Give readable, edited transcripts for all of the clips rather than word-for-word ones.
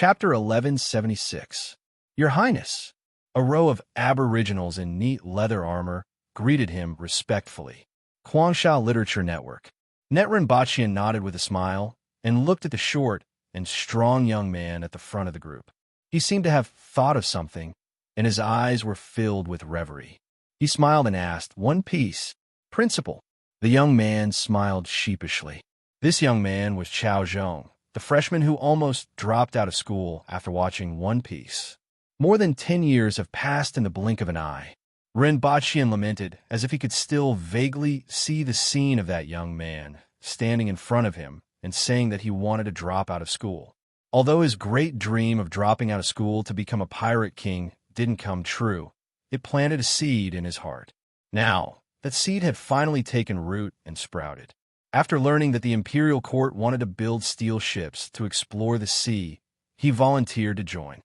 Chapter 1176. Your Highness. A row of aboriginals in neat leather armor greeted him respectfully. Kwangsha Literature Network. Netrin Bachian nodded with a smile and looked at the short and strong young man at the front of the group. He seemed to have thought of something, and his eyes were filled with reverie. He smiled and asked, "One Piece, Principal?" The young man smiled sheepishly. This young man was Chao Zhong, the freshman who almost dropped out of school after watching One Piece. More than 10 years have passed in the blink of an eye. Ren Bachian lamented, as if he could still vaguely see the scene of that young man standing in front of him and saying that he wanted to drop out of school. Although his great dream of dropping out of school to become a pirate king didn't come true, it planted a seed in his heart. Now, that seed had finally taken root and sprouted. After learning that the imperial court wanted to build steel ships to explore the sea, he volunteered to join.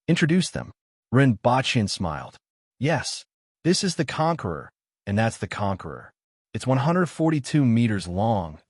"Introduce them." Ren Bachian smiled. "Yes, this is the Conqueror, and that's the Conqueror. It's 142 meters long,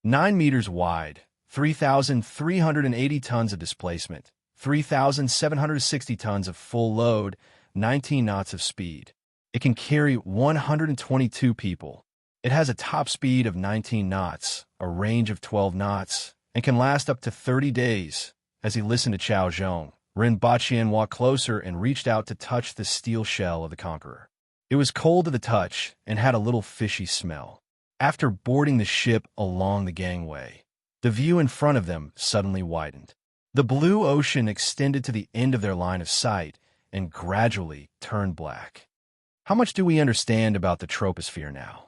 9 meters wide, 3,380 tons of displacement, 3,760 tons of full load, 19 knots of speed. It can carry 122 people. It has a top speed of 19 knots, a range of 12 knots, and can last up to 30 days." As he listened to Chao Zhong, Ren Bachian walked closer and reached out to touch the steel shell of the Conqueror. It was cold to the touch and had a little fishy smell. After boarding the ship along the gangway, the view in front of them suddenly widened. The blue ocean extended to the end of their line of sight and gradually turned black. "How much do we understand about the troposphere now?"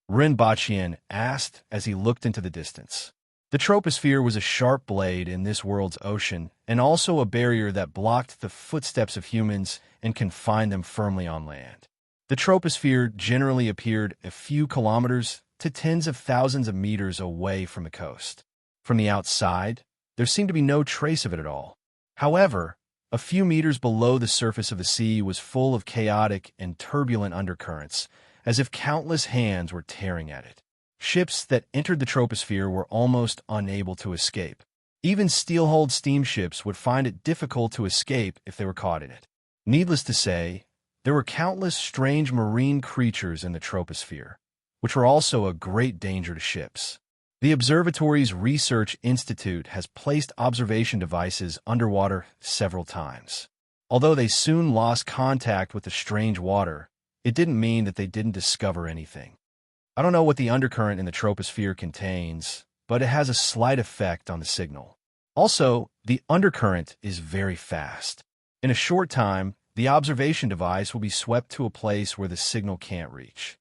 Ren Bachian asked as he looked into the distance. The troposphere was a sharp blade in this world's ocean and also a barrier that blocked the footsteps of humans and confined them firmly on land. The troposphere generally appeared a few kilometers to tens of thousands of meters away from the coast. From the outside, there seemed to be no trace of it at all. However, a few meters below the surface of the sea was full of chaotic and turbulent undercurrents, as if countless hands were tearing at it. Ships that entered the troposphere were almost unable to escape. Even steel-hulled steamships would find it difficult to escape if they were caught in it. Needless to say, there were countless strange marine creatures in the troposphere, which were also a great danger to ships. The observatory's Research Institute has placed observation devices underwater several times. Although they soon lost contact with the strange water, it didn't mean that they didn't discover anything. I don't know what the undercurrent in the troposphere contains, but it has a slight effect on the signal. Also, the undercurrent is very fast. In a short time, the observation device will be swept to a place where the signal can't reach.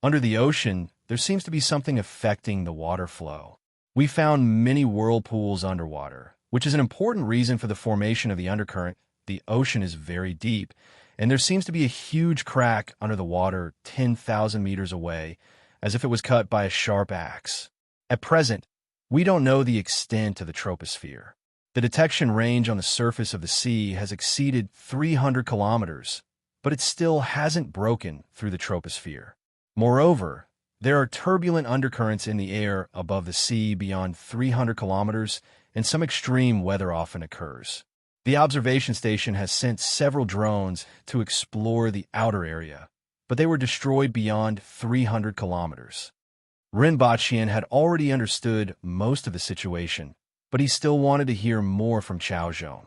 Under the ocean, there seems to be something affecting the water flow. We found many whirlpools underwater, which is an important reason for the formation of the undercurrent. The ocean is very deep, and there seems to be a huge crack under the water 10,000 meters away, as if it was cut by a sharp axe. At present, we don't know the extent of the troposphere. The detection range on the surface of the sea has exceeded 300 kilometers, but it still hasn't broken through the troposphere. Moreover, there are turbulent undercurrents in the air above the sea beyond 300 kilometers, and some extreme weather often occurs. The observation station has sent several drones to explore the outer area, but they were destroyed beyond 300 kilometers. Ren Bachian had already understood most of the situation, but he still wanted to hear more from Chao Zhong.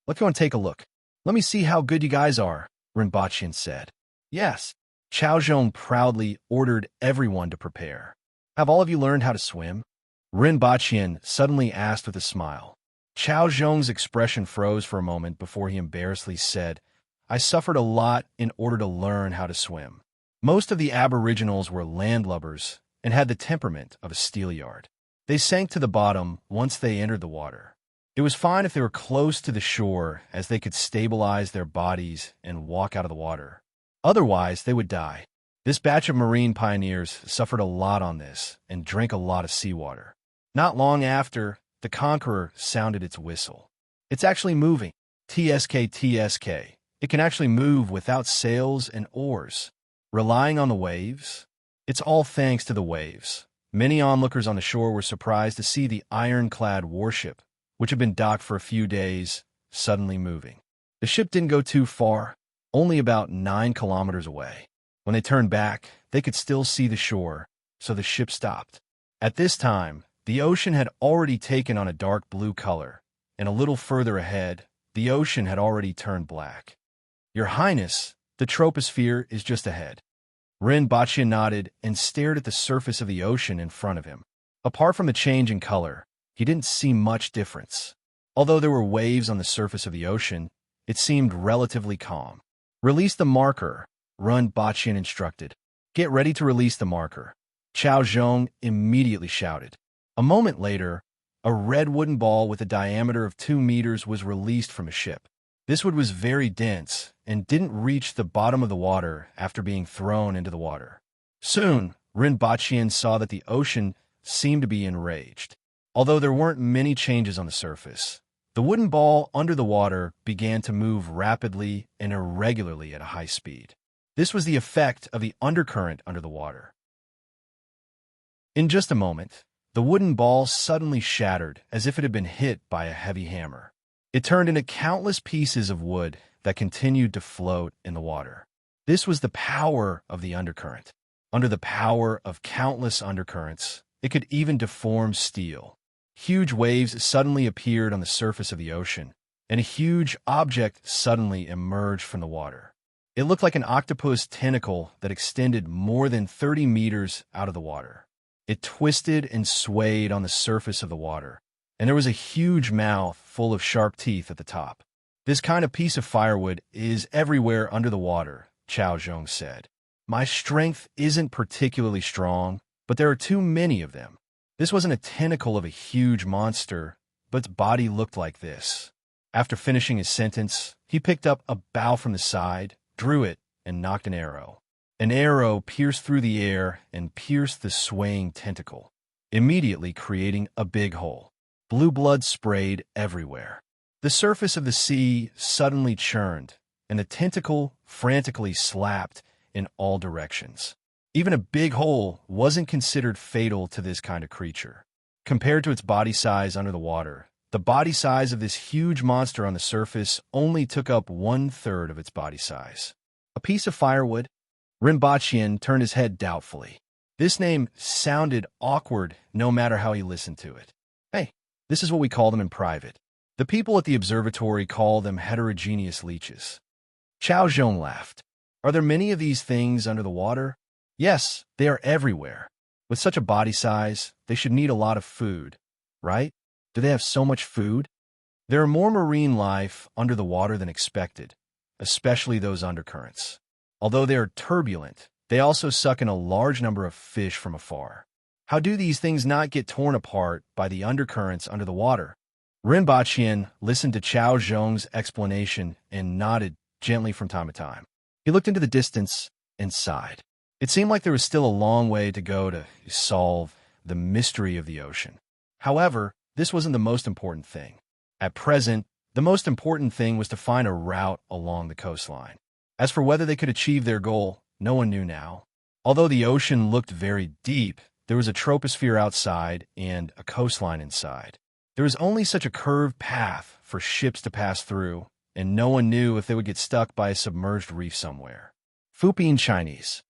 "Let's go and take a look. Let me see how good you guys are," Ren Bachian said. "Yes." Chao Zhong proudly ordered everyone to prepare. "Have all of you learned how to swim?" Ren Bachian suddenly asked with a smile. Chao Zhong's expression froze for a moment before he embarrassedly said, "I suffered a lot in order to learn how to swim." Most of the aboriginals were landlubbers and had the temperament of a steelyard. They sank to the bottom once they entered the water. It was fine if they were close to the shore, as they could stabilize their bodies and walk out of the water. Otherwise, they would die. This batch of marine pioneers suffered a lot on this and drank a lot of seawater. Not long after, the Conqueror sounded its whistle. "It's actually moving. TSK, TSK. It can actually move without sails and oars. Relying on the waves? It's all thanks to the waves." Many onlookers on the shore were surprised to see the ironclad warship, which had been docked for a few days, suddenly moving. The ship didn't go too far, only about 9 kilometers away. When they turned back, they could still see the shore, so the ship stopped. At this time, the ocean had already taken on a dark blue color, and a little further ahead, the ocean had already turned black. "Your Highness, the troposphere is just ahead." Rinpoche nodded and stared at the surface of the ocean in front of him. Apart from the change in color, he didn't see much difference. Although there were waves on the surface of the ocean, it seemed relatively calm. "Release the marker," Rinpoche instructed. "Get ready to release the marker." Chao Zhong immediately shouted. A moment later, a red wooden ball with a diameter of 2 meters was released from a ship. This wood was very dense and didn't reach the bottom of the water after being thrown into the water. Soon, Rinpoche saw that the ocean seemed to be enraged. Although there weren't many changes on the surface, the wooden ball under the water began to move rapidly and irregularly at a high speed. This was the effect of the undercurrent under the water. In just a moment, the wooden ball suddenly shattered as if it had been hit by a heavy hammer. It turned into countless pieces of wood that continued to float in the water. This was the power of the undercurrent. Under the power of countless undercurrents, it could even deform steel. Huge waves suddenly appeared on the surface of the ocean, and a huge object suddenly emerged from the water. It looked like an octopus tentacle that extended more than 30 meters out of the water. It twisted and swayed on the surface of the water, and there was a huge mouth full of sharp teeth at the top. "This kind of piece of firewood is everywhere under the water," Chao Zhong said. "My strength isn't particularly strong, but there are too many of them." This wasn't a tentacle of a huge monster, but its body looked like this. After finishing his sentence, he picked up a bough from the side, drew it, and knocked an arrow. An arrow pierced through the air and pierced the swaying tentacle, immediately creating a big hole. Blue blood sprayed everywhere. The surface of the sea suddenly churned, and the tentacle frantically slapped in all directions. Even a big hole wasn't considered fatal to this kind of creature. Compared to its body size under the water, the body size of this huge monster on the surface only took up 1/3 of its body size. "A piece of firewood?" Rinpoche turned his head doubtfully. This name sounded awkward no matter how he listened to it. "Hey, this is what we call them in private. The people at the observatory call them heterogeneous leeches." Chao Zhong laughed. "Are there many of these things under the water?" "Yes, they are everywhere. With such a body size, they should need a lot of food, right? Do they have so much food?" "There are more marine life under the water than expected, especially those undercurrents. Although they are turbulent, they also suck in a large number of fish from afar. How do these things not get torn apart by the undercurrents under the water?" Rinpoche listened to Chao Zhong's explanation and nodded gently from time to time. He looked into the distance and sighed. It seemed like there was still a long way to go to solve the mystery of the ocean. However, this wasn't the most important thing. At present, the most important thing was to find a route along the coastline. As for whether they could achieve their goal, no one knew now. Although the ocean looked very deep, there was a troposphere outside and a coastline inside. There was only such a curved path for ships to pass through, and no one knew if they would get stuck by a submerged reef somewhere. Fupin Chinese.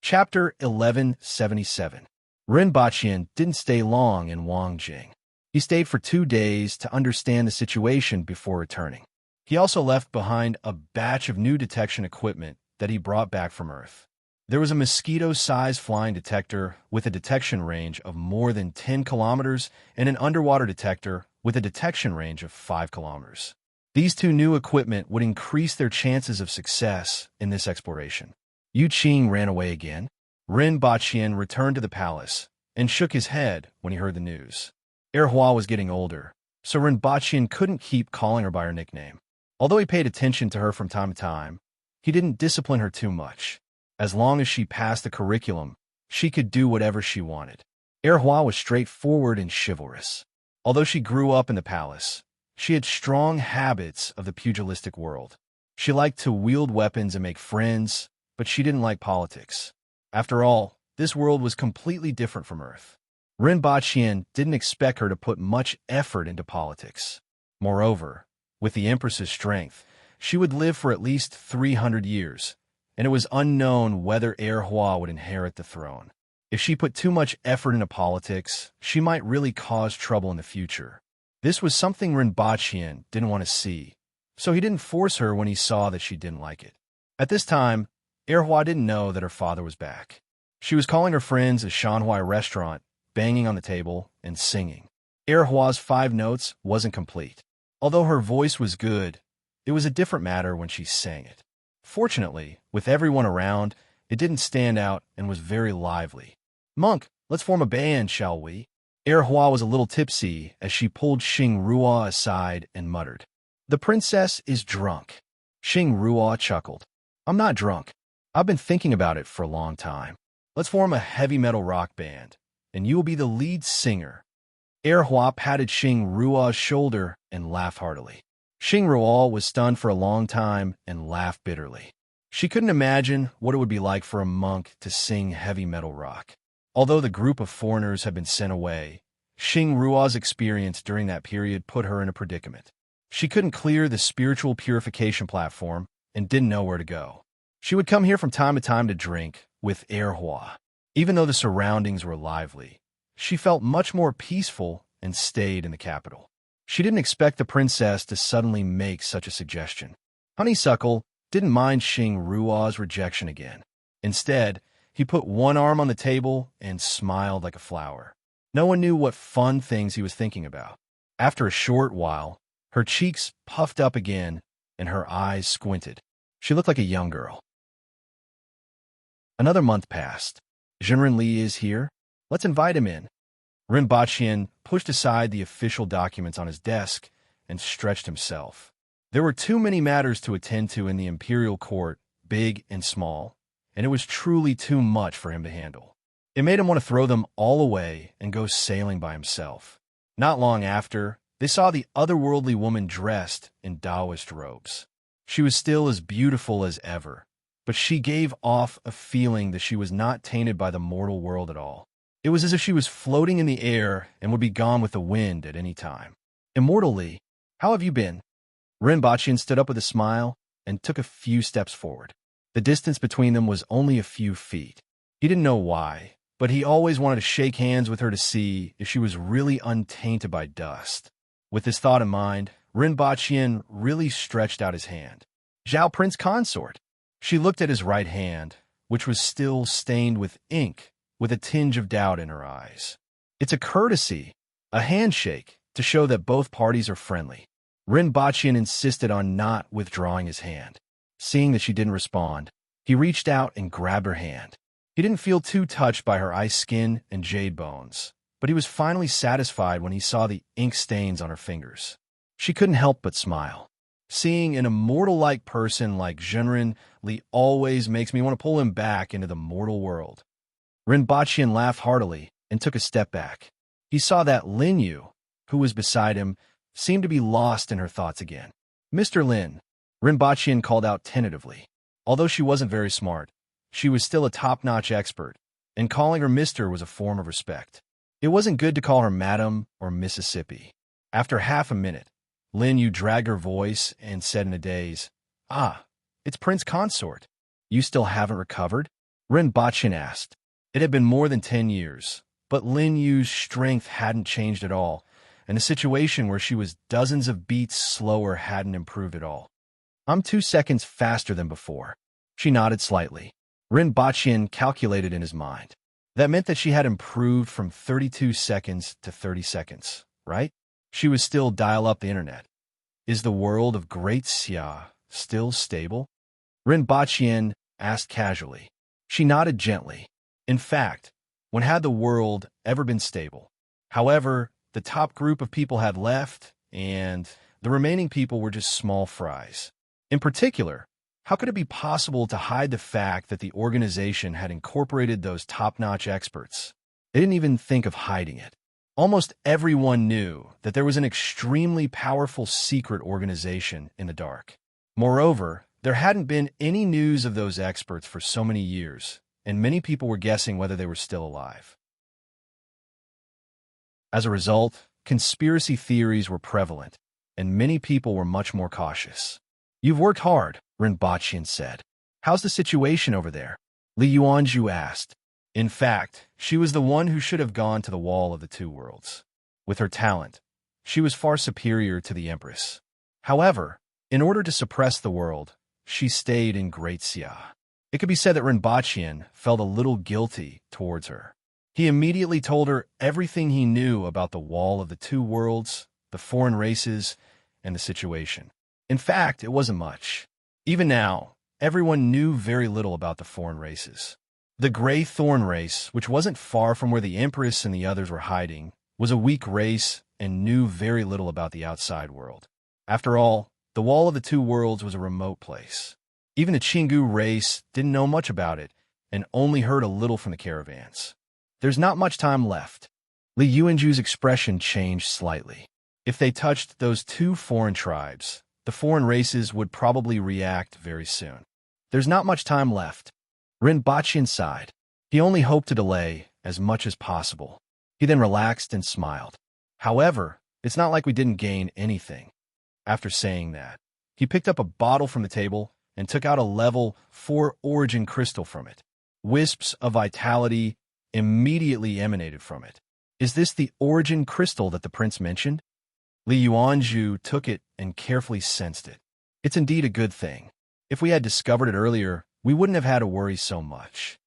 Chapter 1177. Rinpoche didn't stay long in Wangjing. He stayed for 2 days to understand the situation before returning. He also left behind a batch of new detection equipment that he brought back from Earth. There was a mosquito-sized flying detector with a detection range of more than 10 kilometers and an underwater detector with a detection range of 5 kilometers. These two new equipment would increase their chances of success in this exploration. Yu Qing ran away again. Rinpoche returned to the palace and shook his head when he heard the news. Erhua was getting older, so Rinpoche couldn't keep calling her by her nickname. Although he paid attention to her from time to time, he didn't discipline her too much. As long as she passed the curriculum, she could do whatever she wanted. Erhua was straightforward and chivalrous. Although she grew up in the palace, she had strong habits of the pugilistic world. She liked to wield weapons and make friends, but she didn't like politics. After all, this world was completely different from Earth. Rinpoche didn't expect her to put much effort into politics. Moreover, with the Empress's strength, she would live for at least 300 years, and it was unknown whether Erhua would inherit the throne. If she put too much effort into politics, she might really cause trouble in the future. This was something Rinpoche didn't want to see, so he didn't force her when he saw that she didn't like it. At this time, Erhua didn't know that her father was back. She was calling her friends at Shanhuai restaurant, banging on the table, and singing. Erhua's 5 notes wasn't complete. Although her voice was good, it was a different matter when she sang it. Fortunately, with everyone around, it didn't stand out and was very lively. "Monk, let's form a band, shall we?" Erhua was a little tipsy as she pulled Xing Ruo aside and muttered, "The princess is drunk." Xing Ruo chuckled. "I'm not drunk. I've been thinking about it for a long time. Let's form a heavy metal rock band, and you will be the lead singer." Erhua patted Xing Ruo's shoulder and laughed heartily. Xing Ruo was stunned for a long time and laughed bitterly. She couldn't imagine what it would be like for a monk to sing heavy metal rock. Although the group of foreigners had been sent away, Xing Ruo's experience during that period put her in a predicament. She couldn't clear the spiritual purification platform and didn't know where to go. She would come here from time to time to drink with Erhua. Even though the surroundings were lively, she felt much more peaceful and stayed in the capital. She didn't expect the princess to suddenly make such a suggestion. Honeysuckle didn't mind Xing Ruo's rejection again. Instead, he put one arm on the table and smiled like a flower. No one knew what fun things he was thinking about. After a short while, her cheeks puffed up again and her eyes squinted. She looked like a young girl. Another month passed. Zhenren Li is here. Let's invite him in. Rinpoche pushed aside the official documents on his desk and stretched himself. There were too many matters to attend to in the imperial court, big and small, and it was truly too much for him to handle. It made him want to throw them all away and go sailing by himself. Not long after, they saw the otherworldly woman dressed in Taoist robes. She was still as beautiful as ever, but she gave off a feeling that she was not tainted by the mortal world at all. It was as if she was floating in the air and would be gone with the wind at any time. "Immortal Li, how have you been?" Rinpoche stood up with a smile and took a few steps forward. The distance between them was only a few feet. He didn't know why, but he always wanted to shake hands with her to see if she was really untainted by dust. With this thought in mind, Rinpoche really stretched out his hand. "Zhao Prince Consort." She looked at his right hand, which was still stained with ink, with a tinge of doubt in her eyes. "It's a courtesy, a handshake, to show that both parties are friendly." Rinpoche insisted on not withdrawing his hand. Seeing that she didn't respond, he reached out and grabbed her hand. He didn't feel too touched by her ice skin and jade bones, but he was finally satisfied when he saw the ink stains on her fingers. She couldn't help but smile. Seeing an immortal-like person like Zhenren Li always makes me want to pull him back into the mortal world. Rinpoche laughed heartily and took a step back. He saw that Lin Yu, who was beside him, seemed to be lost in her thoughts again. "Mr. Lin," Rinpoche called out tentatively. Although she wasn't very smart, she was still a top-notch expert, and calling her Mr. was a form of respect. It wasn't good to call her Madam or Mississippi. After half a minute, Lin Yu dragged her voice and said in a daze, "Ah, it's Prince Consort. You still haven't recovered?" Rinpoche asked. It had been more than 10 years, but Lin Yu's strength hadn't changed at all, and the situation where she was dozens of beats slower hadn't improved at all. "I'm 2 seconds faster than before." She nodded slightly. Rinpoche calculated in his mind. That meant that she had improved from 32 seconds to 30 seconds, right? She was still dial up the internet. Is the world of Great Xia still stable? Rinpoche asked casually. She nodded gently. In fact, when had the world ever been stable? However, the top group of people had left, and the remaining people were just small fries. In particular, how could it be possible to hide the fact that the organization had incorporated those top-notch experts? They didn't even think of hiding it. Almost everyone knew that there was an extremely powerful secret organization in the dark. Moreover, there hadn't been any news of those experts for so many years, and many people were guessing whether they were still alive. As a result, conspiracy theories were prevalent, and many people were much more cautious. "You've worked hard," Rinpoche said. "How's the situation over there?" Li Yuanzhu asked. In fact, she was the one who should have gone to the Wall of the Two Worlds. With her talent, she was far superior to the Empress. However, in order to suppress the world, she stayed in Great Xia. It could be said that Rinpoche felt a little guilty towards her. He immediately told her everything he knew about the Wall of the Two Worlds, the foreign races, and the situation. In fact, it wasn't much. Even now, everyone knew very little about the foreign races. The Grey Thorn race, which wasn't far from where the Empress and the others were hiding, was a weak race and knew very little about the outside world. After all, the Wall of the Two Worlds was a remote place. Even the Chingu race didn't know much about it and only heard a little from the caravans. There's not much time left. Li Yuanzhu's expression changed slightly. If they touched those two foreign tribes, the foreign races would probably react very soon. There's not much time left. Rinpoche sighed. He only hoped to delay as much as possible. He then relaxed and smiled. However, it's not like we didn't gain anything. After saying that, he picked up a bottle from the table and took out a level 4 origin crystal from it. Wisps of vitality immediately emanated from it. Is this the origin crystal that the prince mentioned? Li Yuanzhu took it and carefully sensed it. It's indeed a good thing. If we had discovered it earlier, we wouldn't have had to worry so much.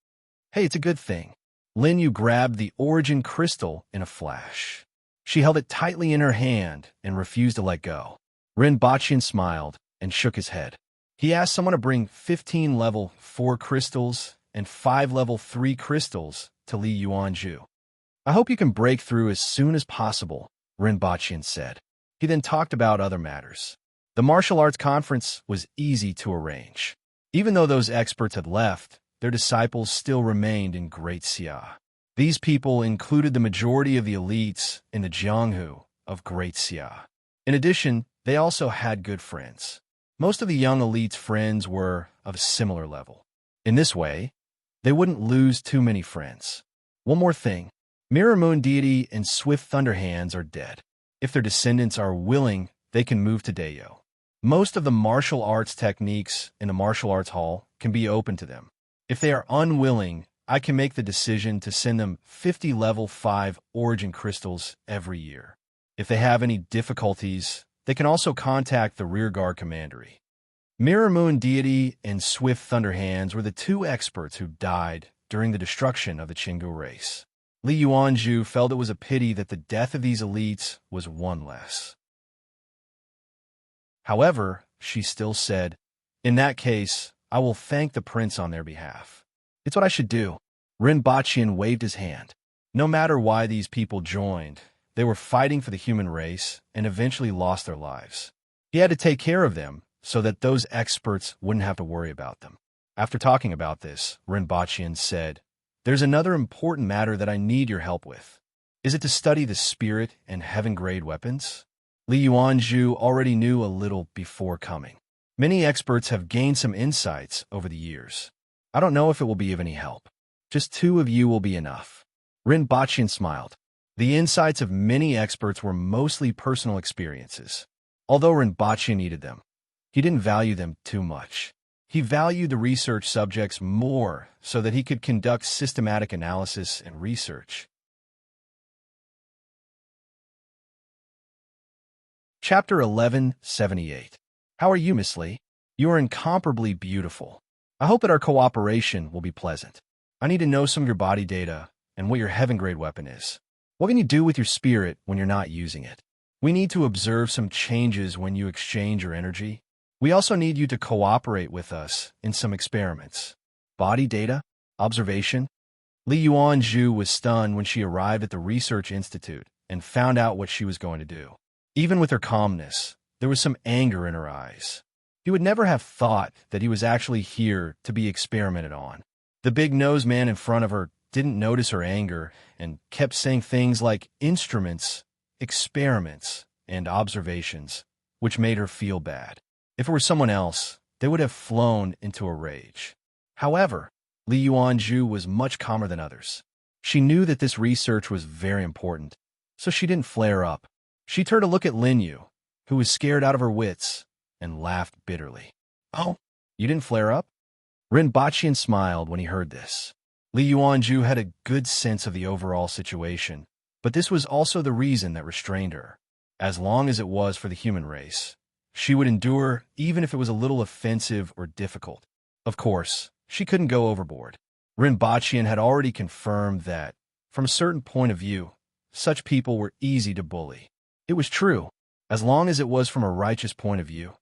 Hey, it's a good thing. Lin Yu grabbed the origin crystal in a flash. She held it tightly in her hand and refused to let go. Rinpoche smiled and shook his head. He asked someone to bring 15 level 4 crystals and 5 level 3 crystals to Li Yuanzhu. "I hope you can break through as soon as possible," Rinpoche said. He then talked about other matters. The martial arts conference was easy to arrange. Even though those experts had left, their disciples still remained in Great Xia. These people included the majority of the elites in the Jianghu of Great Xia. In addition, they also had good friends. Most of the young elite's friends were of a similar level. In this way, they wouldn't lose too many friends. One more thing. Mirror Moon Deity and Swift Thunder Hands are dead. If their descendants are willing, they can move to Dayo. Most of the martial arts techniques in the martial arts hall can be open to them. If they are unwilling, I can make the decision to send them 50 level 5 origin crystals every year. If they have any difficulties, they can also contact the rearguard commandery. Mirror Moon Deity and Swift Thunder Hands were the two experts who died during the destruction of the Chingu race. Li Yuanzhu felt it was a pity that the death of these elites was one less. However, she still said, "In that case, I will thank the prince on their behalf. It's what I should do." Rinpoche waved his hand. No matter why these people joined, they were fighting for the human race and eventually lost their lives. He had to take care of them so that those experts wouldn't have to worry about them. After talking about this, Rinpoche said, "There's another important matter that I need your help with. Is it to study the spirit and heaven-grade weapons?" Li Yuanzhu already knew a little before coming. Many experts have gained some insights over the years. I don't know if it will be of any help. Just 2 of you will be enough. Rinpoche smiled. The insights of many experts were mostly personal experiences. Although Rinpoche needed them, he didn't value them too much. He valued the research subjects more so that he could conduct systematic analysis and research. Chapter 1178. How are you, Miss Li? You are incomparably beautiful. I hope that our cooperation will be pleasant. I need to know some of your body data and what your heaven-grade weapon is. What can you do with your spirit when you're not using it? We need to observe some changes when you exchange your energy. We also need you to cooperate with us in some experiments. Body data? Observation? Li Yuanzhu was stunned when she arrived at the research institute and found out what she was going to do. Even with her calmness, there was some anger in her eyes. He would never have thought that he was actually here to be experimented on. The big-nosed man in front of her didn't notice her anger and kept saying things like instruments, experiments, and observations, which made her feel bad. If it were someone else, they would have flown into a rage. However, Li Yuanzhu was much calmer than others. She knew that this research was very important, so she didn't flare up. She turned to look at Lin Yu, who was scared out of her wits, and laughed bitterly. "Oh, you didn't flare up?" Rinpochian smiled when he heard this. Li Yuanju had a good sense of the overall situation, but this was also the reason that restrained her. As long as it was for the human race, she would endure even if it was a little offensive or difficult. Of course, she couldn't go overboard. Rinpochian had already confirmed that, from a certain point of view, such people were easy to bully. It was true. As long as it was from a righteous point of view,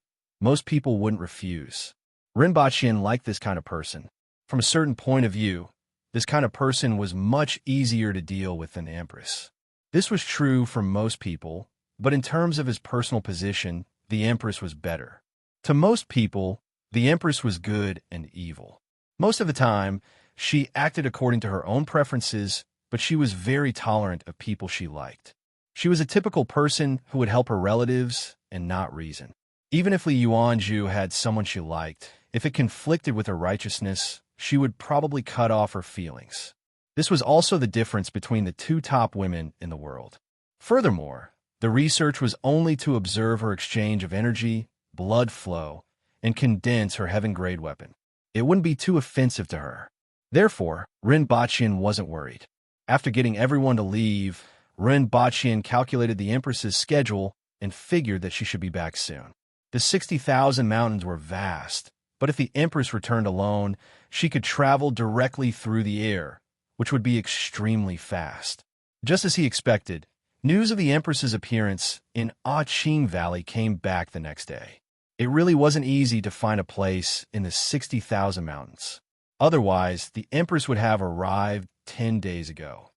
most people wouldn't refuse. Rinpochian liked this kind of person. From a certain point of view, this kind of person was much easier to deal with than Empress. This was true for most people, but in terms of his personal position, the Empress was better. To most people, the Empress was good and evil. Most of the time, she acted according to her own preferences, but she was very tolerant of people she liked. She was a typical person who would help her relatives and not reason. Even if Li Yuanju had someone she liked, if it conflicted with her righteousness, she would probably cut off her feelings. This was also the difference between the two top women in the world. Furthermore, the research was only to observe her exchange of energy, blood flow, and condense her heaven-grade weapon. It wouldn't be too offensive to her. Therefore, Rinpochian wasn't worried. After getting everyone to leave, Rinpochian calculated the Empress's schedule and figured that she should be back soon. The 60,000 mountains were vast, but if the Empress returned alone, she could travel directly through the air, which would be extremely fast. Just as he expected, news of the Empress's appearance in Qing Valley came back the next day. It really wasn't easy to find a place in the 60,000 mountains. Otherwise, the Empress would have arrived 10 days ago.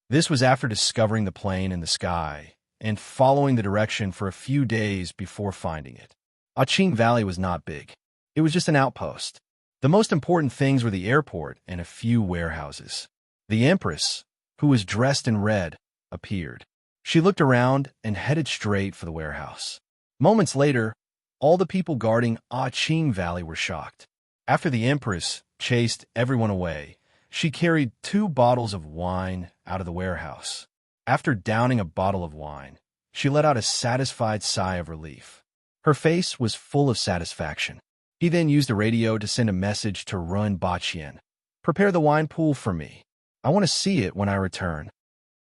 This was after discovering the plane in the sky and following the direction for a few days before finding it. Qing Valley was not big. It was just an outpost. The most important things were the airport and a few warehouses. The Empress, who was dressed in red, appeared. She looked around and headed straight for the warehouse. Moments later, all the people guarding Qing Valley were shocked. After the Empress chased everyone away, she carried 2 bottles of wine out of the warehouse. After downing a bottle of wine, she let out a satisfied sigh of relief. Her face was full of satisfaction. He then used the radio to send a message to Rinpochian. "Prepare the wine pool for me. I want to see it when I return."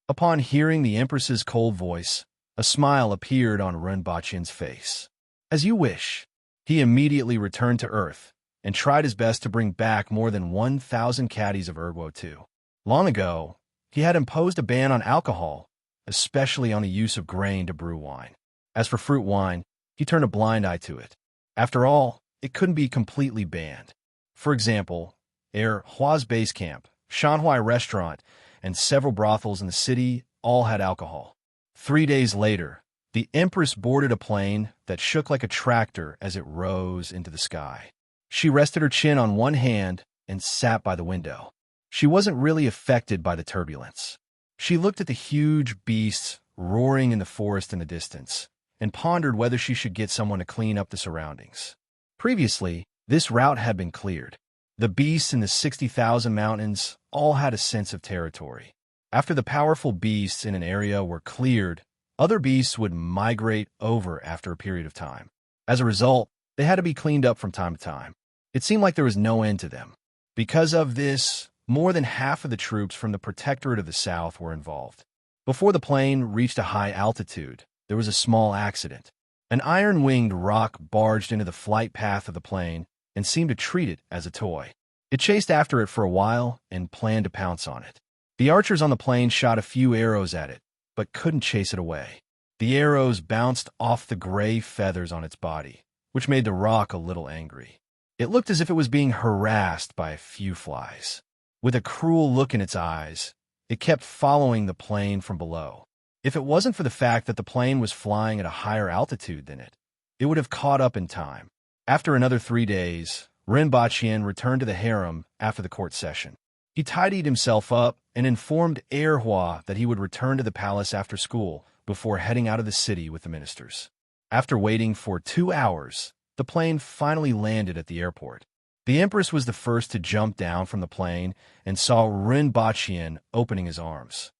Upon hearing the Empress's cold voice, a smile appeared on Rinpochian's face. "As you wish." He immediately returned to Earth and tried his best to bring back more than 1,000 caddies of Erguo too. Long ago, he had imposed a ban on alcohol, especially on the use of grain to brew wine. As for fruit wine, he turned a blind eye to it. After all, it couldn't be completely banned. For example, Hua's base camp, Shanhuai restaurant, and several brothels in the city all had alcohol. 3 days later, the Empress boarded a plane that shook like a tractor as it rose into the sky. She rested her chin on one hand and sat by the window. She wasn't really affected by the turbulence. She looked at the huge beasts roaring in the forest in the distance and pondered whether she should get someone to clean up the surroundings. Previously, this route had been cleared. The beasts in the 60,000 mountains all had a sense of territory. After the powerful beasts in an area were cleared, other beasts would migrate over after a period of time. As a result, they had to be cleaned up from time to time. It seemed like there was no end to them. Because of this, more than half of the troops from the Protectorate of the South were involved. Before the plane reached a high altitude, there was a small accident. An iron-winged rock barged into the flight path of the plane and seemed to treat it as a toy. It chased after it for a while and planned to pounce on it. The archers on the plane shot a few arrows at it, but couldn't chase it away. The arrows bounced off the gray feathers on its body, which made the rock a little angry. It looked as if it was being harassed by a few flies. With a cruel look in its eyes, it kept following the plane from below. If it wasn't for the fact that the plane was flying at a higher altitude than it, it would have caught up in time. After another 3 days, Rinpochian returned to the harem after the court session. He tidied himself up and informed Hua that he would return to the palace after school before heading out of the city with the ministers. After waiting for 2 hours, the plane finally landed at the airport. The Empress was the first to jump down from the plane and saw Rinpochian opening his arms.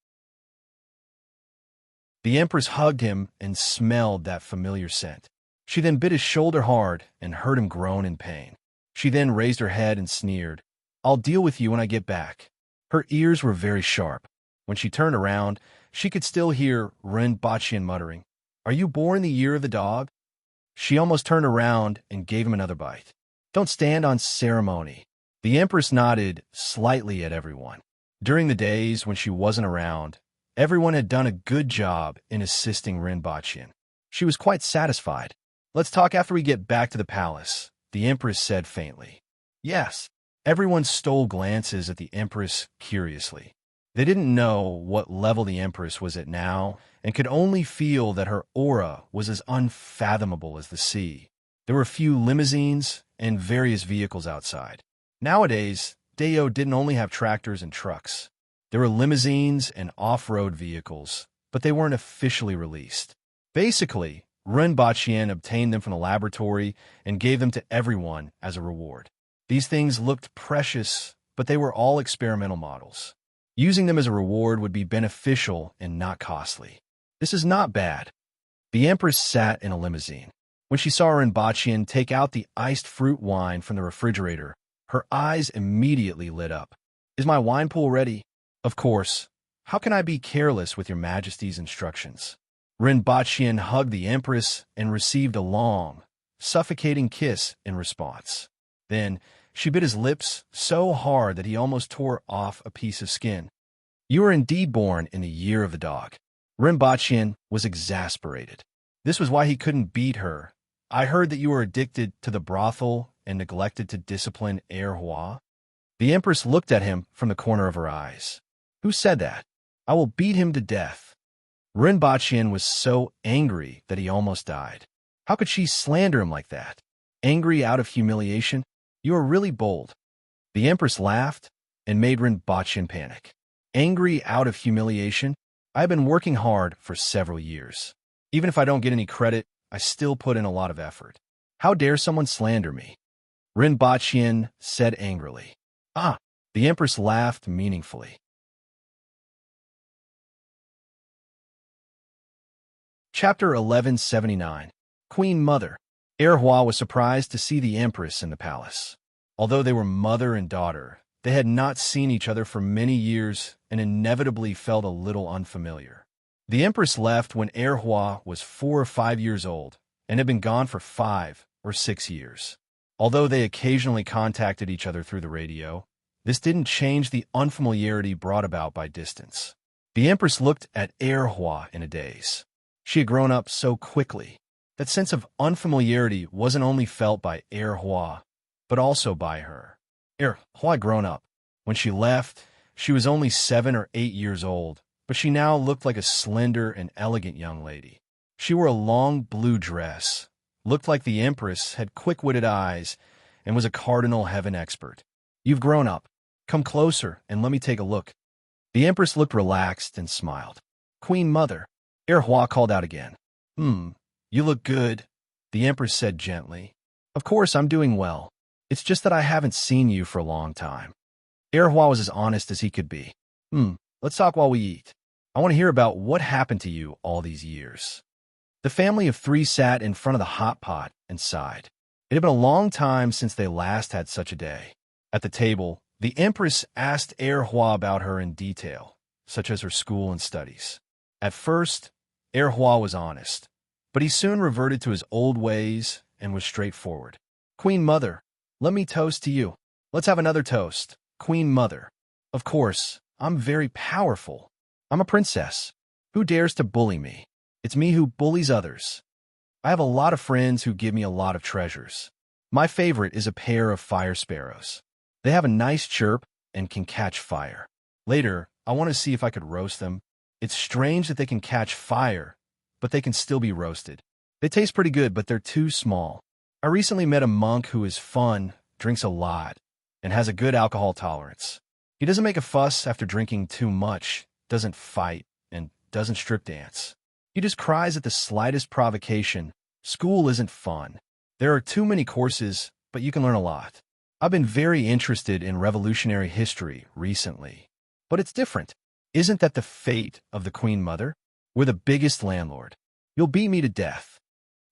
The Empress hugged him and smelled that familiar scent. She then bit his shoulder hard and heard him groan in pain. She then raised her head and sneered, "I'll deal with you when I get back." Her ears were very sharp. When she turned around, she could still hear Renbachian muttering, "Are you born the year of the dog?" She almost turned around and gave him another bite. "Don't stand on ceremony." The Empress nodded slightly at everyone. During the days when she wasn't around, everyone had done a good job in assisting Renbachian. She was quite satisfied. "Let's talk after we get back to the palace," the Empress said faintly. "Yes." Everyone stole glances at the Empress curiously. They didn't know what level the Empress was at now and could only feel that her aura was as unfathomable as the sea. There were a few limousines and various vehicles outside. Nowadays, Deo didn't only have tractors and trucks. There were limousines and off-road vehicles, but they weren't officially released. Basically, Renbachian obtained them from the laboratory and gave them to everyone as a reward. These things looked precious, but they were all experimental models. Using them as a reward would be beneficial and not costly. This is not bad. The Empress sat in a limousine. When she saw Renbachian take out the iced fruit wine from the refrigerator, her eyes immediately lit up. "Is my wine pool ready?" "Of course. How can I be careless with your Majesty's instructions?" Renbachian hugged the Empress and received a long, suffocating kiss in response. Then, she bit his lips so hard that he almost tore off a piece of skin. "You are indeed born in the year of the dog." Renbachian was exasperated. This was why he couldn't beat her. "I heard that you were addicted to the brothel and neglected to discipline Hua." The Empress looked at him from the corner of her eyes. "Who said that? I will beat him to death." Renbachian was so angry that he almost died. How could she slander him like that? Angry out of humiliation? "You are really bold." The Empress laughed and made Renbachian panic. "Angry out of humiliation? I have been working hard for several years. Even if I don't get any credit, I still put in a lot of effort. How dare someone slander me?" Renbachian said angrily. "Ah!" The Empress laughed meaningfully. Chapter 1179. Queen Mother. Hua was surprised to see the Empress in the palace. Although they were mother and daughter, they had not seen each other for many years and inevitably felt a little unfamiliar. The Empress left when Hua was 4 or 5 years old and had been gone for 5 or 6 years. Although they occasionally contacted each other through the radio, this didn't change the unfamiliarity brought about by distance. The Empress looked at Hua in a daze. She had grown up so quickly. That sense of unfamiliarity wasn't only felt by Hua, but also by her. Hua had grown up. When she left, she was only 7 or 8 years old, but she now looked like a slender and elegant young lady. She wore a long blue dress, looked like the Empress, had quick-witted eyes, and was a cardinal heaven expert. "You've grown up. Come closer and let me take a look." The Empress looked relaxed and smiled. "Queen Mother." Hua called out again. You look good," the Empress said gently. "Of course, I'm doing well. It's just that I haven't seen you for a long time." Hua was as honest as he could be. Let's talk while we eat. I want to hear about what happened to you all these years." The family of 3 sat in front of the hot pot and sighed. It had been a long time since they last had such a day. At the table, the Empress asked Hua about her in detail, such as her school and studies. At first, Hua was honest, but he soon reverted to his old ways and was straightforward. "Queen Mother, let me toast to you." "Let's have another toast, Queen Mother." "Of course, I'm very powerful. I'm a princess. Who dares to bully me? It's me who bullies others. I have a lot of friends who give me a lot of treasures. My favorite is a pair of fire sparrows. They have a nice chirp and can catch fire. Later, I want to see if I could roast them. It's strange that they can catch fire, but they can still be roasted. They taste pretty good, but they're too small. I recently met a monk who is fun, drinks a lot, and has a good alcohol tolerance. He doesn't make a fuss after drinking too much, doesn't fight, and doesn't strip dance. He just cries at the slightest provocation. School isn't fun. There are too many courses, but you can learn a lot. I've been very interested in revolutionary history recently, but it's different. Isn't that the fate of the Queen Mother? We're the biggest landlord. You'll beat me to death.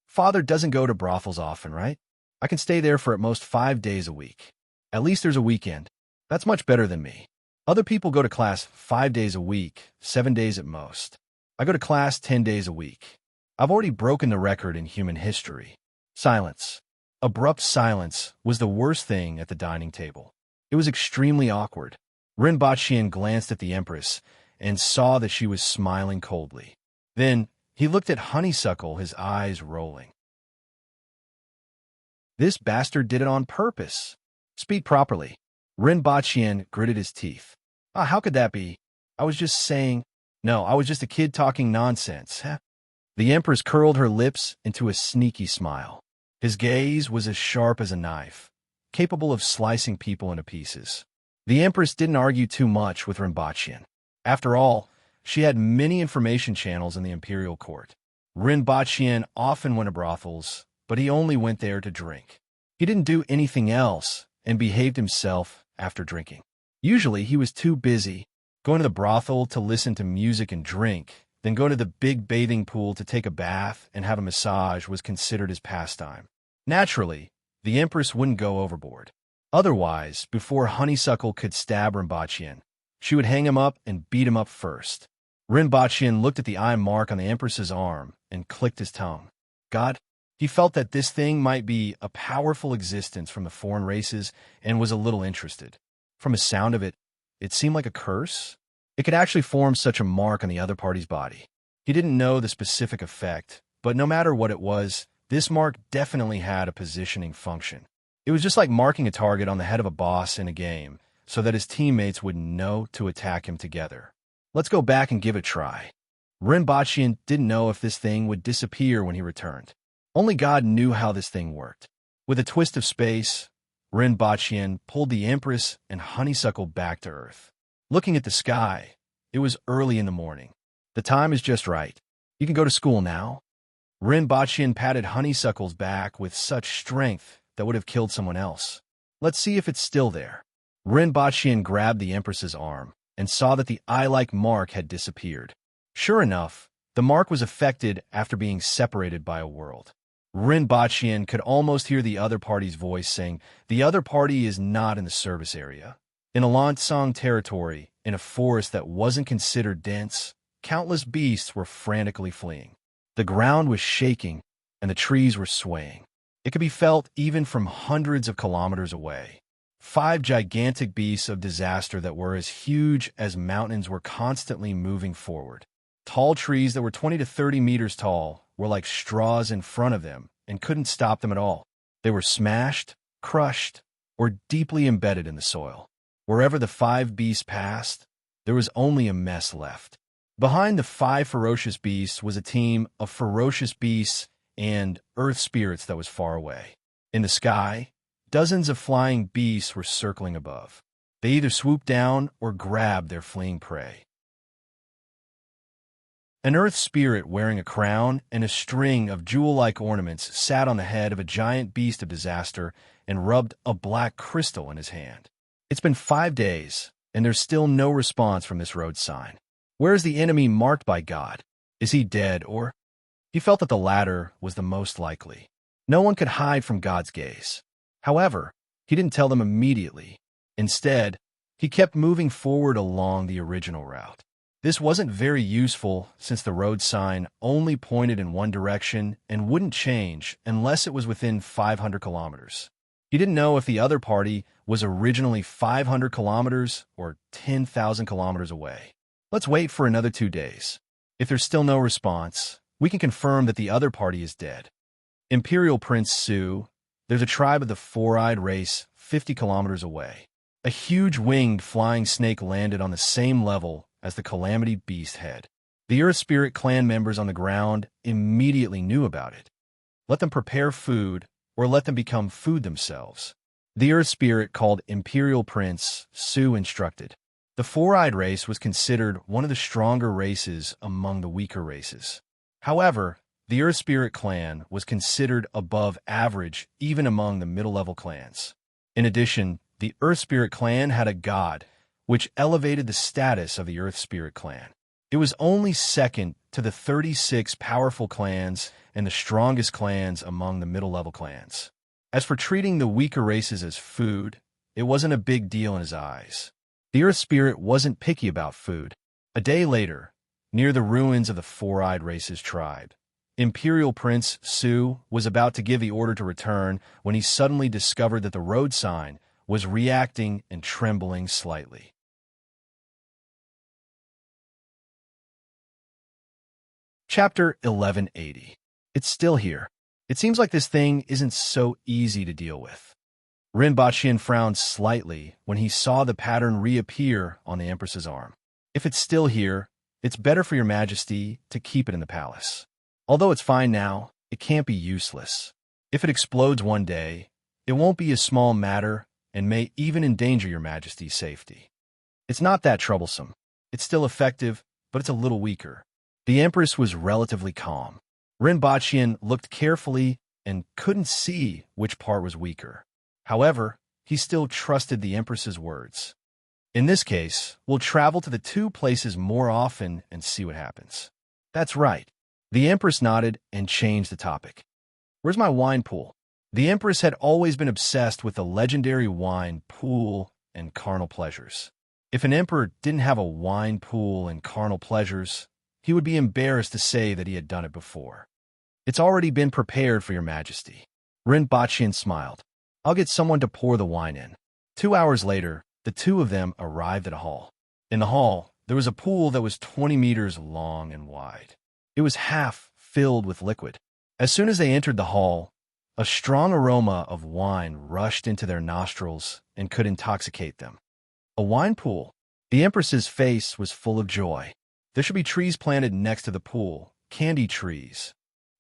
Father doesn't go to brothels often, right? I can stay there for at most 5 days a week. At least there's a weekend. That's much better than me. Other people go to class 5 days a week, 7 days at most. I go to class 10 days a week. I've already broken the record in human history. Silence. Abrupt silence was the worst thing at the dining table. It was extremely awkward. Rinpoche glanced at the Empress and saw that she was smiling coldly. Then he looked at Honeysuckle, his eyes rolling. This bastard did it on purpose. Speak properly. Rinpoche gritted his teeth. How could that be? I was just saying. No, I was just a kid talking nonsense. The Empress curled her lips into a sneaky smile. His gaze was as sharp as a knife, capable of slicing people into pieces. The Empress didn't argue too much with Rinpoche. After all, she had many information channels in the imperial court. Rinpoche often went to brothels, but he only went there to drink. He didn't do anything else and behaved himself after drinking. Usually he was too busy going to the brothel to listen to music and drink, then go to the big bathing pool to take a bath and have a massage was considered his pastime. Naturally, the Empress wouldn't go overboard. Otherwise, before Honeysuckle could stab Rinpoche, she would hang him up and beat him up first. Rinpoche looked at the eye mark on the Empress's arm and clicked his tongue. God, he felt that this thing might be a powerful existence from the foreign races and was a little interested. From the sound of it, it seemed like a curse. It could actually form such a mark on the other party's body. He didn't know the specific effect, but no matter what it was, this mark definitely had a positioning function. It was just like marking a target on the head of a boss in a game, so that his teammates would know to attack him together. Let's go back and give it a try. Rinpoche didn't know if this thing would disappear when he returned. Only God knew how this thing worked. With a twist of space, Rinpoche pulled the Empress and Honeysuckle back to Earth. Looking at the sky, it was early in the morning. The time is just right. You can go to school now. Rinpoche patted Honeysuckle's back with such strength that would have killed someone else. Let's see if it's still there. Rinpoche grabbed the Empress's arm and saw that the eye-like mark had disappeared. Sure enough, the mark was affected after being separated by a world. Rinpoche could almost hear the other party's voice saying, "The other party is not in the service area." In a Lansong territory, in a forest that wasn't considered dense, countless beasts were frantically fleeing. The ground was shaking, and the trees were swaying. It could be felt even from hundreds of kilometers away. 5 gigantic beasts of disaster that were as huge as mountains were constantly moving forward. Tall trees that were 20 to 30 meters tall were like straws in front of them and couldn't stop them at all. They were smashed, crushed, or deeply embedded in the soil. Wherever the 5 beasts passed, there was only a mess left. Behind the 5 ferocious beasts was a team of ferocious beasts and earth spirits that was far away. In the sky, dozens of flying beasts were circling above. They either swooped down or grabbed their fleeing prey. An earth spirit wearing a crown and a string of jewel-like ornaments sat on the head of a giant beast of disaster and rubbed a black crystal in his hand. It's been 5 days, and there's still no response from this road sign. Where is the enemy marked by God? Is he dead, or? He felt that the latter was the most likely. No one could hide from God's gaze. However, he didn't tell them immediately. Instead, he kept moving forward along the original route. This wasn't very useful since the road sign only pointed in one direction and wouldn't change unless it was within 500 kilometers. He didn't know if the other party was originally 500 kilometers or 10,000 kilometers away. Let's wait for another 2 days. If there's still no response, we can confirm that the other party is dead. Imperial Prince Su, there's a tribe of the Four-Eyed race 50 kilometers away. A huge winged flying snake landed on the same level as the Calamity Beast head. The Earth Spirit clan members on the ground immediately knew about it. Let them prepare food, or let them become food themselves. The Earth Spirit called Imperial Prince Su instructed. The Four-Eyed race was considered one of the stronger races among the weaker races. However, the Earth Spirit clan was considered above average even among the middle-level clans. In addition, the Earth Spirit clan had a god, which elevated the status of the Earth Spirit clan. It was only second to the 36 powerful clans and the strongest clans among the middle-level clans. As for treating the weaker races as food, it wasn't a big deal in his eyes. The Earth Spirit wasn't picky about food. A day later, near the ruins of the Four-Eyed Race's tribe, Imperial Prince Su was about to give the order to return when he suddenly discovered that the road sign was reacting and trembling slightly. Chapter 1180. It's still here. It seems like this thing isn't so easy to deal with. Rinpoche frowned slightly when he saw the pattern reappear on the Empress's arm. If it's still here, it's better for your Majesty to keep it in the palace. Although it's fine now, it can't be useless. If it explodes one day, it won't be a small matter and may even endanger your Majesty's safety. It's not that troublesome. It's still effective, but it's a little weaker. The Empress was relatively calm. Rinpoche looked carefully and couldn't see which part was weaker. However, he still trusted the Empress's words. In this case, we'll travel to the two places more often and see what happens. That's right. The Empress nodded and changed the topic. Where's my wine pool? The Empress had always been obsessed with the legendary wine pool and carnal pleasures. If an emperor didn't have a wine pool and carnal pleasures, he would be embarrassed to say that he had done it before. It's already been prepared for your Majesty. Rinpoche smiled. I'll get someone to pour the wine in. 2 hours later, the two of them arrived at a hall. In the hall, there was a pool that was 20 meters long and wide. It was half filled with liquid. As soon as they entered the hall, a strong aroma of wine rushed into their nostrils and could intoxicate them. A wine pool. The Empress's face was full of joy. There should be trees planted next to the pool, candy trees.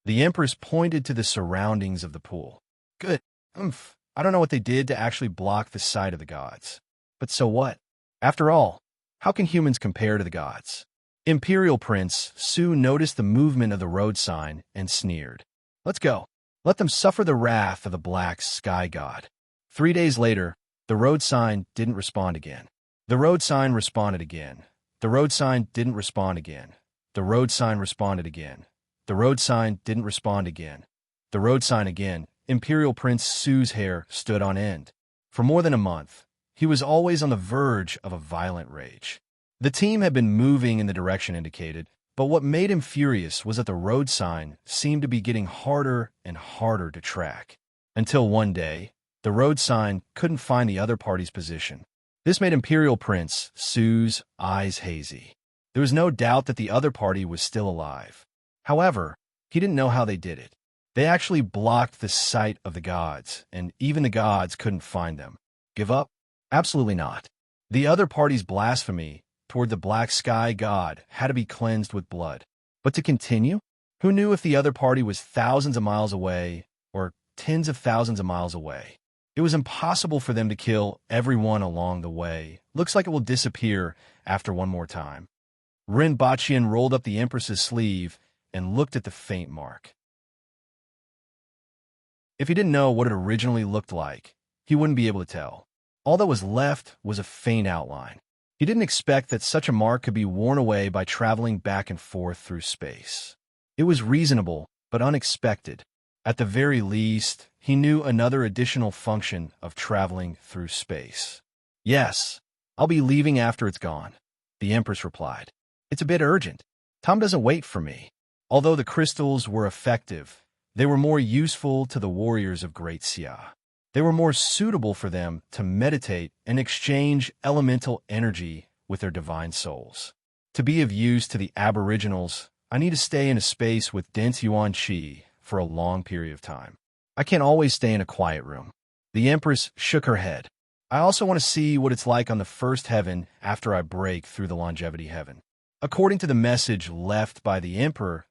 The Empress pointed to the surroundings of the pool. Good. I don't know what they did to actually block the sight of the gods. But so what? After all, how can humans compare to the gods? Imperial Prince Su noticed the movement of the road sign and sneered. Let's go. Let them suffer the wrath of the black sky god. 3 days later, the road sign didn't respond again. The road sign responded again. The road sign didn't respond again. The road sign responded again. The road sign didn't respond again. The road sign again. Imperial Prince Su's hair stood on end. For more than a month, he was always on the verge of a violent rage. The team had been moving in the direction indicated, but what made him furious was that the road sign seemed to be getting harder and harder to track. Until one day, the road sign couldn't find the other party's position. This made Imperial Prince Su's eyes hazy. There was no doubt that the other party was still alive. However, he didn't know how they did it. They actually blocked the sight of the gods, and even the gods couldn't find them. Give up? Absolutely not. The other party's blasphemy toward the black sky god had to be cleansed with blood. But to continue? Who knew if the other party was thousands of miles away or tens of thousands of miles away? It was impossible for them to kill everyone along the way. Looks like it will disappear after one more time. Rinpoche rolled up the Empress's sleeve and looked at the faint mark. If he didn't know what it originally looked like, he wouldn't be able to tell. All that was left was a faint outline. He didn't expect that such a mark could be worn away by traveling back and forth through space. It was reasonable, but unexpected. At the very least, he knew another additional function of traveling through space. Yes, I'll be leaving after it's gone, the Empress replied. It's a bit urgent. Tom doesn't wait for me. Although the crystals were effective, they were more useful to the warriors of Great Xia. They were more suitable for them to meditate and exchange elemental energy with their divine souls. To be of use to the aboriginals, I need to stay in a space with dense yuan qi for a long period of time. I can't always stay in a quiet room. The Empress shook her head. I also want to see what it's like on the first heaven after I break through the longevity heaven. According to the message left by the Emperor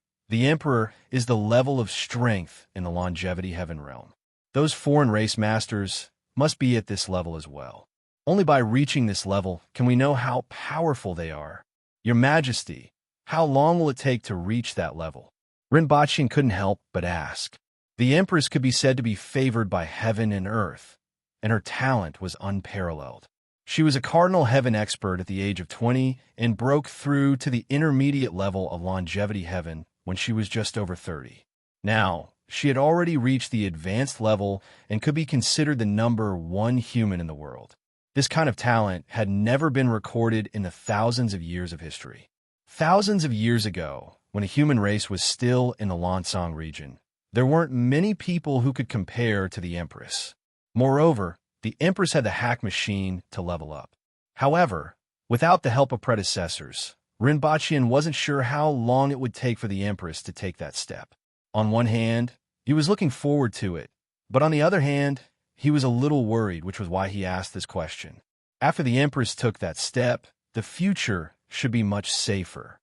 is the level of strength in the longevity heaven realm. Those foreign race masters must be at this level as well. Only by reaching this level can we know how powerful they are. Your Majesty, how long will it take to reach that level? Rinpoche couldn't help but ask. The Empress could be said to be favored by heaven and earth, and her talent was unparalleled. She was a cardinal heaven expert at the age of 20 and broke through to the intermediate level of longevity heaven when she was just over 30. Now, she had already reached the advanced level and could be considered the number one human in the world. This kind of talent had never been recorded in the thousands of years of history. Thousands of years ago, when a human race was still in the Lansong region, there weren't many people who could compare to the Empress. Moreover, the Empress had the hack machine to level up. However, without the help of predecessors, Rinpochian wasn't sure how long it would take for the Empress to take that step. On one hand, he was looking forward to it, but on the other hand, he was a little worried, which was why he asked this question. After the Empress took that step, the future should be much safer.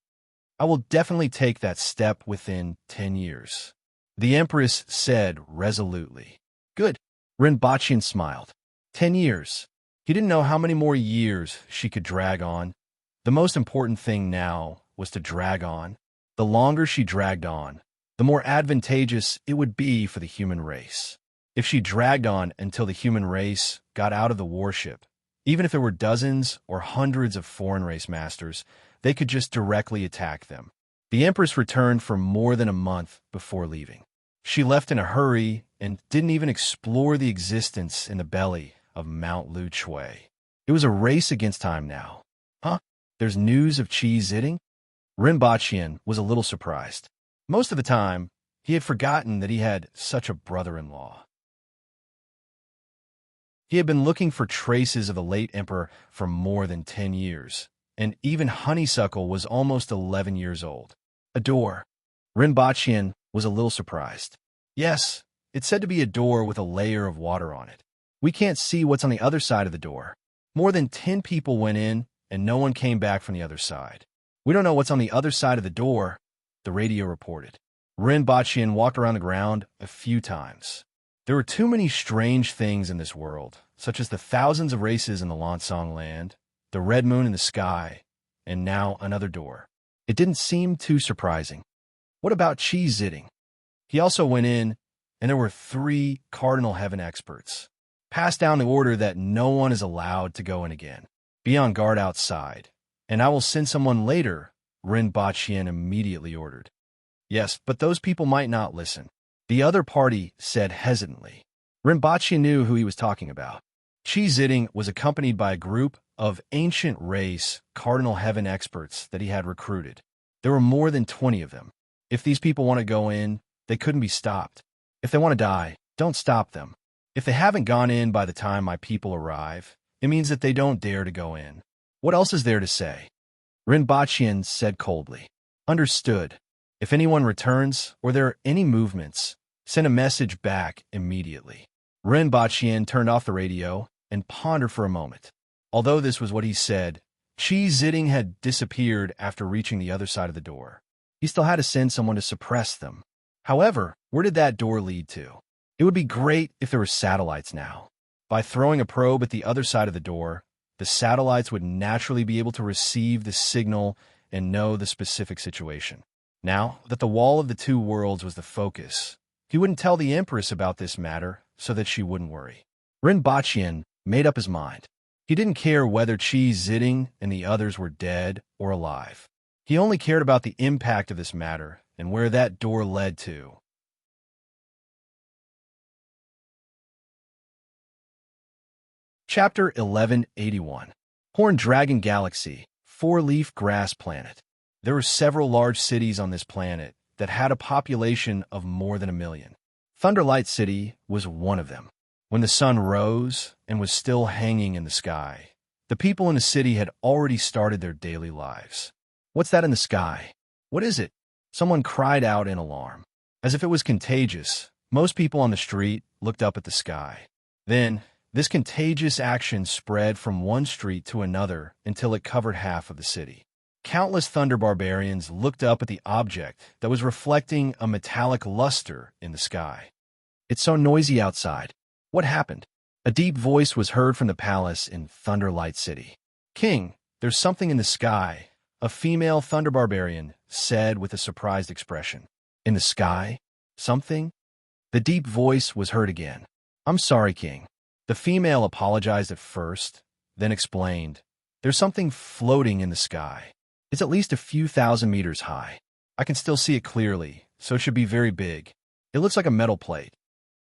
I will definitely take that step within 10 years. The Empress said resolutely. Good. Rinpochian smiled. 10 years. He didn't know how many more years she could drag on. The most important thing now was to drag on. The longer she dragged on, the more advantageous it would be for the human race. If she dragged on until the human race got out of the warship, even if there were dozens or hundreds of foreign race masters, they could just directly attack them. The Empress returned for more than a month before leaving. She left in a hurry and didn't even explore the existence in the belly of Mount Lu Chui. It was a race against time now. Huh? There's news of Qi Ziding? Rinpochian was a little surprised. Most of the time, he had forgotten that he had such a brother-in-law. He had been looking for traces of the late emperor for more than 10 years, and even Honeysuckle was almost 11 years old. A door. Rinpochian was a little surprised. Yes, it said to be a door with a layer of water on it. We can't see what's on the other side of the door. More than 10 people went in, and no one came back from the other side. We don't know what's on the other side of the door, the radio reported. Rinpochian walked around the ground a few times. There were too many strange things in this world, such as the thousands of races in the Lansong land, the red moon in the sky, and now another door. It didn't seem too surprising. What about Qi Ziding? He also went in, and there were 3 cardinal heaven experts. Pass down the order that no one is allowed to go in again. Be on guard outside, and I will send someone later, Rinpochian immediately ordered. Yes, but those people might not listen. The other party said hesitantly. Rinpochian knew who he was talking about. Qi Ziding was accompanied by a group of ancient race cardinal heaven experts that he had recruited. There were more than 20 of them. If these people want to go in, they couldn't be stopped. If they want to die, don't stop them. If they haven't gone in by the time my people arrive, it means that they don't dare to go in. What else is there to say? Rinpochian said coldly. Understood. If anyone returns or there are any movements, send a message back immediately. Rinpochian turned off the radio and pondered for a moment. Although this was what he said, Qi Ziding had disappeared after reaching the other side of the door. He still had to send someone to suppress them. However, where did that door lead to? It would be great if there were satellites now. By throwing a probe at the other side of the door, the satellites would naturally be able to receive the signal and know the specific situation. Now that the wall of the 2 worlds was the focus, he wouldn't tell the Empress about this matter so that she wouldn't worry. Rinpochian made up his mind. He didn't care whether Qi Ziding and the others were dead or alive. He only cared about the impact of this matter and where that door led to. Chapter 1181. Horned Dragon Galaxy, 4-leaf grass planet. There were several large cities on this planet that had a population of more than 1 million. Thunderlight City was one of them. When the sun rose and was still hanging in the sky, the people in the city had already started their daily lives. What's that in the sky? What is it? Someone cried out in alarm. As if it was contagious, most people on the street looked up at the sky. Then, this contagious action spread from one street to another until it covered half of the city. Countless thunder barbarians looked up at the object that was reflecting a metallic luster in the sky. It's so noisy outside. What happened? A deep voice was heard from the palace in Thunderlight City. King, there's something in the sky, a female thunder barbarian said with a surprised expression. In the sky? Something? The deep voice was heard again. I'm sorry, King. The female apologized at first, then explained, "There's something floating in the sky. It's at least a few thousand meters high. I can still see it clearly, so it should be very big. It looks like a metal plate."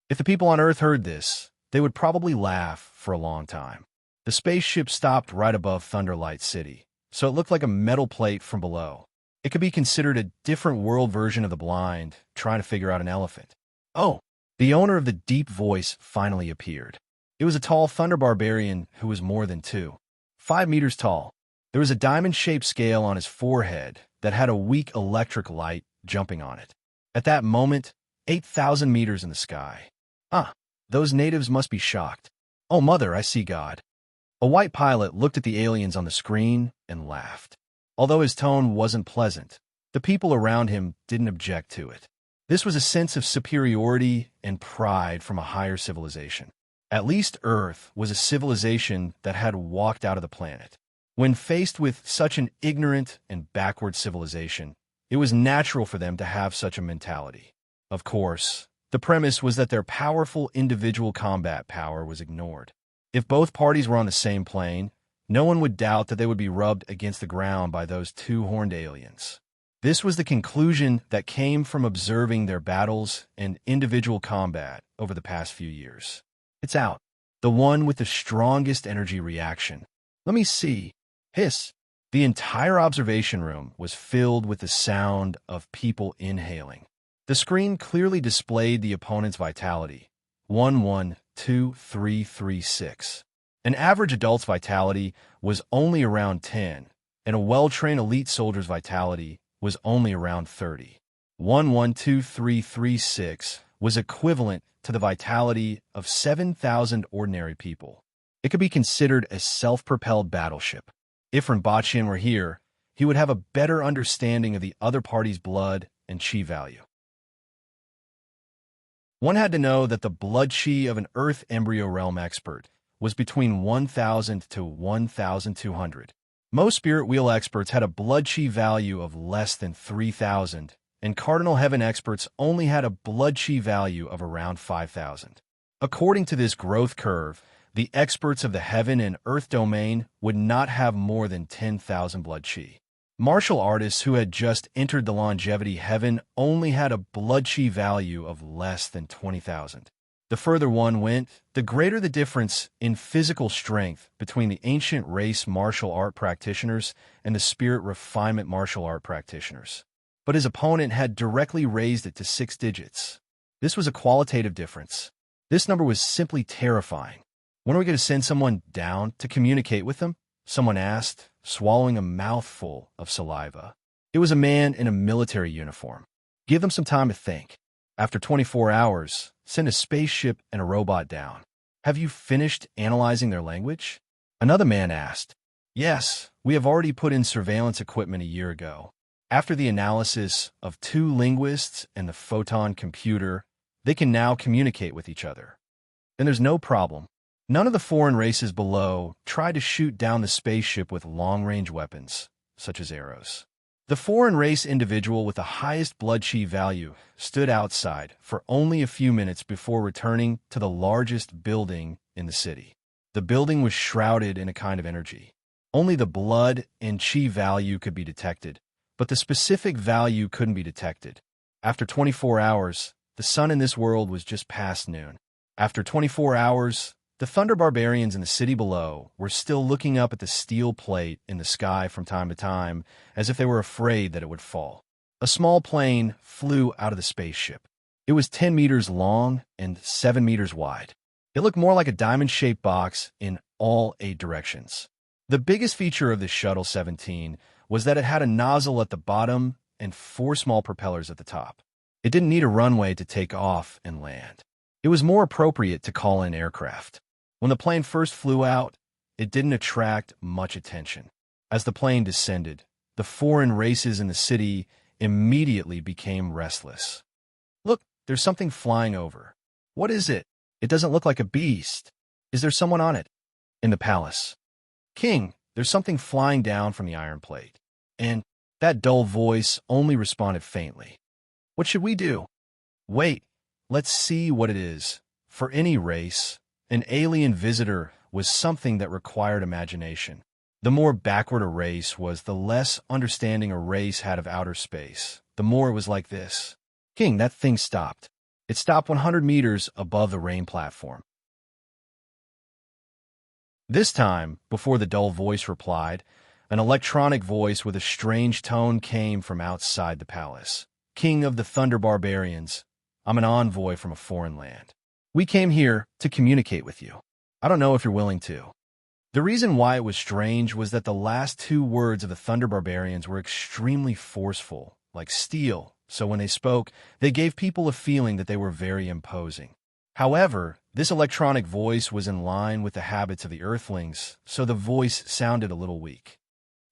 If the people on Earth heard this, they would probably laugh for a long time. The spaceship stopped right above Thunderlight City, so it looked like a metal plate from below. It could be considered a different world version of the blind trying to figure out an elephant. Oh, the owner of the deep voice finally appeared. It was a tall thunder barbarian who was more than 5 meters tall. There was a diamond-shaped scale on his forehead that had a weak electric light jumping on it. At that moment, 8,000 meters in the sky. Those natives must be shocked. "Oh, mother, I see God." A white pilot looked at the aliens on the screen and laughed. Although his tone wasn't pleasant, the people around him didn't object to it. This was a sense of superiority and pride from a higher civilization. At least Earth was a civilization that had walked out of the planet. When faced with such an ignorant and backward civilization, it was natural for them to have such a mentality. Of course, the premise was that their powerful individual combat power was ignored. If both parties were on the same plane, no one would doubt that they would be rubbed against the ground by those two-horned aliens. This was the conclusion that came from observing their battles and individual combat over the past few years. "It's out. The one with the strongest energy reaction. Let me see." Hiss. The entire observation room was filled with the sound of people inhaling. The screen clearly displayed the opponent's vitality. 112336. An average adult's vitality was only around 10, and a well-trained elite soldier's vitality was only around 30. 112336 was equivalent to the vitality of 7,000 ordinary people. It could be considered a self-propelled battleship. If Rinpoche were here, he would have a better understanding of the other party's blood and chi value. One had to know that the blood chi of an Earth embryo realm expert was between 1,000 to 1,200. Most spirit wheel experts had a blood chi value of less than 3,000, and cardinal heaven experts only had a blood chi value of around 5,000. According to this growth curve, the experts of the heaven and earth domain would not have more than 10,000 blood chi. Martial artists who had just entered the longevity heaven only had a blood chi value of less than 20,000. The further one went, the greater the difference in physical strength between the ancient race martial art practitioners and the spirit refinement martial art practitioners. But his opponent had directly raised it to 6 digits. This was a qualitative difference. This number was simply terrifying. "When are we going to send someone down to communicate with them?" someone asked, swallowing a mouthful of saliva. It was a man in a military uniform. "Give them some time to think. After 24 hours, send a spaceship and a robot down." "Have you finished analyzing their language?" another man asked. "Yes, we have already put in surveillance equipment a year ago. After the analysis of 2 linguists and the photon computer, they can now communicate with each other. And there's no problem. None of the foreign races below tried to shoot down the spaceship with long-range weapons, such as arrows." The foreign race individual with the highest blood chi value stood outside for only a few minutes before returning to the largest building in the city. The building was shrouded in a kind of energy. Only the blood and chi value could be detected, but the specific value couldn't be detected. After 24 hours, the sun in this world was just past noon. After 24 hours, the Thunder Barbarians in the city below were still looking up at the steel plate in the sky from time to time, as if they were afraid that it would fall. A small plane flew out of the spaceship. It was 10 meters long and 7 meters wide. It looked more like a diamond-shaped box in all 8 directions. The biggest feature of the Shuttle 17 was that it had a nozzle at the bottom and 4 small propellers at the top. It didn't need a runway to take off and land. It was more appropriate to call in aircraft. When the plane first flew out, it didn't attract much attention. As the plane descended, the foreign races in the city immediately became restless. "Look, there's something flying over. What is it? It doesn't look like a beast. Is there someone on it?" "In the palace." "King, there's something flying down from the iron plate." And that dull voice only responded faintly. "What should we do?" "Wait, let's see what it is. For any race, an alien visitor was something that required imagination. The more backward a race was, the less understanding a race had of outer space. The more it was like this. King, that thing stopped. It stopped 100 meters above the rain platform. This time, before the dull voice replied, an electronic voice with a strange tone came from outside the palace. King of the Thunder Barbarians, I'm an envoy from a foreign land. We came here to communicate with you. I don't know if you're willing to. The reason why it was strange was that the last two words of the Thunder Barbarians were extremely forceful, like steel, so when they spoke, they gave people a feeling that they were very imposing. However, this electronic voice was in line with the habits of the Earthlings, so the voice sounded a little weak.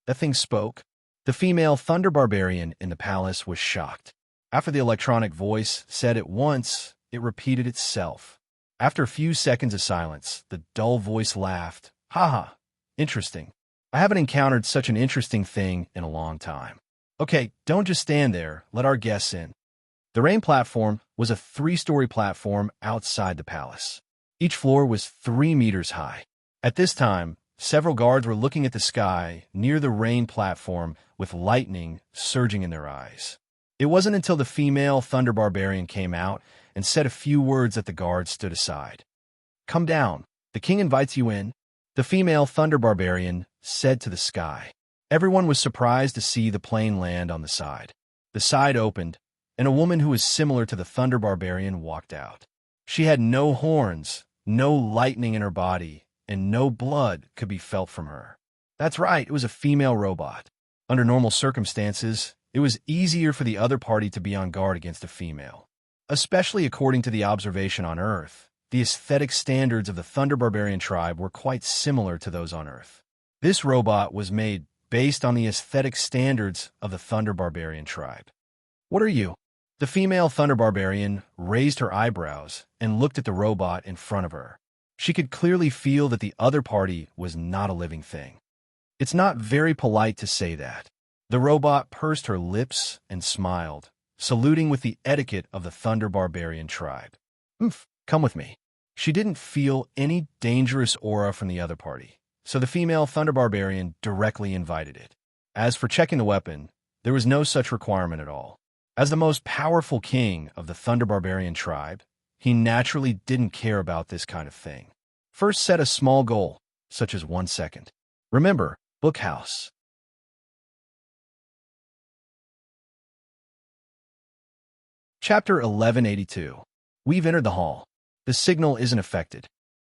That thing spoke. The female Thunder Barbarian in the palace was shocked. After the electronic voice said it once, it repeated itself. After a few seconds of silence, the dull voice laughed. Haha, interesting. I haven't encountered such an interesting thing in a long time. Okay, don't just stand there. Let our guests in. The rain platform was a 3-story platform outside the palace. Each floor was 3 meters high. At this time, several guards were looking at the sky near the rain platform with lightning surging in their eyes. It wasn't until the female Thunder Barbarian came out and said a few words that the guards stood aside. Come down. The king invites you in. The female Thunder Barbarian said to the sky. Everyone was surprised to see the plane land on the side. The side opened, and a woman who was similar to the Thunder Barbarian walked out. She had no horns, no lightning in her body, and no blood could be felt from her. That's right, it was a female robot. Under normal circumstances, it was easier for the other party to be on guard against a female. Especially according to the observation on Earth, the aesthetic standards of the Thunder Barbarian tribe were quite similar to those on Earth. This robot was made based on the aesthetic standards of the Thunder Barbarian tribe. What are you? The female Thunder Barbarian raised her eyebrows and looked at the robot in front of her. She could clearly feel that the other party was not a living thing. It's not very polite to say that. The robot pursed her lips and smiled, saluting with the etiquette of the Thunder Barbarian tribe. Come with me. She didn't feel any dangerous aura from the other party, so the female Thunder Barbarian directly invited it. As for checking the weapon, there was no such requirement at all. As the most powerful king of the Thunder Barbarian tribe, he naturally didn't care about this kind of thing. First, set a small goal, such as 1 second. Remember, book house. Chapter 1182. We've entered the hall. The signal isn't affected.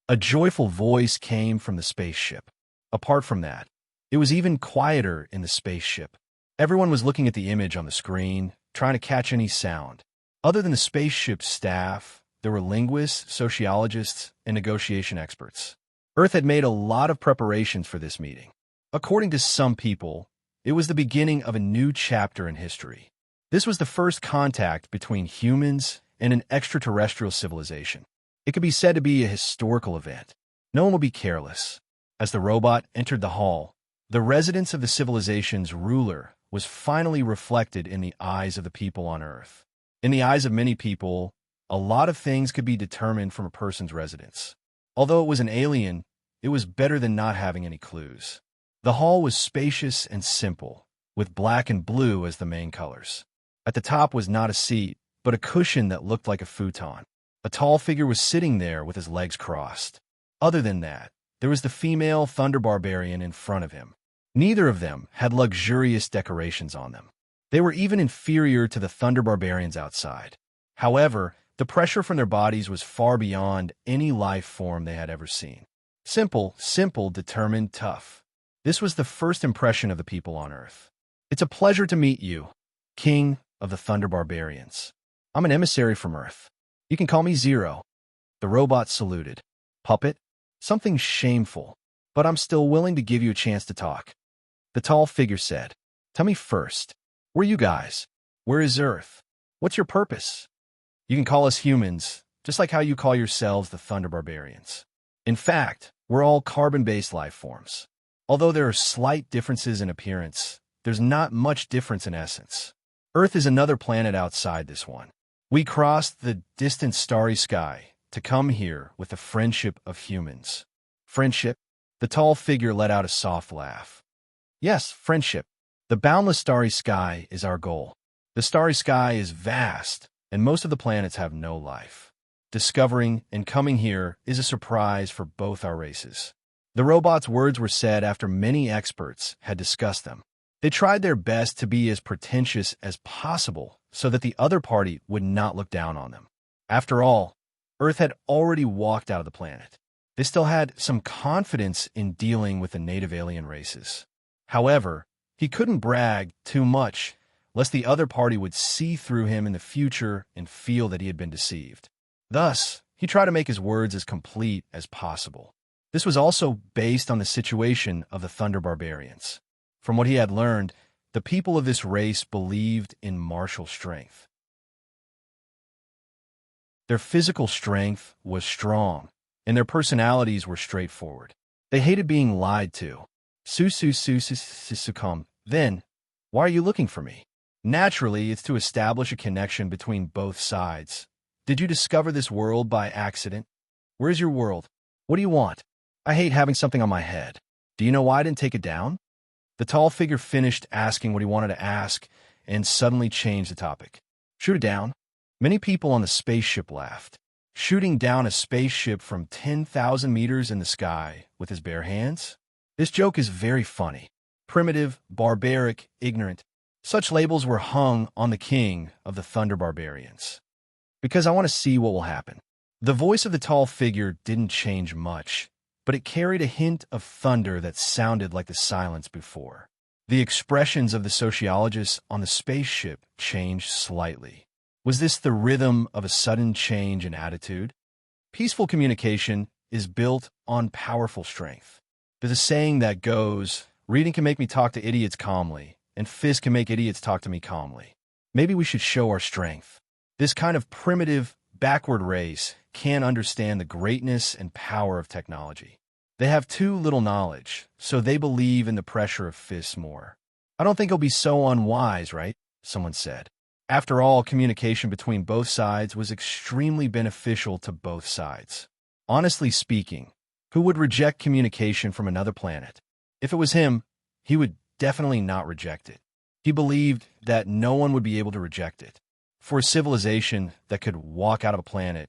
A joyful voice came from the spaceship. Apart from that, it was even quieter in the spaceship. Everyone was looking at the image on the screen, trying to catch any sound. Other than the spaceship's staff, there were linguists, sociologists, and negotiation experts. Earth had made a lot of preparations for this meeting. According to some people, it was the beginning of a new chapter in history. This was the first contact between humans and an extraterrestrial civilization. It could be said to be a historical event. No one would be careless. As the robot entered the hall, the residence of the civilization's ruler was finally reflected in the eyes of the people on Earth. In the eyes of many people, a lot of things could be determined from a person's residence. Although it was an alien, it was better than not having any clues. The hall was spacious and simple, with black and blue as the main colors. At the top was not a seat, but a cushion that looked like a futon. A tall figure was sitting there with his legs crossed. Other than that, there was the female Thunder Barbarian in front of him. Neither of them had luxurious decorations on them. They were even inferior to the Thunder Barbarians outside. However, the pressure from their bodies was far beyond any life form they had ever seen. Simple, determined, tough. This was the first impression of the people on Earth. It's a pleasure to meet you, King of the Thunder Barbarians. I'm an emissary from Earth. You can call me Zero. The robot saluted. Puppet? Something shameful, but I'm still willing to give you a chance to talk. The tall figure said, Tell me first, where are you guys? Where is Earth? What's your purpose? You can call us humans, just like how you call yourselves the Thunder Barbarians. In fact, we're all carbon-based life forms. Although there are slight differences in appearance, there's not much difference in essence. Earth is another planet outside this one. We crossed the distant starry sky to come here with the friendship of humans. Friendship? The tall figure let out a soft laugh. Yes, friendship. The boundless starry sky is our goal. The starry sky is vast, and most of the planets have no life. Discovering and coming here is a surprise for both our races. The robot's words were said after many experts had discussed them. They tried their best to be as pretentious as possible so that the other party would not look down on them. After all, Earth had already walked out of the planet. They still had some confidence in dealing with the native alien races. However, he couldn't brag too much, lest the other party would see through him in the future and feel that he had been deceived. Thus, he tried to make his words as complete as possible. This was also based on the situation of the Thunder Barbarians. From what he had learned, the people of this race believed in martial strength. Their physical strength was strong, and their personalities were straightforward. They hated being lied to. Then, why are you looking for me? Naturally, it's to establish a connection between both sides. Did you discover this world by accident? Where's your world? What do you want? I hate having something on my head. Do you know why I didn't take it down? The tall figure finished asking what he wanted to ask and suddenly changed the topic. Shoot it down. Many people on the spaceship laughed. Shooting down a spaceship from 10,000 meters in the sky with his bare hands? This joke is very funny. Primitive, barbaric, ignorant. Such labels were hung on the king of the Thunder Barbarians. Because I want to see what will happen. The voice of the tall figure didn't change much, but it carried a hint of thunder that sounded like the silence before. The expressions of the sociologists on the spaceship changed slightly. Was this the rhythm of a sudden change in attitude? Peaceful communication is built on powerful strength. There's a saying that goes, reading can make me talk to idiots calmly, and fists can make idiots talk to me calmly. Maybe we should show our strength. This kind of primitive, backward race can't understand the greatness and power of technology. They have too little knowledge, so they believe in the pressure of fists more. I don't think it'll be so unwise, right? Someone said. After all, communication between both sides was extremely beneficial to both sides. Honestly speaking, who would reject communication from another planet? If it was him, he would definitely not reject it. He believed that no one would be able to reject it. For a civilization that could walk out of a planet,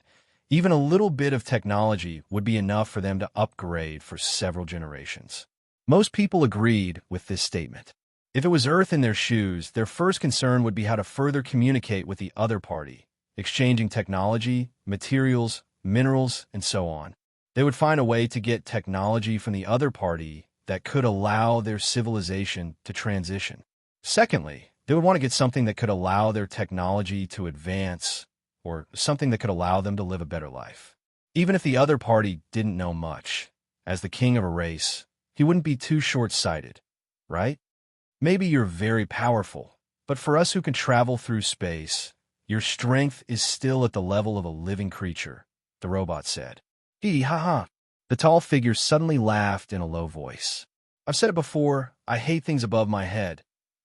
even a little bit of technology would be enough for them to upgrade for several generations. Most people agreed with this statement. If it was Earth in their shoes, their first concern would be how to further communicate with the other party, exchanging technology, materials, minerals, and so on. They would find a way to get technology from the other party that could allow their civilization to transition. Secondly, they would want to get something that could allow their technology to advance, or something that could allow them to live a better life. Even if the other party didn't know much, as the king of a race, he wouldn't be too short-sighted, right? Maybe you're very powerful, but for us who can travel through space, your strength is still at the level of a living creature, the robot said. Hee ha ha. The tall figure suddenly laughed in a low voice. I've said it before, I hate things above my head.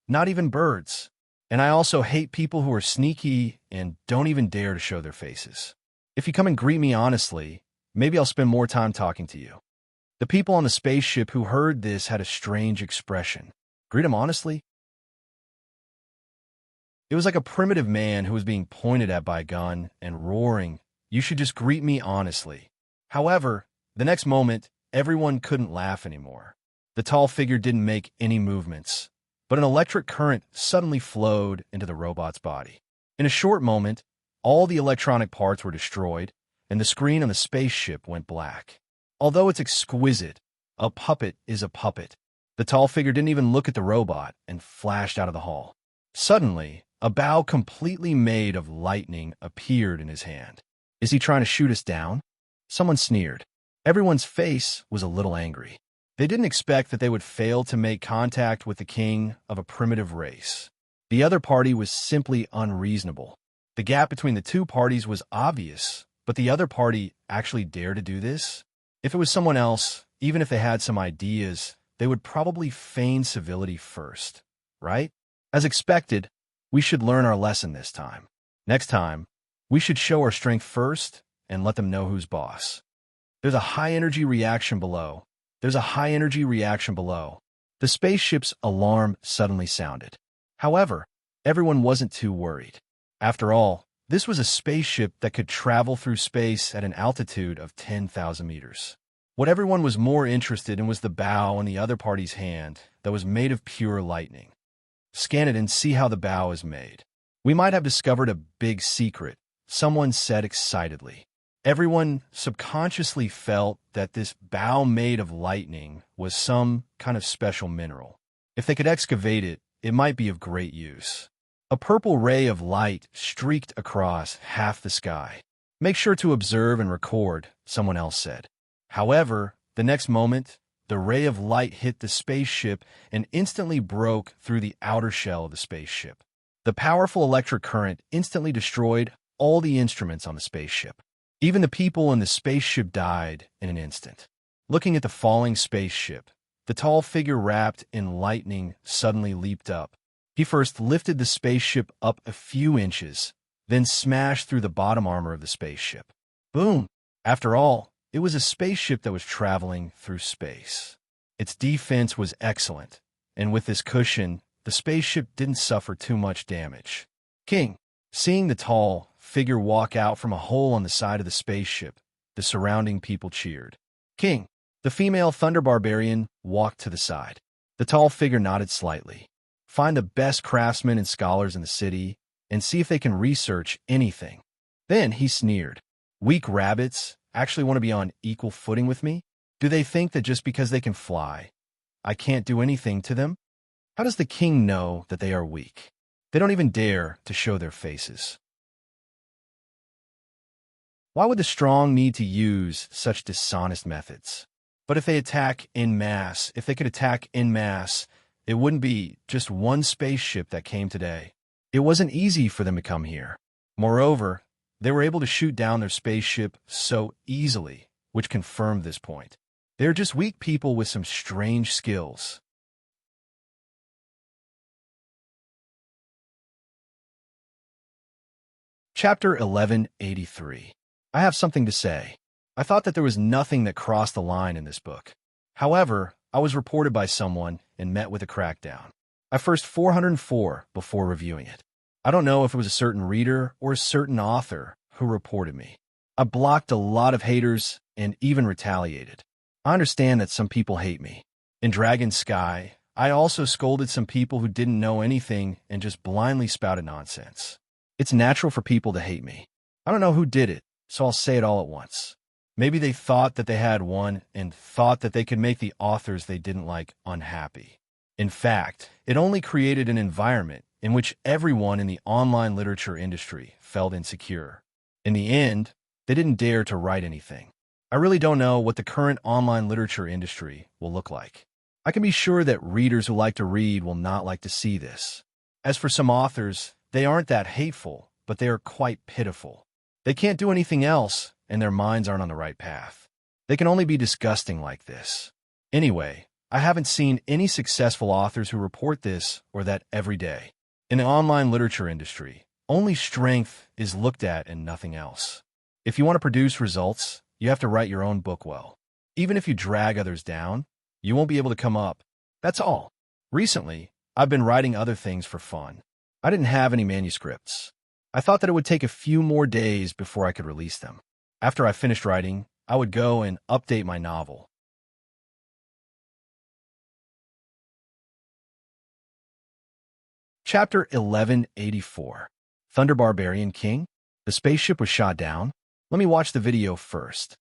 Not even birds. And I also hate people who are sneaky and don't even dare to show their faces. If you come and greet me honestly, maybe I'll spend more time talking to you. The people on the spaceship who heard this had a strange expression. Greet him honestly? It was like a primitive man who was being pointed at by a gun and roaring, "You should just greet me honestly." However, the next moment, everyone couldn't laugh anymore. The tall figure didn't make any movements, but an electric current suddenly flowed into the robot's body. In a short moment, all the electronic parts were destroyed, and the screen on the spaceship went black. Although it's exquisite, a puppet is a puppet. The tall figure didn't even look at the robot and flashed out of the hall. Suddenly, a bow completely made of lightning appeared in his hand. Is he trying to shoot us down? Someone sneered. Everyone's face was a little angry. They didn't expect that they would fail to make contact with the king of a primitive race. The other party was simply unreasonable. The gap between the two parties was obvious, but the other party actually dared to do this? If it was someone else, even if they had some ideas, they would probably feign civility first, right? As expected, we should learn our lesson this time. Next time, we should show our strength first and let them know who's boss. There's a high-energy reaction below. There's a high-energy reaction below. The spaceship's alarm suddenly sounded. However, everyone wasn't too worried. After all, this was a spaceship that could travel through space at an altitude of 10,000 meters. What everyone was more interested in was the bow in the other party's hand that was made of pure lightning. Scan it and see how the bow is made. We might have discovered a big secret, someone said excitedly. Everyone subconsciously felt that this bow made of lightning was some kind of special mineral. If they could excavate it, it might be of great use. A purple ray of light streaked across half the sky. Make sure to observe and record, someone else said. However, the next moment, the ray of light hit the spaceship and instantly broke through the outer shell of the spaceship. The powerful electric current instantly destroyed all the instruments on the spaceship. Even the people in the spaceship died in an instant. Looking at the falling spaceship, the tall figure wrapped in lightning suddenly leaped up. He first lifted the spaceship up a few inches, then smashed through the bottom armor of the spaceship. Boom! After all, it was a spaceship that was traveling through space. Its defense was excellent, and with this cushion, the spaceship didn't suffer too much damage. King, seeing the tall figure walk out from a hole on the side of the spaceship, the surrounding people cheered. King, the female Thunder Barbarian, walked to the side. The tall figure nodded slightly. Find the best craftsmen and scholars in the city and see if they can research anything. Then he sneered. Weak rabbits actually want to be on equal footing with me? Do they think that just because they can fly, I can't do anything to them? How does the king know that they are weak? They don't even dare to show their faces. Why would the strong need to use such dishonest methods? But if they attack en masse, if they could attack en masse, it wouldn't be just one spaceship that came today. It wasn't easy for them to come here. Moreover, they were able to shoot down their spaceship so easily, which confirmed this point. They're just weak people with some strange skills. Chapter 1183. I have something to say. I thought that there was nothing that crossed the line in this book. However, I was reported by someone and met with a crackdown. I first 404 before reviewing it. I don't know if it was a certain reader or a certain author who reported me. I blocked a lot of haters and even retaliated. I understand that some people hate me. In Dragon Sky, I also scolded some people who didn't know anything and just blindly spouted nonsense. It's natural for people to hate me. I don't know who did it, so I'll say it all at once. Maybe they thought that they had one and thought that they could make the authors they didn't like unhappy. In fact, it only created an environment in which everyone in the online literature industry felt insecure. In the end, they didn't dare to write anything. I really don't know what the current online literature industry will look like. I can be sure that readers who like to read will not like to see this. As for some authors, they aren't that hateful, but they are quite pitiful. They can't do anything else, and their minds aren't on the right path. They can only be disgusting like this. Anyway, I haven't seen any successful authors who report this or that every day. In the online literature industry, only strength is looked at and nothing else. If you want to produce results, you have to write your own book well. Even if you drag others down, you won't be able to come up. That's all. Recently, I've been writing other things for fun. I didn't have any manuscripts. I thought that it would take a few more days before I could release them. After I finished writing, I would go and update my novel. Chapter 1184. Thunder Barbarian King? The spaceship was shot down? Let me watch the video first.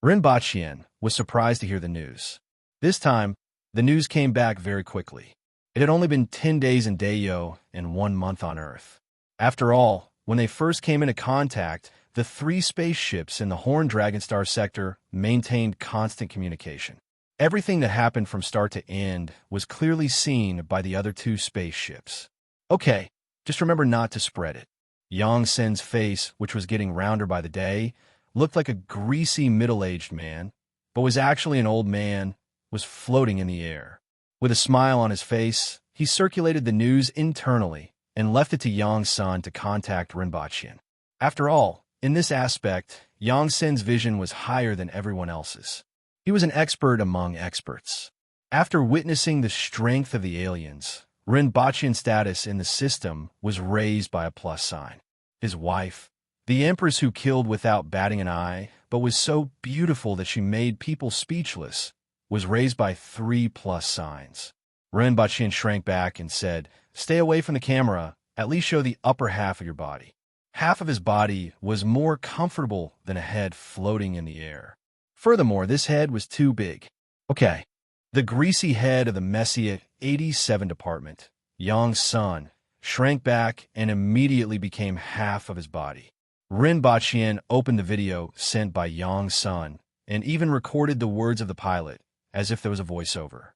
Rinpoche was surprised to hear the news. This time, the news came back very quickly. It had only been 10 days in Dayo and 1 month on Earth. After all, when they first came into contact, the 3 spaceships in the Horn Dragonstar sector maintained constant communication. Everything that happened from start to end was clearly seen by the other 2 spaceships. Okay, just remember not to spread it. Yang Sen's face, which was getting rounder by the day, looked like a greasy middle-aged man, but was actually an old man, was floating in the air. With a smile on his face, he circulated the news internally and left it to Yang San to contact Rinpoche. After all, in this aspect, Yang Sen's vision was higher than everyone else's. He was an expert among experts. After witnessing the strength of the aliens, Rinpoche's status in the system was raised by a plus sign. His wife, the Empress who killed without batting an eye, but was so beautiful that she made people speechless, was raised by 3 plus signs. Rinpoche shrank back and said, "Stay away from the camera, at least show the upper half of your body." Half of his body was more comfortable than a head floating in the air. Furthermore, this head was too big. Okay. The greasy head of the Messiah 87 department, Yang Sun, shrank back and immediately became half of his body. Rinpoche opened the video sent by Yang Sun and even recorded the words of the pilot, as if there was a voiceover.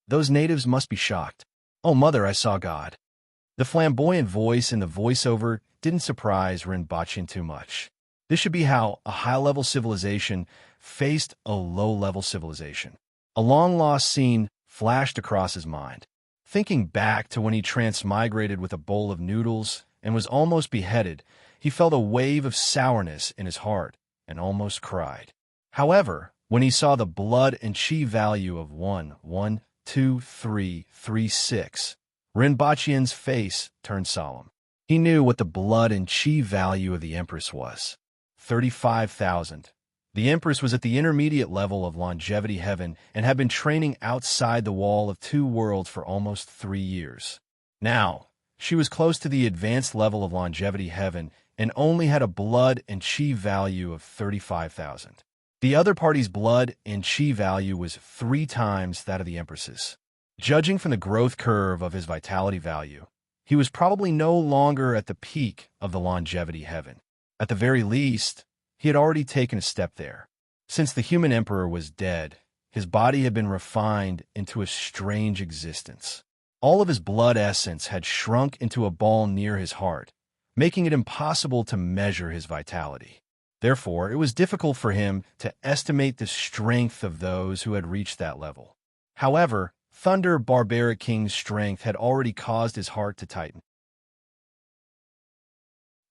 Those natives must be shocked. Oh, mother, I saw God. The flamboyant voice in the voiceover didn't surprise Rinpoche too much. This should be how a high-level civilization faced a low-level civilization. A long-lost scene flashed across his mind. Thinking back to when he transmigrated with a bowl of noodles and was almost beheaded, he felt a wave of sourness in his heart and almost cried. However, when he saw the blood and chi value of 1,1,2,3,3,6, Rinpoche's face turned solemn. He knew what the blood and chi value of the Empress was. 35,000. The Empress was at the intermediate level of longevity heaven and had been training outside the wall of 2 worlds for almost 3 years. Now, she was close to the advanced level of longevity heaven and only had a blood and chi value of 35,000. The other party's blood and chi value was 3 times that of the Empress's. Judging from the growth curve of his vitality value, he was probably no longer at the peak of the longevity heaven. At the very least, he had already taken a step there. Since the human emperor was dead, his body had been refined into a strange existence. All of his blood essence had shrunk into a ball near his heart, making it impossible to measure his vitality. Therefore, it was difficult for him to estimate the strength of those who had reached that level. However, Thunder Barbaric King's strength had already caused his heart to tighten.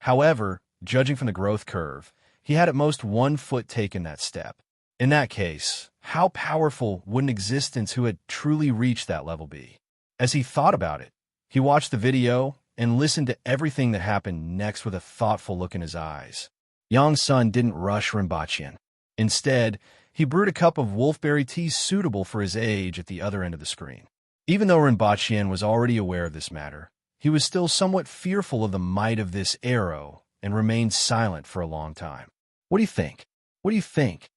However, judging from the growth curve, he had at most 1 foot taken that step. In that case, how powerful would an existence who had truly reached that level be? As he thought about it, he watched the video and listened to everything that happened next with a thoughtful look in his eyes. Yang Sun didn't rush Rinpoche. Instead, he brewed a cup of wolfberry tea suitable for his age at the other end of the screen. Even though Rinpoche was already aware of this matter, he was still somewhat fearful of the might of this arrow and remained silent for a long time. What do you think? What do you think?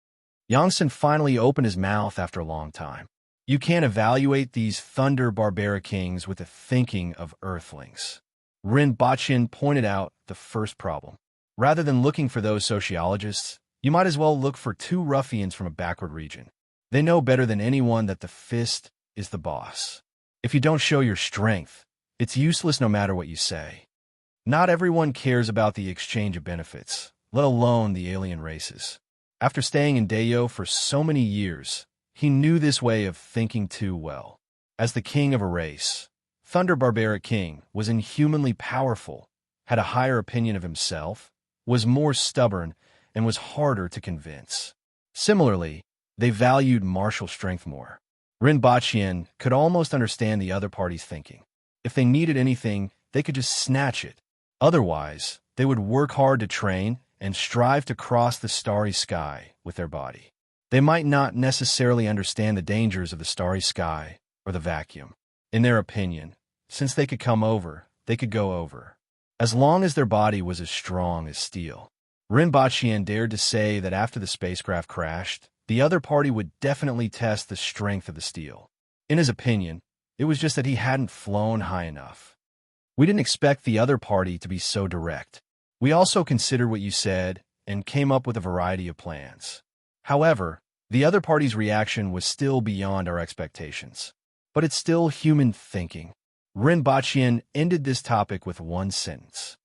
Yang Sun finally opened his mouth after a long time. You can't evaluate these Thunder Barbaric Kings with the thinking of Earthlings. Rinpoche pointed out the first problem. Rather than looking for those sociologists, you might as well look for 2 ruffians from a backward region. They know better than anyone that the fist is the boss. If you don't show your strength, it's useless no matter what you say. Not everyone cares about the exchange of benefits, let alone the alien races. After staying in Dayo for so many years, he knew this way of thinking too well. As the king of a race, Thunder Barbaric King was inhumanly powerful, had a higher opinion of himself, was more stubborn, and was harder to convince. Similarly, they valued martial strength more. Rinpoche could almost understand the other party's thinking. If they needed anything, they could just snatch it. Otherwise, they would work hard to train and strive to cross the starry sky with their body. They might not necessarily understand the dangers of the starry sky or the vacuum. In their opinion, since they could come over, they could go over, as long as their body was as strong as steel. Rinpoche dared to say that after the spacecraft crashed, the other party would definitely test the strength of the steel. In his opinion, it was just that he hadn't flown high enough. We didn't expect the other party to be so direct. We also considered what you said and came up with a variety of plans. However, the other party's reaction was still beyond our expectations. But it's still human thinking. Rinpoche ended this topic with 1 sentence.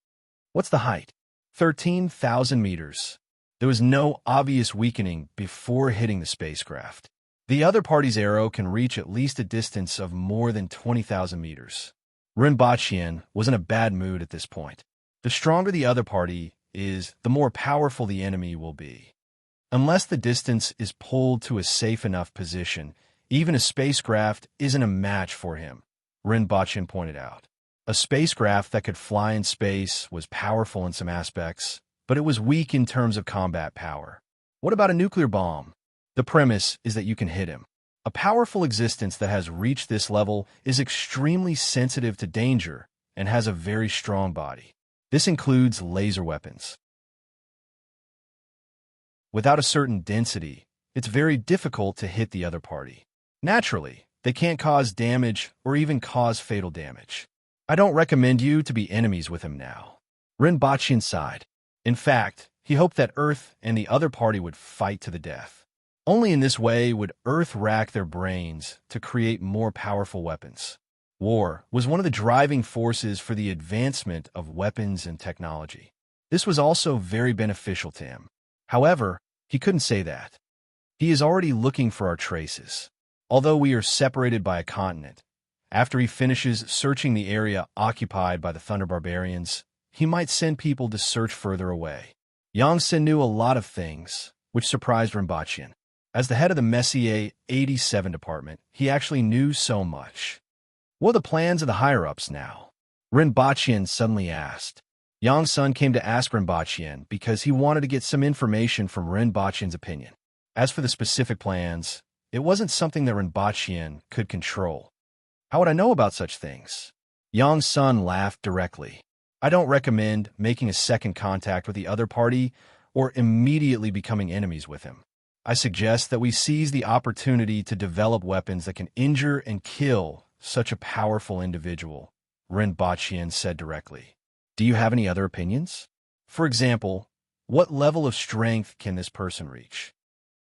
What's the height? 13,000 meters. There was no obvious weakening before hitting the spacecraft. The other party's arrow can reach at least a distance of more than 20,000 meters. Rinpoche was in a bad mood at this point. The stronger the other party is, the more powerful the enemy will be. Unless the distance is pulled to a safe enough position, even a spacecraft isn't a match for him, Rinpoche pointed out. A spacecraft that could fly in space was powerful in some aspects, but it was weak in terms of combat power. What about a nuclear bomb? The premise is that you can hit him. A powerful existence that has reached this level is extremely sensitive to danger and has a very strong body. This includes laser weapons. Without a certain density, it's very difficult to hit the other party. Naturally, they can't cause damage or even cause fatal damage. I don't recommend you to be enemies with him now. Rinpoche sighed. In fact, he hoped that Earth and the other party would fight to the death. Only in this way would Earth rack their brains to create more powerful weapons. War was one of the driving forces for the advancement of weapons and technology. This was also very beneficial to him. However, he couldn't say that. He is already looking for our traces. Although we are separated by a continent, after he finishes searching the area occupied by the Thunder Barbarians, he might send people to search further away. Yangtze knew a lot of things, which surprised Rinpoche. As the head of the Messier 87 department, he actually knew so much. What are the plans of the higher-ups now? Rinpoche suddenly asked. Yangtze came to ask Rinpoche because he wanted to get some information from Rinpoche's opinion. As for the specific plans, it wasn't something that Rinpoche could control. How would I know about such things? Yangtze laughed directly. I don't recommend making a second contact with the other party or immediately becoming enemies with him. I suggest that we seize the opportunity to develop weapons that can injure and kill such a powerful individual, Rinpoche said directly. Do you have any other opinions? For example, what level of strength can this person reach?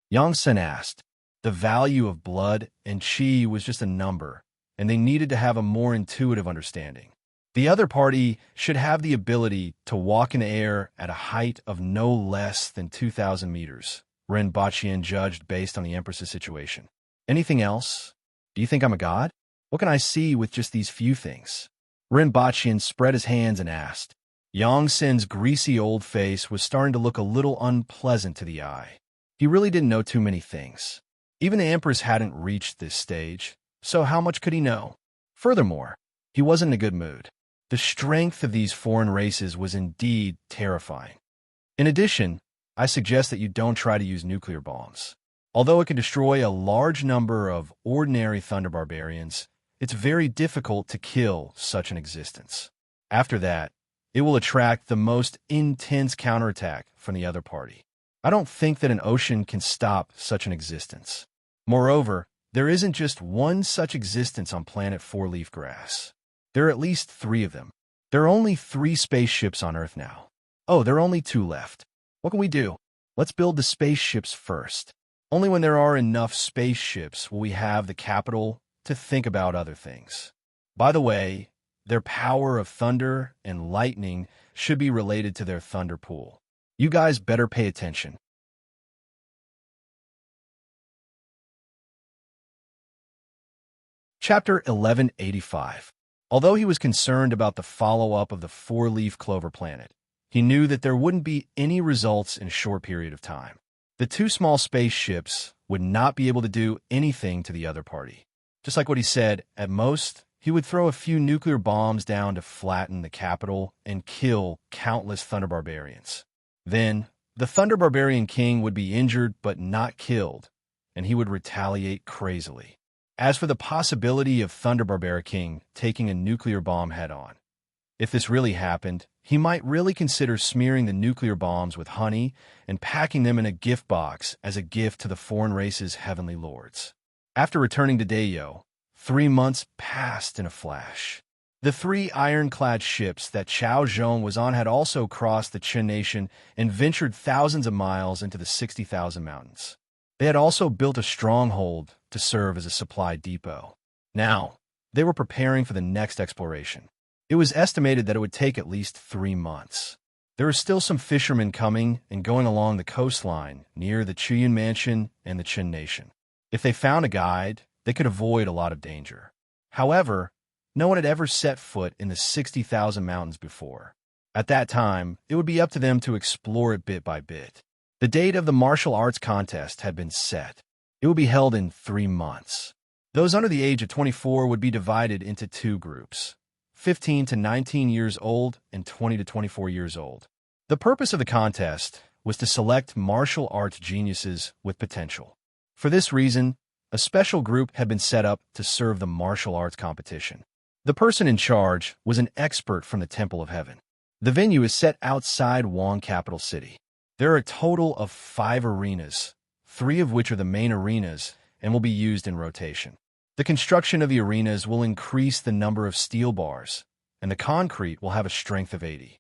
Yangtze asked. The value of blood and qi was just a number, and they needed to have a more intuitive understanding. The other party should have the ability to walk in the air at a height of no less than 2,000 meters, Rinpoche judged based on the Empress's situation. Anything else? Do you think I'm a god? What can I see with just these few things? Rinpoche spread his hands and asked. Yangtze's greasy old face was starting to look a little unpleasant to the eye. He really didn't know too many things. Even the Empress hadn't reached this stage, so how much could he know? Furthermore, he wasn't in a good mood. The strength of these foreign races was indeed terrifying. In addition, I suggest that you don't try to use nuclear bombs. Although it can destroy a large number of ordinary Thunder Barbarians, it's very difficult to kill such an existence. After that, it will attract the most intense counterattack from the other party. I don't think that an ocean can stop such an existence. Moreover, there isn't just one such existence on planet Four-Leaf Grass. There are at least 3 of them. There are only 3 spaceships on Earth now. Oh, there are only 2 left. What can we do? Let's build the spaceships first. Only when there are enough spaceships will we have the capital to think about other things. By the way, their power of thunder and lightning should be related to their thunder pool. You guys better pay attention. Chapter 1185. Although he was concerned about the follow-up of the four-leaf clover planet, he knew that there wouldn't be any results in a short period of time. The 2 small spaceships would not be able to do anything to the other party. Just like what he said, at most, he would throw a few nuclear bombs down to flatten the capital and kill countless Thunder Barbarians. Then, the Thunder Barbarian King would be injured but not killed, and he would retaliate crazily. As for the possibility of Thunder Barbarian King taking a nuclear bomb head-on, if this really happened, he might really consider smearing the nuclear bombs with honey and packing them in a gift box as a gift to the foreign race's heavenly lords. After returning to Dayo, 3 months passed in a flash. The 3 ironclad ships that Chao Zhong was on had also crossed the Qin Nation and ventured thousands of miles into the 60,000 mountains. They had also built a stronghold to serve as a supply depot. Now, they were preparing for the next exploration. It was estimated that it would take at least 3 months. There were still some fishermen coming and going along the coastline near the Chuyun Mansion and the Qin Nation. If they found a guide, they could avoid a lot of danger. However, no one had ever set foot in the 60,000 mountains before. At that time, it would be up to them to explore it bit by bit. The date of the martial arts contest had been set. It would be held in 3 months. Those under the age of 24 would be divided into 2 groups, 15 to 19 years old and 20 to 24 years old. The purpose of the contest was to select martial arts geniuses with potential. For this reason, a special group had been set up to serve the martial arts competition. The person in charge was an expert from the Temple of Heaven. The venue is set outside Wong Capital City. There are a total of 5 arenas, 3 of which are the main arenas and will be used in rotation. The construction of the arenas will increase the number of steel bars, and the concrete will have a strength of 80.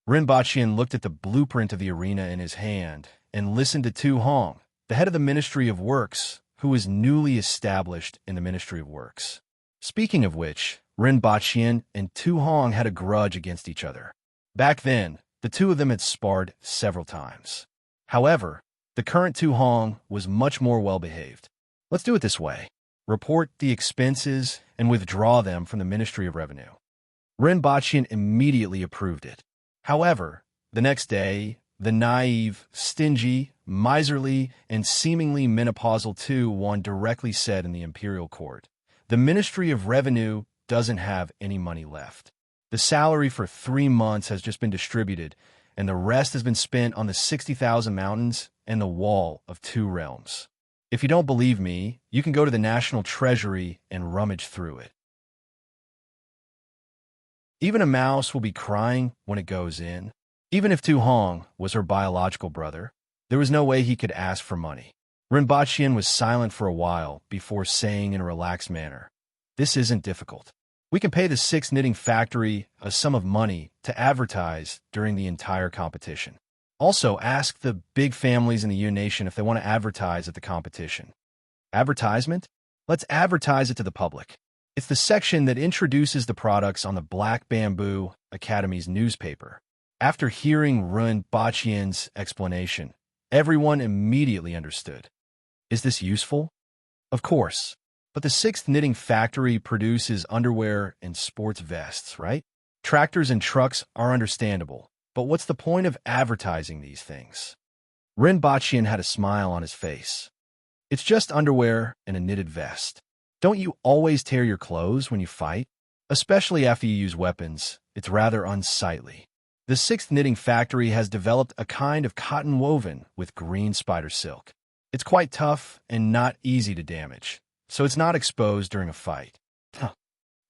Rinpoche looked at the blueprint of the arena in his hand and listened to Tu Hong, the head of the Ministry of Works, who was newly established in the Ministry of Works. Speaking of which, Rinpoche and Tu Hong had a grudge against each other. Back then, the two of them had sparred several times. However, the current Tu Hong was much more well-behaved. Let's do it this way. Report the expenses and withdraw them from the Ministry of Revenue. Rinpoche immediately approved it. However, the next day, the naive, stingy, miserly, and seemingly menopausal Tu Hong directly said in the imperial court, "The Ministry of Revenue doesn't have any money left. The salary for 3 months has just been distributed, and the rest has been spent on the 60,000 mountains and the wall of 2 realms. If you don't believe me, you can go to the National Treasury and rummage through it." Even a mouse will be crying when it goes in. Even if Tu Hong was her biological brother, there was no way he could ask for money. Rinpoche was silent for a while before saying in a relaxed manner, "This isn't difficult. We can pay the 6 knitting factory a sum of money to advertise during the entire competition. Also, ask the big families in the Yun Nation if they want to advertise at the competition." Advertisement? Let's advertise it to the public. It's the section that introduces the products on the Black Bamboo Academy's newspaper. After hearing Rinpoche's explanation, everyone immediately understood. Is this useful? Of course. But the 6th knitting factory produces underwear and sports vests, right? Tractors and trucks are understandable, but what's the point of advertising these things? Rinpoche had a smile on his face. It's just underwear and a knitted vest. Don't you always tear your clothes when you fight? Especially after you use weapons, it's rather unsightly. The 6th knitting factory has developed a kind of cotton woven with green spider silk. It's quite tough and not easy to damage, so it's not exposed during a fight.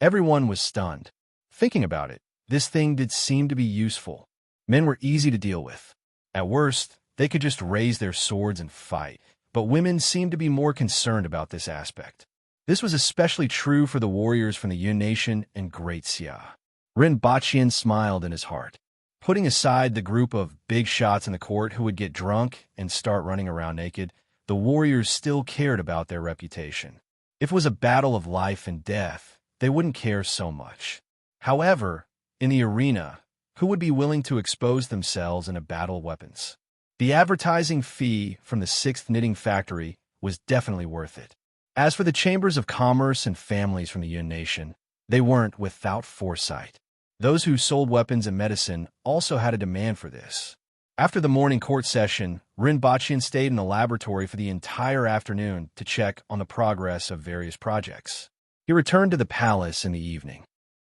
Everyone was stunned. Thinking about it, this thing did seem to be useful. Men were easy to deal with. At worst, they could just raise their swords and fight, but women seemed to be more concerned about this aspect. This was especially true for the warriors from the Yun Nation and Great Xia. Rinpoche smiled in his heart. Putting aside the group of big shots in the court who would get drunk and start running around naked, the warriors still cared about their reputation. If it was a battle of life and death, they wouldn't care so much. However, in the arena, who would be willing to expose themselves in a battle of weapons? The advertising fee from the 6th knitting factory was definitely worth it. As for the chambers of commerce and families from the Yun Nation, they weren't without foresight. Those who sold weapons and medicine also had a demand for this. After the morning court session, Rinpoche stayed in the laboratory for the entire afternoon to check on the progress of various projects. He returned to the palace in the evening.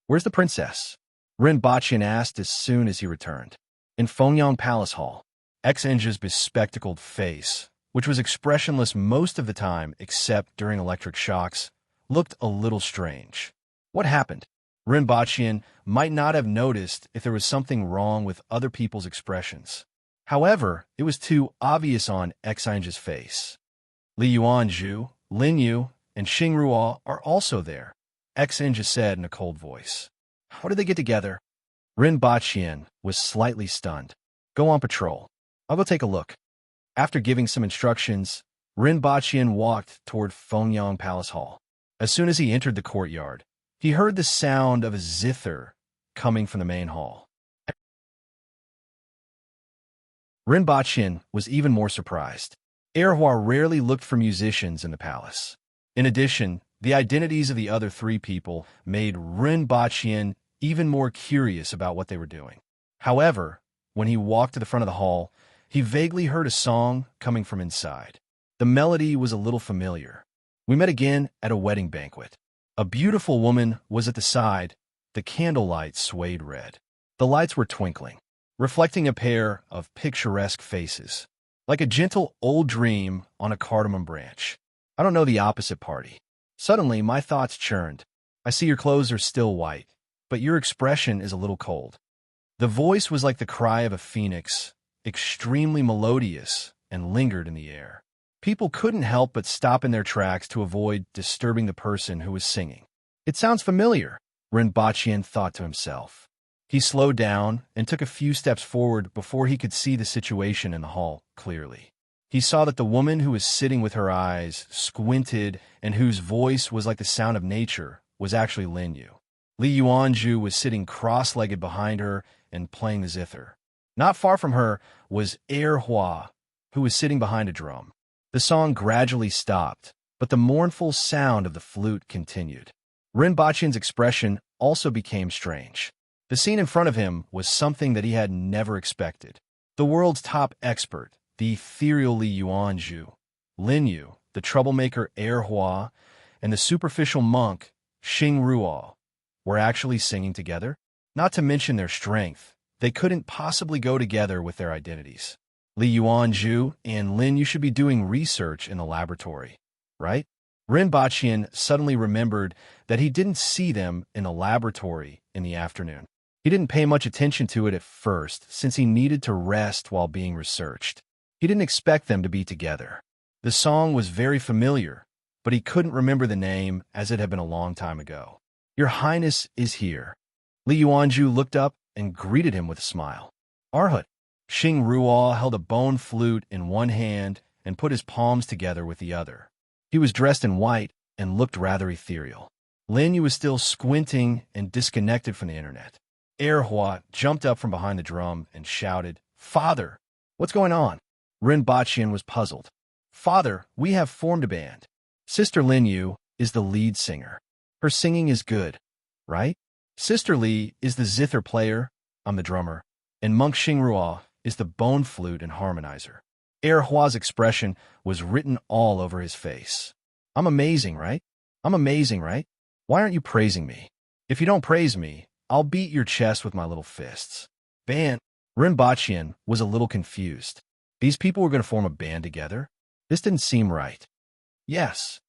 "Where's the princess?" Rinpoche asked as soon as he returned. "In Fengyang Palace Hall." Xinji's bespectacled face, which was expressionless most of the time except during electric shocks, looked a little strange. What happened? Rinpoche might not have noticed if there was something wrong with other people's expressions. However, it was too obvious on Xinji's face. Li Yuanzhu, Lin Yu, and Xing Ruo are also there, Xinji said in a cold voice. How did they get together? Rinpoche was slightly stunned. Go on patrol. I'll go take a look. After giving some instructions, Rinpoche walked toward Fengyang Palace Hall. As soon as he entered the courtyard, he heard the sound of a zither coming from the main hall. Rinpoche was even more surprised. Erhua rarely looked for musicians in the palace. In addition, the identities of the other 3 people made Rinpoche even more curious about what they were doing. However, when he walked to the front of the hall, he vaguely heard a song coming from inside. The melody was a little familiar. We met again at a wedding banquet. A beautiful woman was at the side. The candlelight swayed red. The lights were twinkling, reflecting a pair of picturesque faces, like a gentle old dream on a cardamom branch. I don't know the opposite party. Suddenly, my thoughts churned. I see your clothes are still white, but your expression is a little cold. The voice was like the cry of a phoenix, extremely melodious, and lingered in the air. People couldn't help but stop in their tracks to avoid disturbing the person who was singing. It sounds familiar, Rinpoche thought to himself. He slowed down and took a few steps forward before he could see the situation in the hall clearly. He saw that the woman who was sitting with her eyes squinted and whose voice was like the sound of nature was actually Lin Yu. Li Yuanju was sitting cross-legged behind her and playing the zither. Not far from her was Hua, who was sitting behind a drum. The song gradually stopped, but the mournful sound of the flute continued. Rinpoche's expression also became strange. The scene in front of him was something that he had never expected. The world's top expert, the ethereal Li Yuanju, Lin Yu, the troublemaker Hua, and the superficial monk Xing Ruo were actually singing together. Not to mention their strength, they couldn't possibly go together with their identities. Li Yuanju and Lin Yu should be doing research in the laboratory, right? Rinpoche suddenly remembered that he didn't see them in the laboratory in the afternoon. He didn't pay much attention to it at first, since he needed to rest while being researched. He didn't expect them to be together. The song was very familiar, but he couldn't remember the name as it had been a long time ago. Your Highness is here. Li Yuanju looked up and greeted him with a smile. Arhut. Xing Ruo held a bone flute in one hand and put his palms together with the other. He was dressed in white and looked rather ethereal. Lin Yu was still squinting and disconnected from the internet. Hua jumped up from behind the drum and shouted, Father, what's going on? Rinpoche was puzzled. Father, we have formed a band. Sister Lin Yu is the lead singer. Her singing is good, right? Sister Li is the zither player, I'm the drummer, and Monk Xing Ruo is the bone flute and harmonizer. Hua's expression was written all over his face. I'm amazing, right? I'm amazing, right? Why aren't you praising me? If you don't praise me, I'll beat your chest with my little fists. Band. Rinpoche was a little confused. These people were going to form a band together? This didn't seem right. Yes.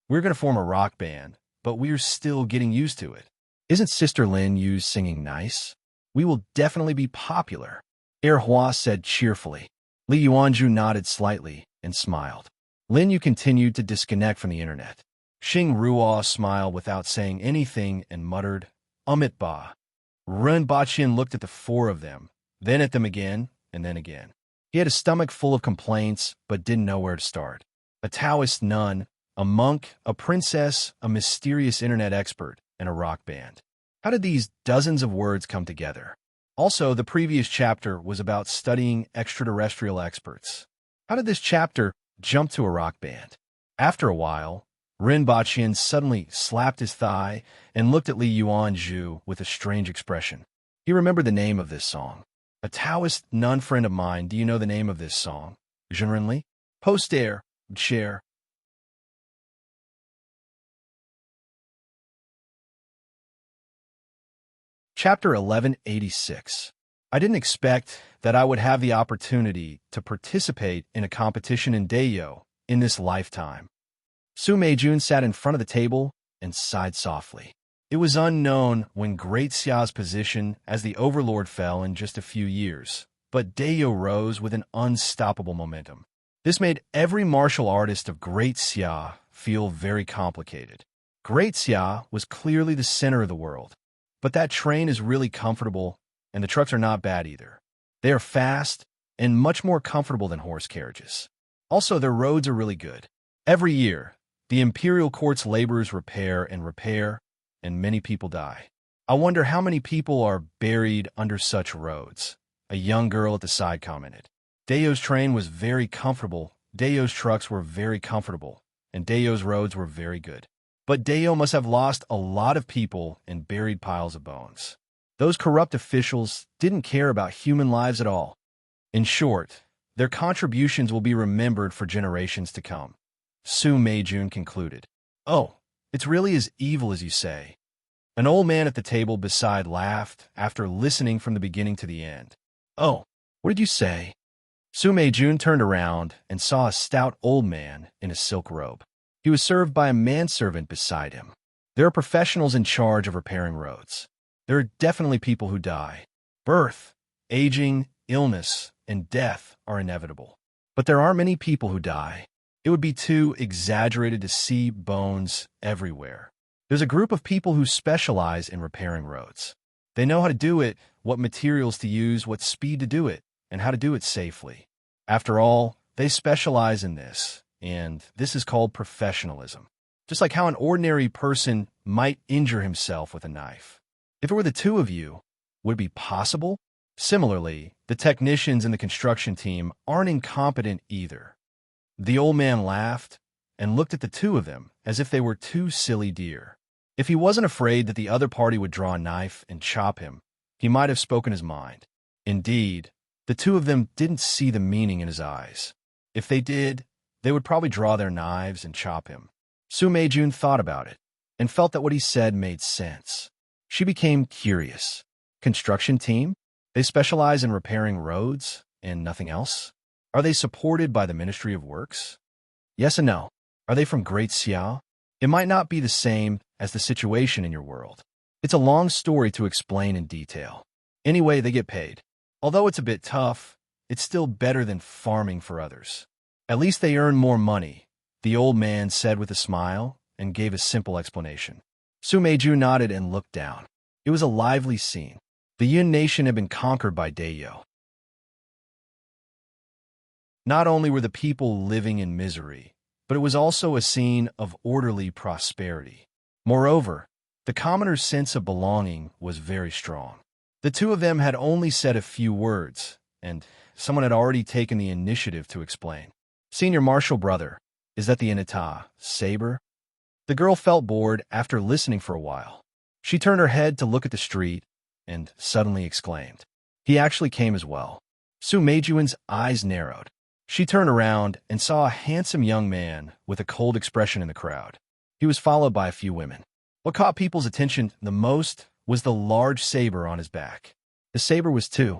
We're going to form a rock band, but we're still getting used to it. Isn't Sister Lin Yu's singing nice? We will definitely be popular, Hua said cheerfully. Li Yuanju nodded slightly and smiled. Lin Yu continued to disconnect from the internet. Xing Ruo smiled without saying anything and muttered, Amit Ba. Rinpoche looked at the four of them, then at them again, and then again. He had a stomach full of complaints, but didn't know where to start. A Taoist nun, a monk, a princess, a mysterious internet expert, and a rock band. How did these dozens of words come together? Also, the previous chapter was about studying extraterrestrial experts. How did this chapter jump to a rock band? After a while, Rinpoche suddenly slapped his thigh and looked at Li Yuanju with a strange expression. He remembered the name of this song. A Taoist nun friend of mine, do you know the name of this song? Zhenrenli? Poster, share. Chapter 1186. I didn't expect that I would have the opportunity to participate in a competition in Dayo in this lifetime. Su Meijun sat in front of the table and sighed softly. It was unknown when Great Xia's position as the overlord fell in just a few years, but Dayo rose with an unstoppable momentum. This made every martial artist of Great Xia feel very complicated. Great Xia was clearly the center of the world, but that train is really comfortable, and the trucks are not bad either. They are fast and much more comfortable than horse carriages. Also, their roads are really good. Every year, the imperial court's laborers repair, and many people die. I wonder how many people are buried under such roads, a young girl at the side commented. Dayo's train was very comfortable, Dayo's trucks were very comfortable, and Dayo's roads were very good. But Dayo must have lost a lot of people in buried piles of bones. Those corrupt officials didn't care about human lives at all. In short, their contributions will be remembered for generations to come. Su Meijun concluded. Oh, it's really as evil as you say. An old man at the table beside laughed after listening from the beginning to the end. Oh, what did you say? Su Meijun turned around and saw a stout old man in a silk robe. He was served by a manservant beside him. There are professionals in charge of repairing roads. There are definitely people who die. Birth, aging, illness, and death are inevitable. But there aren't many people who die. It would be too exaggerated to see bones everywhere. There's a group of people who specialize in repairing roads. They know how to do it, what materials to use, what speed to do it, and how to do it safely. After all, they specialize in this, and this is called professionalism. Just like how an ordinary person might injure himself with a knife. If it were the two of you, would it be possible? Similarly, the technicians in the construction team aren't incompetent either. The old man laughed and looked at the two of them as if they were two silly deer. If he wasn't afraid that the other party would draw a knife and chop him, he might have spoken his mind. Indeed, the two of them didn't see the meaning in his eyes. If they did, they would probably draw their knives and chop him. Su Meijun thought about it and felt that what he said made sense. She became curious. Construction team? They specialize in repairing roads and nothing else? Are they supported by the Ministry of Works? Yes and no. Are they from Great Xiao? It might not be the same as the situation in your world. It's a long story to explain in detail. Anyway, they get paid. Although it's a bit tough, it's still better than farming for others. At least they earn more money, the old man said with a smile and gave a simple explanation. Su Meiju nodded and looked down. It was a lively scene. The Yun nation had been conquered by Dayo. Not only were the people living in misery, but it was also a scene of orderly prosperity. Moreover, the commoner's sense of belonging was very strong. The two of them had only said a few words, and someone had already taken the initiative to explain. Senior Marshal Brother, is that the Inata saber? The girl felt bored after listening for a while. She turned her head to look at the street and suddenly exclaimed, he actually came as well. Su Meijuan's eyes narrowed. She turned around and saw a handsome young man with a cold expression in the crowd. He was followed by a few women. What caught people's attention the most was the large saber on his back. The saber was 2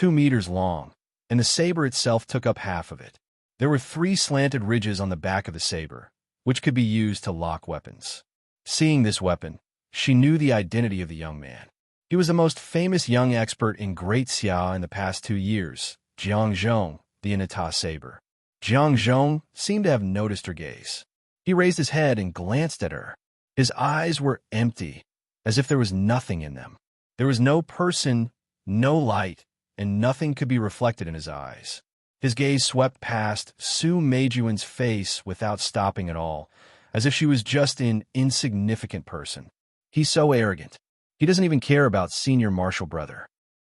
meters long, and the saber itself took up half of it. There were 3 slanted ridges on the back of the saber, which could be used to lock weapons. Seeing this weapon, she knew the identity of the young man. He was the most famous young expert in Great Xia in the past 2 years, Jiang Zhong, the Inata saber. Jiang Zhong seemed to have noticed her gaze. He raised his head and glanced at her. His eyes were empty, as if there was nothing in them. There was no person, no light, and nothing could be reflected in his eyes. His gaze swept past Su Meijuan's face without stopping at all, as if she was just an insignificant person. He's so arrogant. He doesn't even care about Senior Marshal Brother.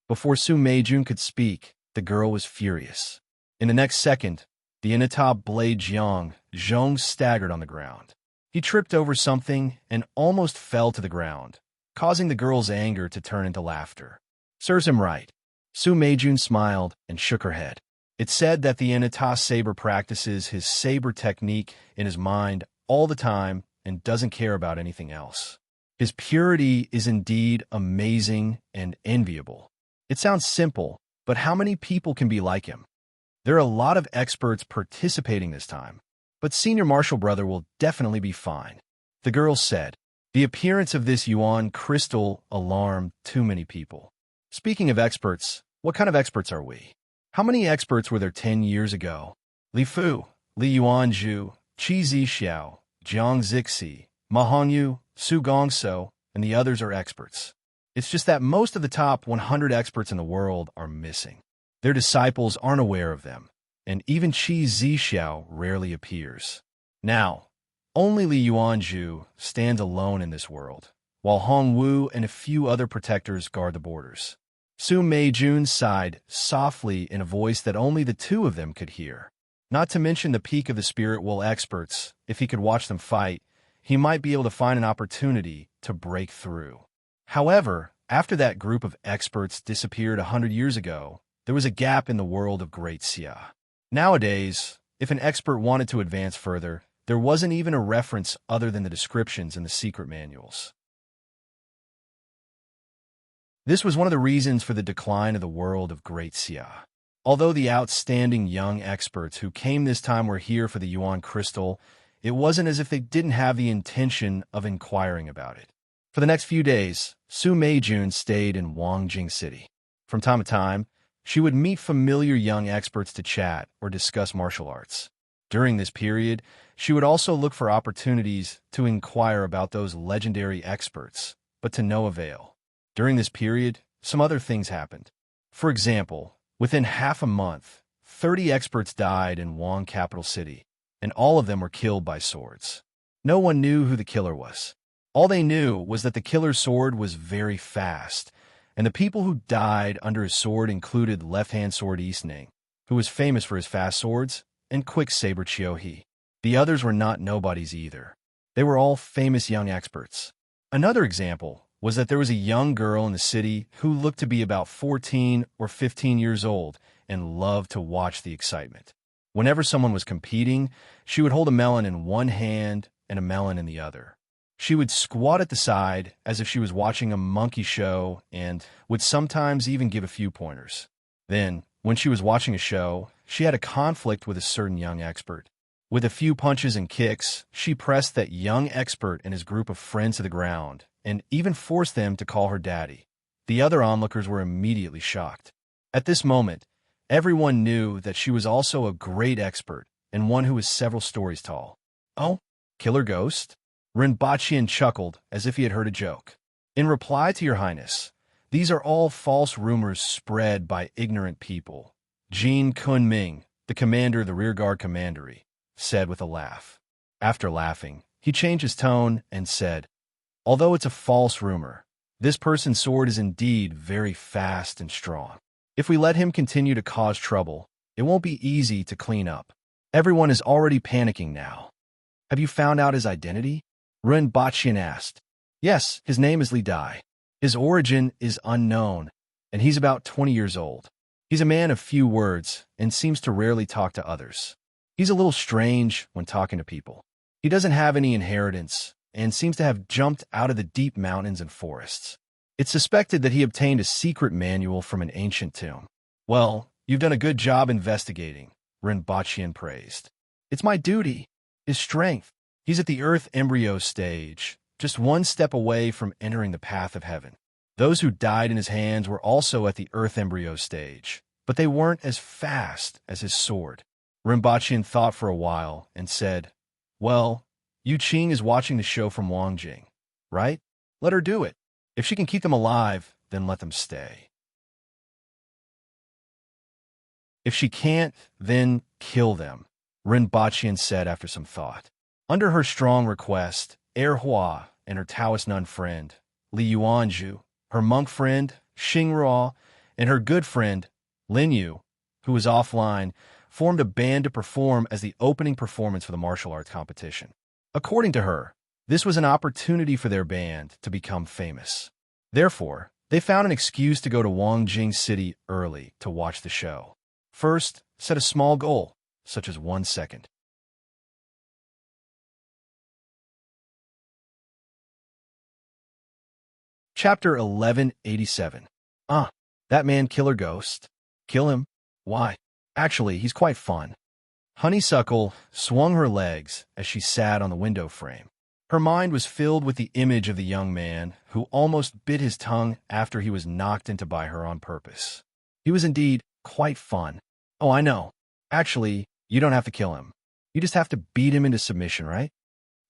Before Su Meijun could speak, the girl was furious. In the next second, the Inata blade Zhong staggered on the ground. He tripped over something and almost fell to the ground, causing the girl's anger to turn into laughter. Serves him right. Su Meijun smiled and shook her head. It's said that the Inata saber practices his saber technique in his mind all the time and doesn't care about anything else. His purity is indeed amazing and enviable. It sounds simple, but how many people can be like him? There are a lot of experts participating this time, but Senior Marshal Brother will definitely be fine. The girl said. The appearance of this Yuan crystal alarmed too many people. Speaking of experts, what kind of experts are we? How many experts were there 10 years ago? Li Fu, Li Yuanzhu, Qi Zixiao, Jiang Zixi, Ma Hongyu, Su Gongso, and the others are experts. It's just that most of the top 100 experts in the world are missing. Their disciples aren't aware of them, and even Qi Zixiao rarely appears. Now, only Li Yuanzhu stands alone in this world, while Hong Wu and a few other protectors guard the borders. Su Meijun sighed softly in a voice that only the two of them could hear. Not to mention the peak of the spirit world experts, if he could watch them fight, he might be able to find an opportunity to break through. However, After that group of experts disappeared 100 years ago, there was a gap in the world of Great Xia. Nowadays, if an expert wanted to advance further, there wasn't even a reference other than the descriptions in the secret manuals. This was one of the reasons for the decline of the world of Great Xia. Although the outstanding young experts who came this time were here for the Yuan crystal, it wasn't as if they didn't have the intention of inquiring about it. For the next few days, Su Meijun stayed in Wangjing City. From time to time, she would meet familiar young experts to chat or discuss martial arts. During this period, she would also look for opportunities to inquire about those legendary experts, but to no avail. During this period, some other things happened. For example, within half a month, 30 experts died in Wang capital city, and all of them were killed by swords. No one knew who the killer was. All they knew was that the killer's sword was very fast, and the people who died under his sword included left-hand sword Isning, who was famous for his fast swords, and quick saber Chiohe. The others were not nobodies either. They were all famous young experts. Another example was that there was a young girl in the city who looked to be about 14 or 15 years old and loved to watch the excitement. Whenever someone was competing, she would hold a melon in one hand and a melon in the other. She would squat at the side as if she was watching a monkey show and would sometimes even give a few pointers. Then, when she was watching a show, she had a conflict with a certain young expert. With a few punches and kicks, she pressed that young expert and his group of friends to the ground and even forced them to call her daddy. The other onlookers were immediately shocked. At this moment, everyone knew that she was also a great expert and one who was several stories tall. Oh, killer ghost? Rinpochian chuckled as if he had heard a joke. In reply to your highness, these are all false rumors spread by ignorant people. Jin Kunming, the commander of the rearguard commandery, said with a laugh. After laughing, he changed his tone and said, although it's a false rumor, this person's sword is indeed very fast and strong. If we let him continue to cause trouble, it won't be easy to clean up. Everyone is already panicking now. Have you found out his identity? Rinpochian asked. Yes, his name is Li Dai. His origin is unknown, and he's about 20 years old. He's a man of few words and seems to rarely talk to others. He's a little strange when talking to people. He doesn't have any inheritance and seems to have jumped out of the deep mountains and forests. It's suspected that he obtained a secret manual from an ancient tomb. Well, you've done a good job investigating, Rinpochian praised. It's my duty. His strength. He's at the Earth embryo stage, just one step away from entering the path of heaven. Those who died in his hands were also at the Earth embryo stage, but they weren't as fast as his sword. Rinpochian thought for a while and said, well, Yu Qing is watching the show from Wangjing, right? Let her do it. If she can keep them alive, then let them stay. If she can't, then kill them, Rinpochian said after some thought. Under her strong request, Hua and her Taoist nun friend, Li Yuanzhu, her monk friend, Xingruo, and her good friend, Lin Yu, who was offline, formed a band to perform as the opening performance for the martial arts competition. According to her, this was an opportunity for their band to become famous. Therefore, they found an excuse to go to Wangjing City early to watch the show. First, set a small goal, such as 1 second. Chapter 1187. That man killer ghost. Kill him? Why? Actually, he's quite fun. Honeysuckle swung her legs as she sat on the window frame. Her mind was filled with the image of the young man who almost bit his tongue after he was knocked into by her on purpose. He was indeed quite fun. Oh, I know. Actually, you don't have to kill him. You just have to beat him into submission, right?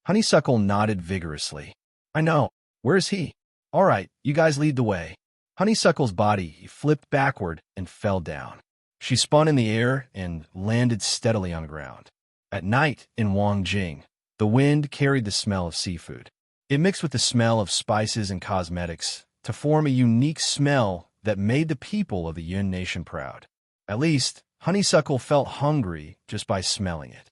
Honeysuckle nodded vigorously. I know. Where is he? All right, you guys lead the way. Honeysuckle's body flipped backward and fell down. She spun in the air and landed steadily on the ground. At night in Wangjing, the wind carried the smell of seafood. It mixed with the smell of spices and cosmetics to form a unique smell that made the people of the Yun Nation proud. At least, Honeysuckle felt hungry just by smelling it.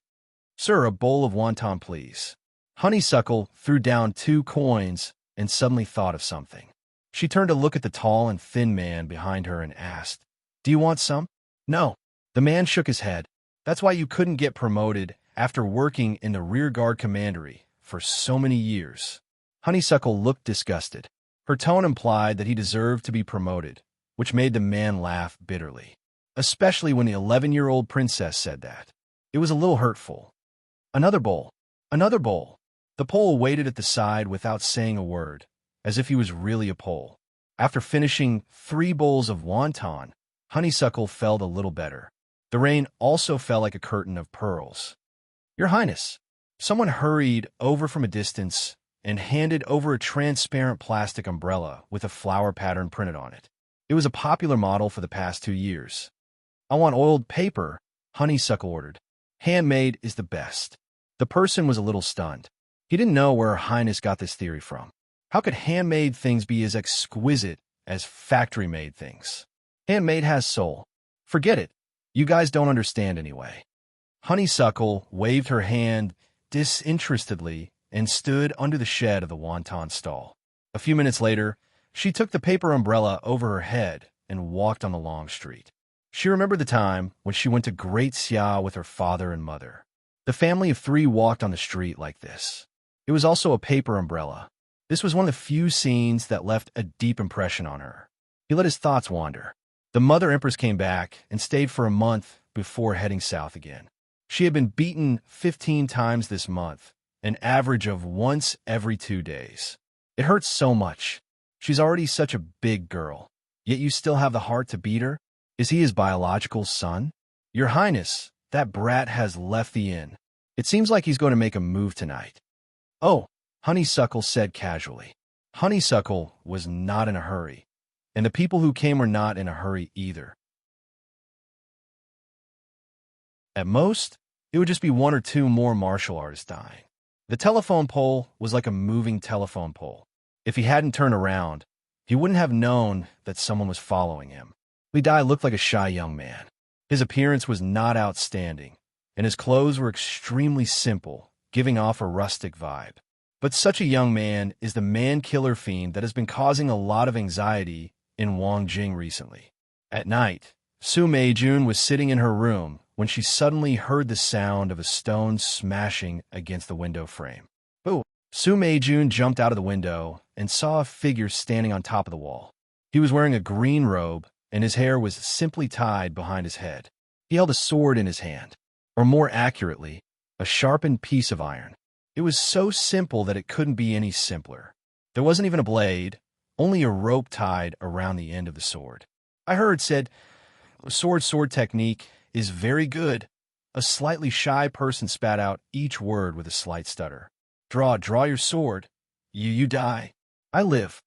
Sir, a bowl of wonton, please. Honeysuckle threw down 2 coins and suddenly thought of something. She turned to look at the tall and thin man behind her and asked, "Do you want some?" "No." The man shook his head. "That's why you couldn't get promoted after working in the rearguard commandery for so many years." Honeysuckle looked disgusted. Her tone implied that he deserved to be promoted, which made the man laugh bitterly, especially when the 11-year-old princess said that. It was a little hurtful. "Another bowl. Another bowl." The Pole waited at the side without saying a word, as if he was really a Pole. After finishing 3 bowls of wonton, Honeysuckle felt a little better. The rain also fell like a curtain of pearls. "Your Highness." Someone hurried over from a distance and handed over a transparent plastic umbrella with a flower pattern printed on it. It was a popular model for the past 2 years. "I want oiled paper," Honeysuckle ordered. "Handmade is the best." The person was a little stunned. He didn't know where Her Highness got this theory from. How could handmade things be as exquisite as factory-made things? Handmade has soul. Forget it. You guys don't understand anyway. Honeysuckle waved her hand disinterestedly and stood under the shed of the wonton stall. A few minutes later, she took the paper umbrella over her head and walked on the long street. She remembered the time when she went to Great Xia with her father and mother. The family of 3 walked on the street like this. It was also a paper umbrella. This was one of the few scenes that left a deep impression on her. He let his thoughts wander. The mother Empress came back and stayed for a month before heading south again. She had been beaten 15 times this month, an average of once every 2 days. It hurts so much. She's already such a big girl, yet you still have the heart to beat her? Is he his biological son? Your Highness, that brat has left the inn. It seems like he's going to make a move tonight. Oh, Honeysuckle said casually. Honeysuckle was not in a hurry, and the people who came were not in a hurry either. At most, it would just be 1 or 2 more martial artists dying. The telephone pole was like a moving telephone pole. If he hadn't turned around, he wouldn't have known that someone was following him. Li Dai looked like a shy young man. His appearance was not outstanding, and his clothes were extremely simple, giving off a rustic vibe. But such a young man is the man-killer fiend that has been causing a lot of anxiety in Wangjing recently. At night, Su Meijun was sitting in her room when she suddenly heard the sound of a stone smashing against the window frame. Boo! Su Meijun jumped out of the window and saw a figure standing on top of the wall. He was wearing a green robe, and his hair was simply tied behind his head. He held a sword in his hand, or more accurately, a sharpened piece of iron. It was so simple that it couldn't be any simpler. There wasn't even a blade, only a rope tied around the end of the sword. I heard said, sword technique is very good." A slightly shy person spat out each word with a slight stutter. Draw your sword. You die. I live."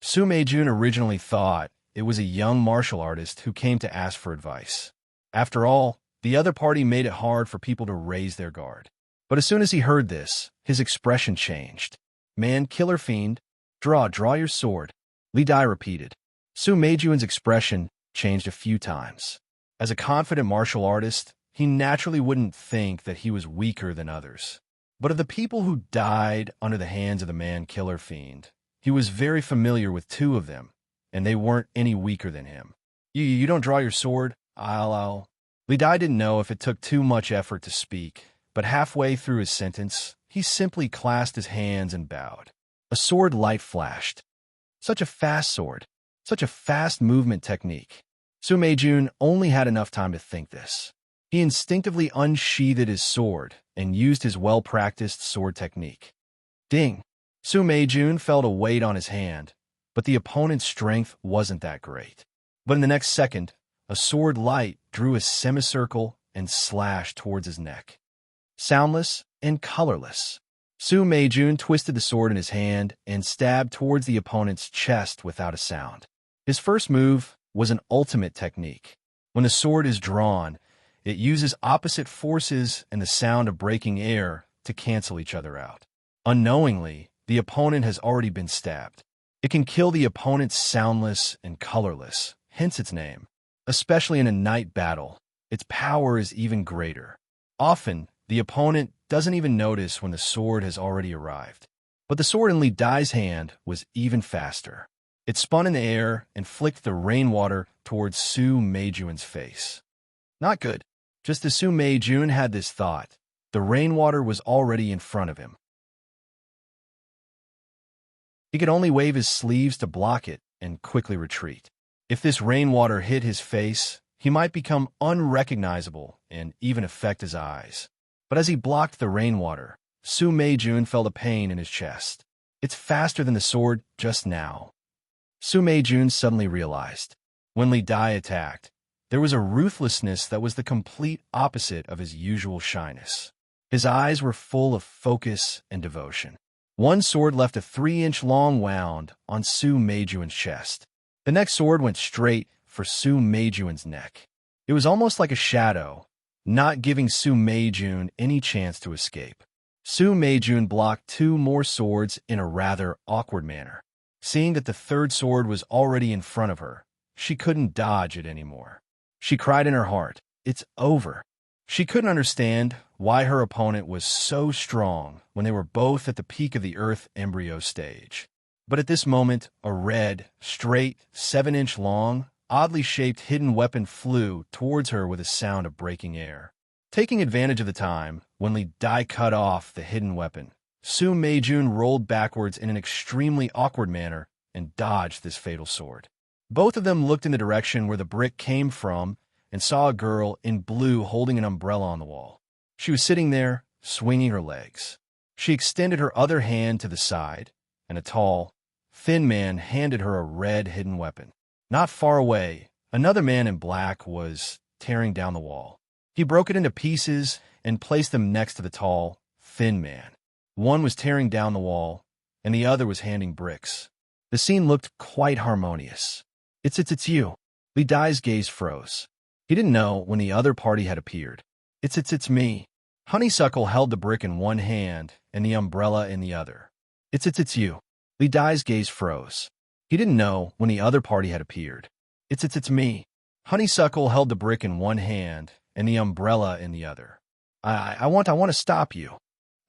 Su Meijun originally thought it was a young martial artist who came to ask for advice. After all, the other party made it hard for people to raise their guard. But as soon as he heard this, his expression changed. "Man, killer fiend, draw your sword," Li Dai repeated. Su Meijun's expression changed a few times. As a confident martial artist, he naturally wouldn't think that he was weaker than others. But of the people who died under the hands of the man-killer fiend, he was very familiar with 2 of them, and they weren't any weaker than him. You don't draw your sword? I'll... Li Dai didn't know if it took too much effort to speak, but halfway through his sentence, he simply clasped his hands and bowed. A sword light flashed. Such a fast sword, such a fast movement technique. Su Meijun only had enough time to think this. He instinctively unsheathed his sword and used his well-practiced sword technique. Ding! Su Meijun felt a weight on his hand, but the opponent's strength wasn't that great. But in the next second, a sword light drew a semicircle and slashed towards his neck. Soundless and colorless, Su Meijun twisted the sword in his hand and stabbed towards the opponent's chest without a sound. His first move was an ultimate technique. When the sword is drawn, it uses opposite forces and the sound of breaking air to cancel each other out. Unknowingly, the opponent has already been stabbed. It can kill the opponent soundless and colorless, hence its name. Especially in a night battle, its power is even greater. Often, the opponent doesn't even notice when the sword has already arrived. But the sword in Li Dai's hand was even faster. It spun in the air and flicked the rainwater towards Su Meijun's face. Not good. Just as Su Meijun had this thought, the rainwater was already in front of him. He could only wave his sleeves to block it and quickly retreat. If this rainwater hit his face, he might become unrecognizable and even affect his eyes. But as he blocked the rainwater, Su Meijun felt a pain in his chest. It's faster than the sword just now. Su Meijun suddenly realized. When Li Dai attacked, there was a ruthlessness that was the complete opposite of his usual shyness. His eyes were full of focus and devotion. One sword left a 3-inch long wound on Su Meijun's chest. The next sword went straight for Su Meijun's neck. It was almost like a shadow, not giving Su Meijun any chance to escape. Su Meijun blocked 2 more swords in a rather awkward manner. Seeing that the third sword was already in front of her, she couldn't dodge it anymore. She cried in her heart, "It's over." She couldn't understand why her opponent was so strong when they were both at the peak of the Earth embryo stage. But at this moment, a red, straight, 7-inch long, oddly shaped hidden weapon flew towards her with a sound of breaking air. Taking advantage of the time, when Li Dai cut off the hidden weapon, Su Meijun rolled backwards in an extremely awkward manner and dodged this fatal sword. Both of them looked in the direction where the brick came from and saw a girl in blue holding an umbrella on the wall. She was sitting there, swinging her legs. She extended her other hand to the side, and a tall, thin man handed her a red hidden weapon. Not far away, another man in black was tearing down the wall. He broke it into pieces and placed them next to the tall, thin man. One was tearing down the wall, and the other was handing bricks. The scene looked quite harmonious. It's you. Li Dai's gaze froze. He didn't know when the other party had appeared. It's me. Honeysuckle held the brick in one hand and the umbrella in the other. It's you. Li Dai's gaze froze. He didn't know when the other party had appeared. It's me. Honeysuckle held the brick in one hand and the umbrella in the other. I want to stop you.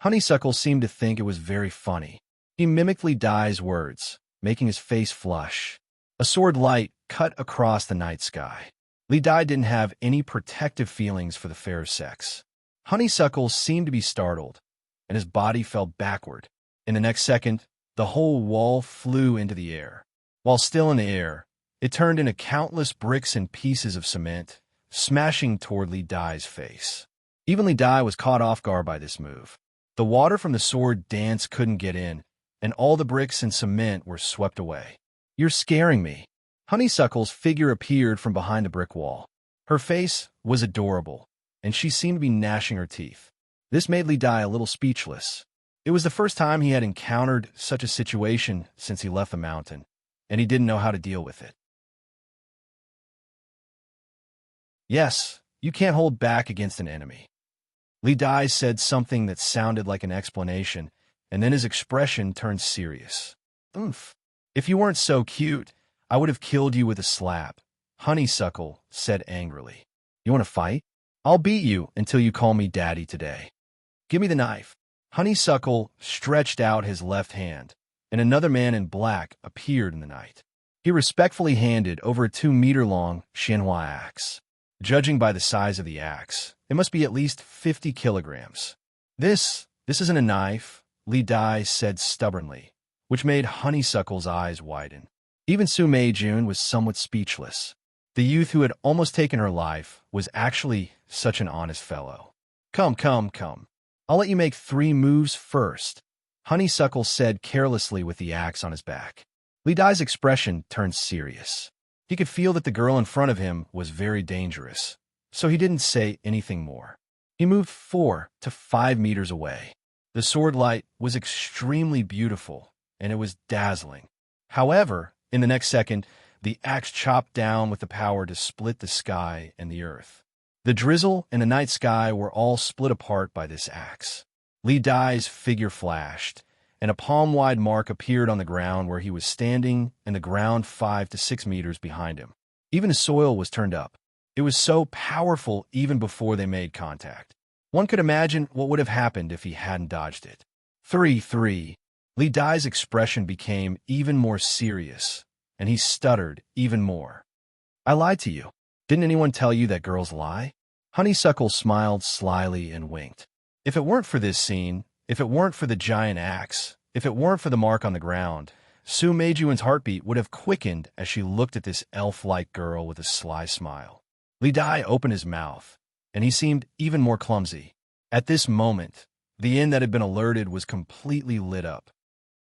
Honeysuckle seemed to think it was very funny. He mimicked Li Dai's words, making his face flush. A sword light cut across the night sky. Li Dai didn't have any protective feelings for the fair sex. Honeysuckle seemed to be startled, and his body fell backward. In the next second, the whole wall flew into the air. While still in the air, it turned into countless bricks and pieces of cement, smashing toward Li Dai's face. Even Li Dai was caught off guard by this move. The water from the sword dance couldn't get in, and all the bricks and cement were swept away. "You're scaring me." Honeysuckle's figure appeared from behind the brick wall. Her face was adorable, and she seemed to be gnashing her teeth. This made Li Dai a little speechless. It was the first time he had encountered such a situation since he left the mountain, and he didn't know how to deal with it. "Yes, you can't hold back against an enemy." Li Dai said something that sounded like an explanation, and then his expression turned serious. "Oomph. If you weren't so cute, I would have killed you with a slap," Honeysuckle said angrily. "You want to fight? I'll beat you until you call me daddy today. Give me the knife." Honeysuckle stretched out his left hand, and another man in black appeared in the night. He respectfully handed over a 2-meter-long Xianhua axe. Judging by the size of the axe, it must be at least 50 kilograms. This isn't a knife," Li Dai said stubbornly, which made Honeysuckle's eyes widen. Even Su Meijun was somewhat speechless. The youth who had almost taken her life was actually such an honest fellow. Come. I'll let you make 3 moves first," Honeysuckle said carelessly with the axe on his back. Li Dai's expression turned serious. He could feel that the girl in front of him was very dangerous, so he didn't say anything more. He moved 4 to 5 meters away. The sword light was extremely beautiful, and it was dazzling. However, in the next second, the axe chopped down with the power to split the sky and the earth. The drizzle and the night sky were all split apart by this axe. Li Dai's figure flashed, and a palm-wide mark appeared on the ground where he was standing and the ground 5 to 6 meters behind him. Even the soil was turned up. It was so powerful even before they made contact. One could imagine what would have happened if he hadn't dodged it. 3. Li Dai's expression became even more serious, and he stuttered even more. I lied to you. Didn't anyone tell you that girls lie? Honeysuckle smiled slyly and winked. If it weren't for this scene, if it weren't for the giant axe, if it weren't for the mark on the ground, Su Meijuan's heartbeat would have quickened as she looked at this elf-like girl with a sly smile. Li Dai opened his mouth, and he seemed even more clumsy. At this moment, the inn that had been alerted was completely lit up.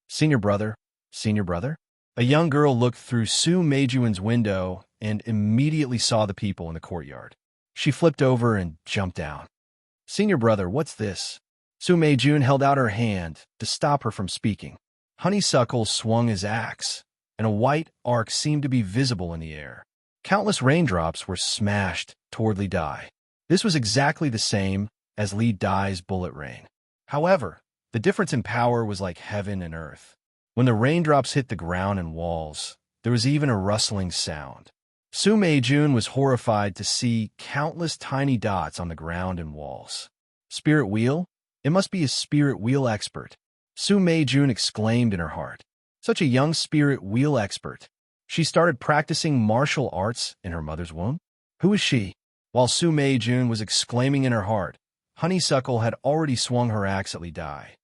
Senior brother? Senior brother? A young girl looked through Su Meijuan's window and immediately saw the people in the courtyard. She flipped over and jumped down. Senior brother, what's this? Su Meijun held out her hand to stop her from speaking. Honeysuckle swung his axe, and a white arc seemed to be visible in the air. Countless raindrops were smashed toward Li Dai. This was exactly the same as Li Dai's bullet rain. However, the difference in power was like heaven and earth. When the raindrops hit the ground and walls, there was even a rustling sound. Su Meijun was horrified to see countless tiny dots on the ground and walls. Spirit wheel? It must be a spirit wheel expert. Su Meijun exclaimed in her heart. Such a young spirit wheel expert. She started practicing martial arts in her mother's womb? Who is she? While Su Meijun was exclaiming in her heart, Honeysuckle had already swung her axe at Li Dai.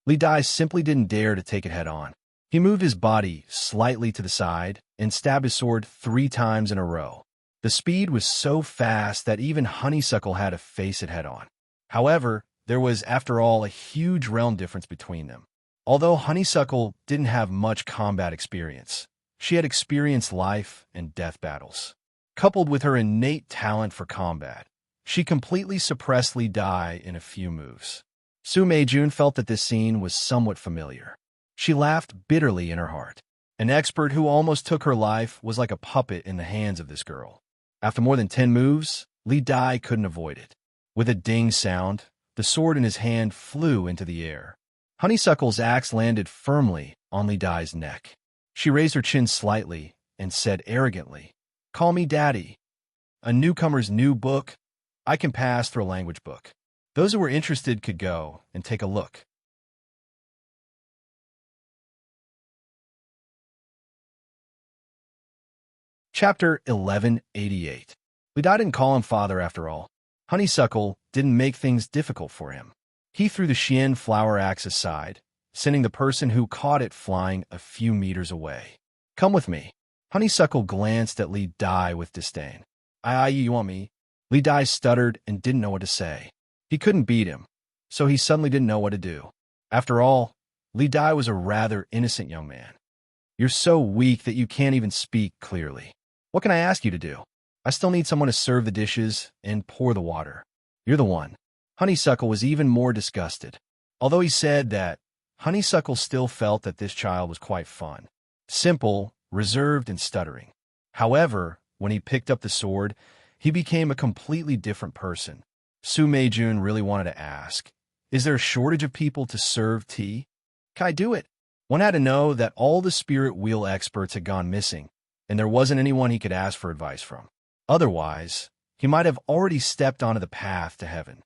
Li Dai simply didn't dare to take it head-on. He moved his body slightly to the side and stabbed his sword 3 times in a row. The speed was so fast that even Honeysuckle had to face it head-on. However, there was, after all, a huge realm difference between them. Although Honeysuckle didn't have much combat experience, she had experienced life and death battles. Coupled with her innate talent for combat, she completely suppressed Li Dai in a few moves. Su Meijun felt that this scene was somewhat familiar. She laughed bitterly in her heart. An expert who almost took her life was like a puppet in the hands of this girl. After more than 10 moves, Li Dai couldn't avoid it. With a ding sound, the sword in his hand flew into the air. Honeysuckle's axe landed firmly on Li Dai's neck. She raised her chin slightly and said arrogantly, "Call me Daddy. A newcomer's new book? I can pass through a language book." Those who were interested could go and take a look. Chapter 1188. Li Dai didn't call him father after all. Honeysuckle didn't make things difficult for him. He threw the Xian flower axe aside, sending the person who caught it flying a few meters away. "Come with me." Honeysuckle glanced at Li Dai with disdain. You want me?" Li Dai stuttered and didn't know what to say. He couldn't beat him, so he suddenly didn't know what to do. After all, Li Dai was a rather innocent young man. "You're so weak that you can't even speak clearly. What can I ask you to do? I still need someone to serve the dishes and pour the water. You're the one." Honeysuckle was even more disgusted. Although he said that, Honeysuckle still felt that this child was quite fun. Simple, reserved, and stuttering. However, when he picked up the sword, he became a completely different person. Su Meijun really wanted to ask, "Is there a shortage of people to serve tea? Can I do it?" One had to know that all the spirit wheel experts had gone missing, and there wasn't anyone he could ask for advice from. Otherwise, he might have already stepped onto the path to heaven.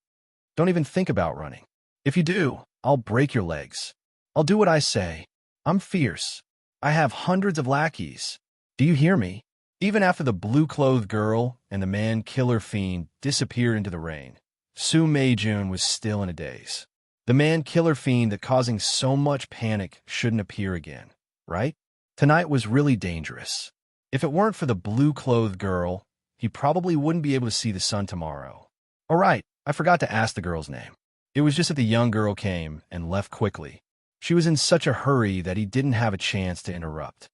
"Don't even think about running. If you do, I'll break your legs. I'll do what I say. I'm fierce. I have hundreds of lackeys. Do you hear me?" Even after the blue-clothed girl and the man-killer fiend disappeared into the rain, Su Meijun was still in a daze. The man-killer fiend that causing so much panic shouldn't appear again, right? Tonight was really dangerous. If it weren't for the blue-clothed girl, he probably wouldn't be able to see the sun tomorrow. All right, I forgot to ask the girl's name. It was just that the young girl came and left quickly. She was in such a hurry that he didn't have a chance to interrupt.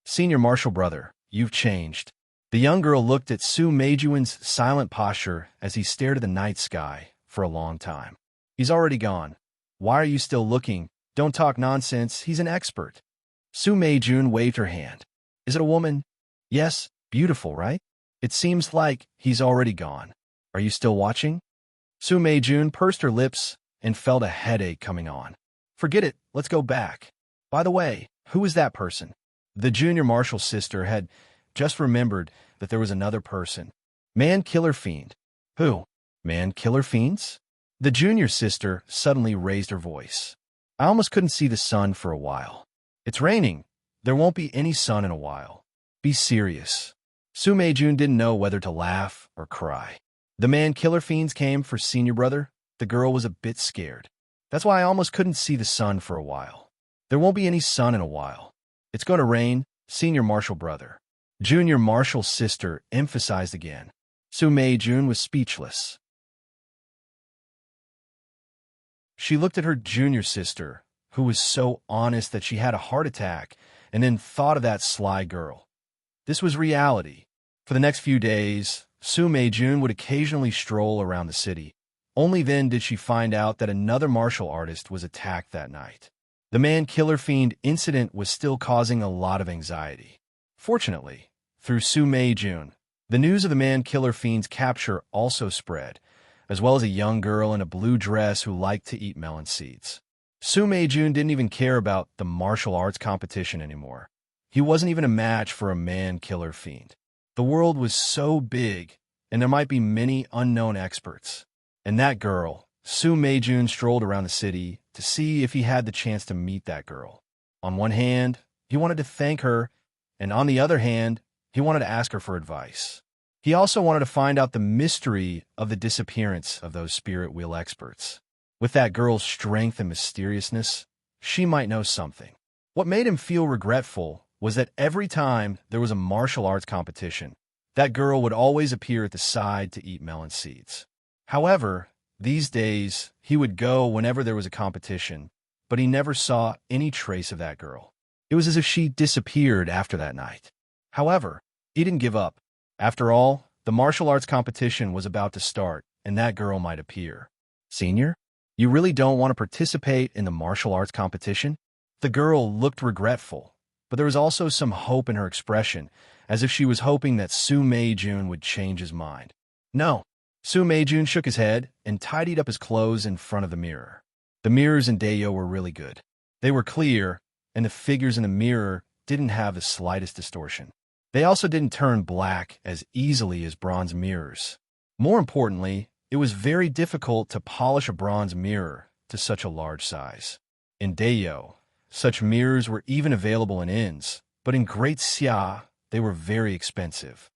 "Senior Marshal Brother, you've changed." The young girl looked at Su Meijuan's silent posture as he stared at the night sky for a long time. "He's already gone. Why are you still looking? Don't talk nonsense. He's an expert." Su Meijun waved her hand. "Is it a woman?" "Yes, beautiful, right? It seems like he's already gone. Are you still watching?" Su Meijun pursed her lips and felt a headache coming on. "Forget it. Let's go back. By the way, who is that person?" The junior marshal's sister had just remembered that there was another person. "Man-killer fiend." "Who? Man-killer fiends?" The junior sister suddenly raised her voice. "I almost couldn't see the sun for a while. It's raining. There won't be any sun in a while. Be serious. Su Meijun didn't know whether to laugh or cry. The man killer fiends came for senior brother. The girl was a bit scared. That's why I almost couldn't see the sun for a while. There won't be any sun in a while. It's going to rain, senior marshal brother. Junior marshal's sister emphasized again. Su Meijun was speechless. She looked at her junior sister, who was so honest that she had a heart attack, and then thought of that sly girl. This was reality. For the next few days, Su Meijun would occasionally stroll around the city. Only then did she find out that another martial artist was attacked that night. The man-killer fiend incident was still causing a lot of anxiety. Fortunately, through Su Meijun, the news of the man-killer fiend's capture also spread, as well as a young girl in a blue dress who liked to eat melon seeds. Su Meijun didn't even care about the martial arts competition anymore. He wasn't even a match for a man-killer fiend. The world was so big, and there might be many unknown experts. And that girl, Su Meijun strolled around the city to see if he had the chance to meet that girl. On one hand, he wanted to thank her, and on the other hand, he wanted to ask her for advice. He also wanted to find out the mystery of the disappearance of those spirit wheel experts. With that girl's strength and mysteriousness, she might know something. What made him feel regretful was that every time there was a martial arts competition, that girl would always appear at the side to eat melon seeds. However, these days, he would go whenever there was a competition, but he never saw any trace of that girl. It was as if she disappeared after that night. However, he didn't give up. After all, the martial arts competition was about to start, and that girl might appear. Senior, you really don't want to participate in the martial arts competition? The girl looked regretful, but there was also some hope in her expression, as if she was hoping that Su Meijun would change his mind. No. Su Meijun shook his head and tidied up his clothes in front of the mirror. The mirrors in Dayo were really good. They were clear, and the figures in the mirror didn't have the slightest distortion. They also didn't turn black as easily as bronze mirrors. More importantly, it was very difficult to polish a bronze mirror to such a large size. In Dayo, such mirrors were even available in inns, but in Great Xia, they were very expensive.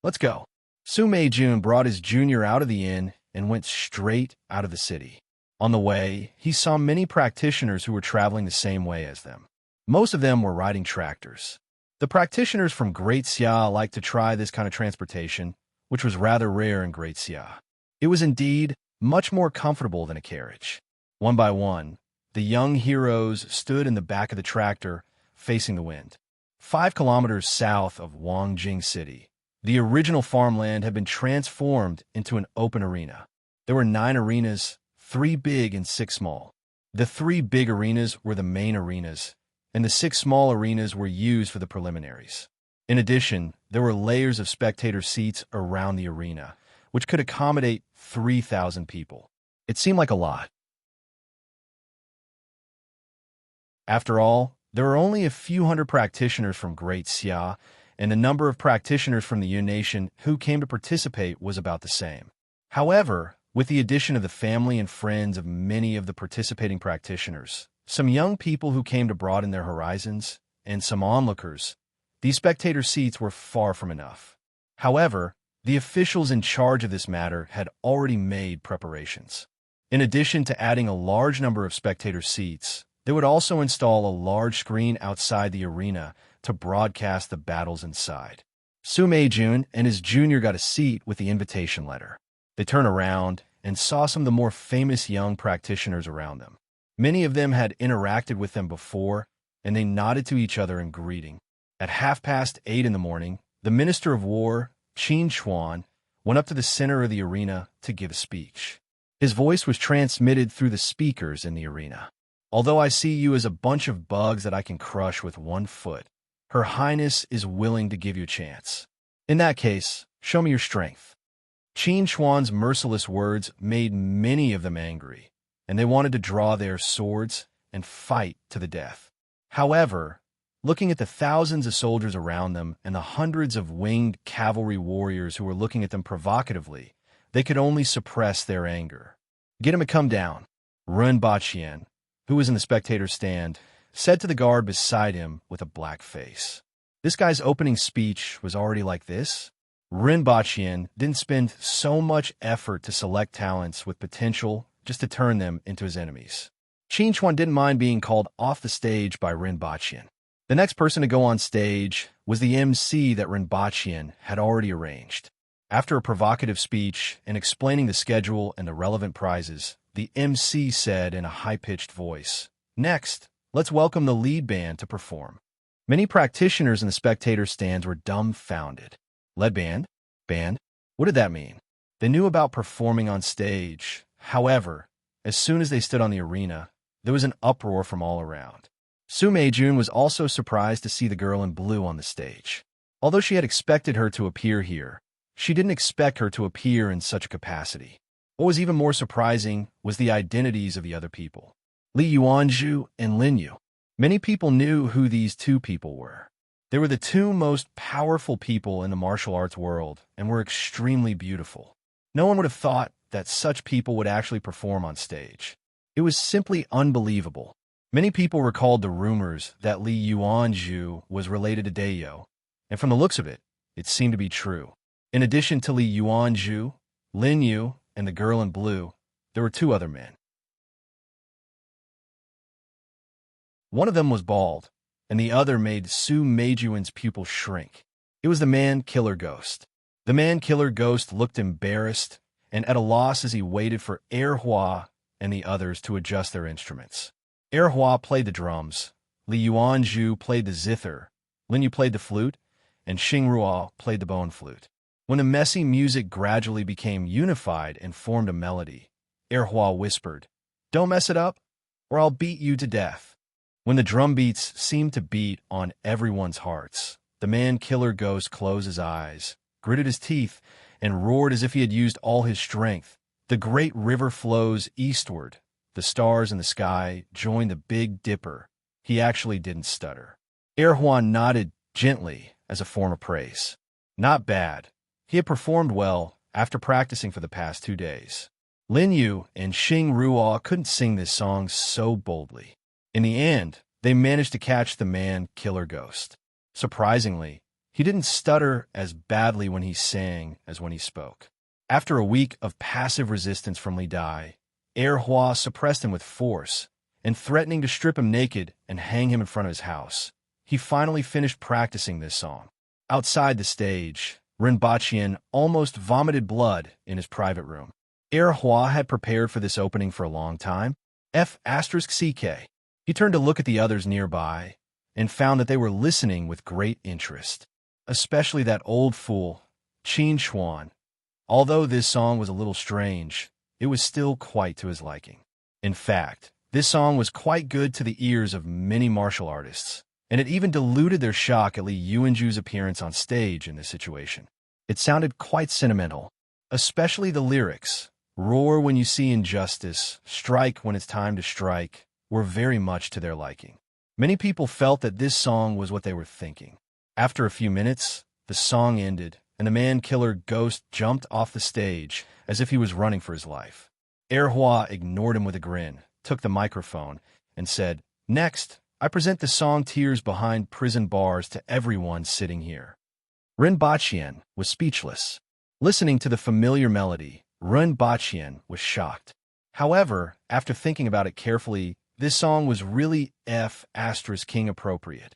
Let's go. Su Meijun brought his junior out of the inn and went straight out of the city. On the way, he saw many practitioners who were traveling the same way as them. Most of them were riding tractors. The practitioners from Great Xia liked to try this kind of transportation, which was rather rare in Great Xia. It was indeed much more comfortable than a carriage. One by one, the young heroes stood in the back of the tractor, facing the wind. 5 kilometers south of Wangjing City, the original farmland had been transformed into an open arena. There were 9 arenas, 3 big and 6 small. The 3 big arenas were the main arenas, and the 6 small arenas were used for the preliminaries. In addition, there were layers of spectator seats around the arena, which could accommodate 3,000 people. It seemed like a lot. After all, there were only a few hundred practitioners from Great Xia, and the number of practitioners from the Yun Nation who came to participate was about the same. However, with the addition of the family and friends of many of the participating practitioners, some young people who came to broaden their horizons, and some onlookers, these spectator seats were far from enough. However, the officials in charge of this matter had already made preparations. In addition to adding a large number of spectator seats, they would also install a large screen outside the arena to broadcast the battles inside. Su Meijun and his junior got a seat with the invitation letter. They turned around and saw some of the more famous young practitioners around them. Many of them had interacted with them before, and they nodded to each other in greeting. At 8:30 in the morning, the Minister of War, Qin Chuan, went up to the center of the arena to give a speech. His voice was transmitted through the speakers in the arena. Although I see you as a bunch of bugs that I can crush with 1 foot, Her Highness is willing to give you a chance. In that case, show me your strength. Qin Chuan's merciless words made many of them angry, and they wanted to draw their swords and fight to the death. However, looking at the thousands of soldiers around them and the hundreds of winged cavalry warriors who were looking at them provocatively, they could only suppress their anger. Get him to come down. Ren Baqian, who was in the spectator stand, said to the guard beside him with a black face. This guy's opening speech was already like this? Rinpoche didn't spend so much effort to select talents with potential just to turn them into his enemies. Qin Chuan didn't mind being called off the stage by Rinpoche. The next person to go on stage was the MC that Rinpoche had already arranged. After a provocative speech and explaining the schedule and the relevant prizes, the MC said in a high-pitched voice, "Next, let's welcome the lead band to perform." Many practitioners in the spectator stands were dumbfounded. Lead band? Band? What did that mean? They knew about performing on stage. However, as soon as they stood on the arena, there was an uproar from all around. Su Meijun was also surprised to see the girl in blue on the stage. Although she had expected her to appear here, she didn't expect her to appear in such a capacity. What was even more surprising was the identities of the other people. Li Yuanzhu and Lin Yu. Many people knew who these two people were. They were the two most powerful people in the martial arts world and were extremely beautiful. No one would have thought that such people would actually perform on stage. It was simply unbelievable. Many people recalled the rumors that Li Yuanzhu was related to Dayo, and from the looks of it, it seemed to be true. In addition to Li Yuanzhu, Lin Yu, and the girl in blue, there were two other men. One of them was bald, and the other made Su Meijun's pupil shrink. It was the man-killer ghost. The man-killer ghost looked embarrassed and at a loss as he waited for Hua and the others to adjust their instruments. Hua played the drums, Li Yuanzhu played the zither, Lin Yu played the flute, and Xingruo played the bone flute. When the messy music gradually became unified and formed a melody, Hua whispered, "Don't mess it up, or I'll beat you to death." When the drum beats seemed to beat on everyone's hearts, the man-killer ghost closed his eyes, gritted his teeth, and roared as if he had used all his strength. The great river flows eastward. The stars in the sky join the Big Dipper. He actually didn't stutter. Hua nodded gently as a form of praise. Not bad. He had performed well after practicing for the past 2 days. Lin Yu and Xingruo couldn't sing this song so boldly. In the end, they managed to catch the man-killer ghost. Surprisingly, he didn't stutter as badly when he sang as when he spoke. After a week of passive resistance from Li Dai, Hua suppressed him with force, and threatening to strip him naked and hang him in front of his house, he finally finished practicing this song. Outside the stage, Rinpoche almost vomited blood in his private room. Hua had prepared for this opening for a long time. F***CK. He turned to look at the others nearby and found that they were listening with great interest, especially that old fool, Qin Chuan. Although this song was a little strange, it was still quite to his liking. In fact, this song was quite good to the ears of many martial artists, and it even diluted their shock at Li Yuanzhu's appearance on stage in this situation. It sounded quite sentimental, especially the lyrics, "Roar when you see injustice, strike when it's time to strike," were very much to their liking. Many people felt that this song was what they were thinking. After a few minutes, the song ended, and the man-killer ghost jumped off the stage as if he was running for his life. Hua ignored him with a grin, took the microphone, and said, "Next, I present the song Tears Behind Prison Bars to everyone sitting here." Rinpoche was speechless. Listening to the familiar melody, Rinpoche was shocked. However, after thinking about it carefully, this song was really King appropriate.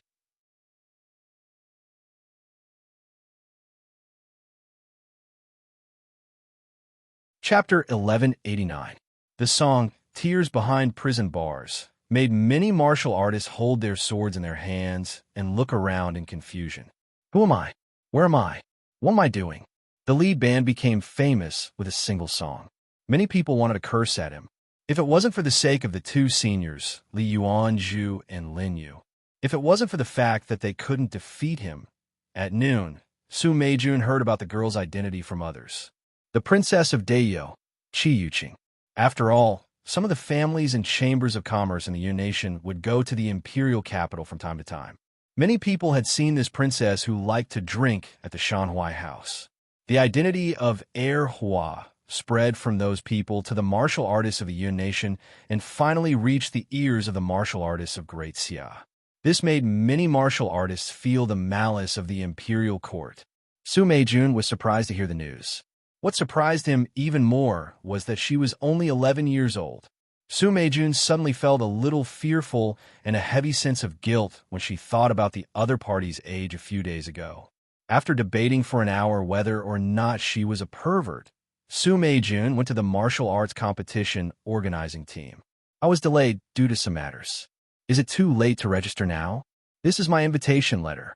Chapter 1189. The song, Tears Behind Prison Bars, made many martial artists hold their swords in their hands and look around in confusion. Who am I? Where am I? What am I doing? The lead band became famous with a single song. Many people wanted to curse at him. If it wasn't for the sake of the two seniors, Li Yuanzhu and Lin Yu, if it wasn't for the fact that they couldn't defeat him, at noon, Su Meijun heard about the girl's identity from others. The princess of Dayo, Qi Yuqing. After all, some of the families and chambers of commerce in the Yun Nation would go to the imperial capital from time to time. Many people had seen this princess who liked to drink at the Shanhui house. The identity of Hua spread from those people to the martial artists of the Yun Nation and finally reached the ears of the martial artists of Great Xia. This made many martial artists feel the malice of the imperial court. Su Meijun was surprised to hear the news. What surprised him even more was that she was only 11 years old. Su Meijun suddenly felt a little fearful and a heavy sense of guilt when she thought about the other party's age a few days ago. After debating for an hour whether or not she was a pervert, Su Meijun went to the martial arts competition organizing team. I was delayed due to some matters. Is it too late to register now? This is my invitation letter.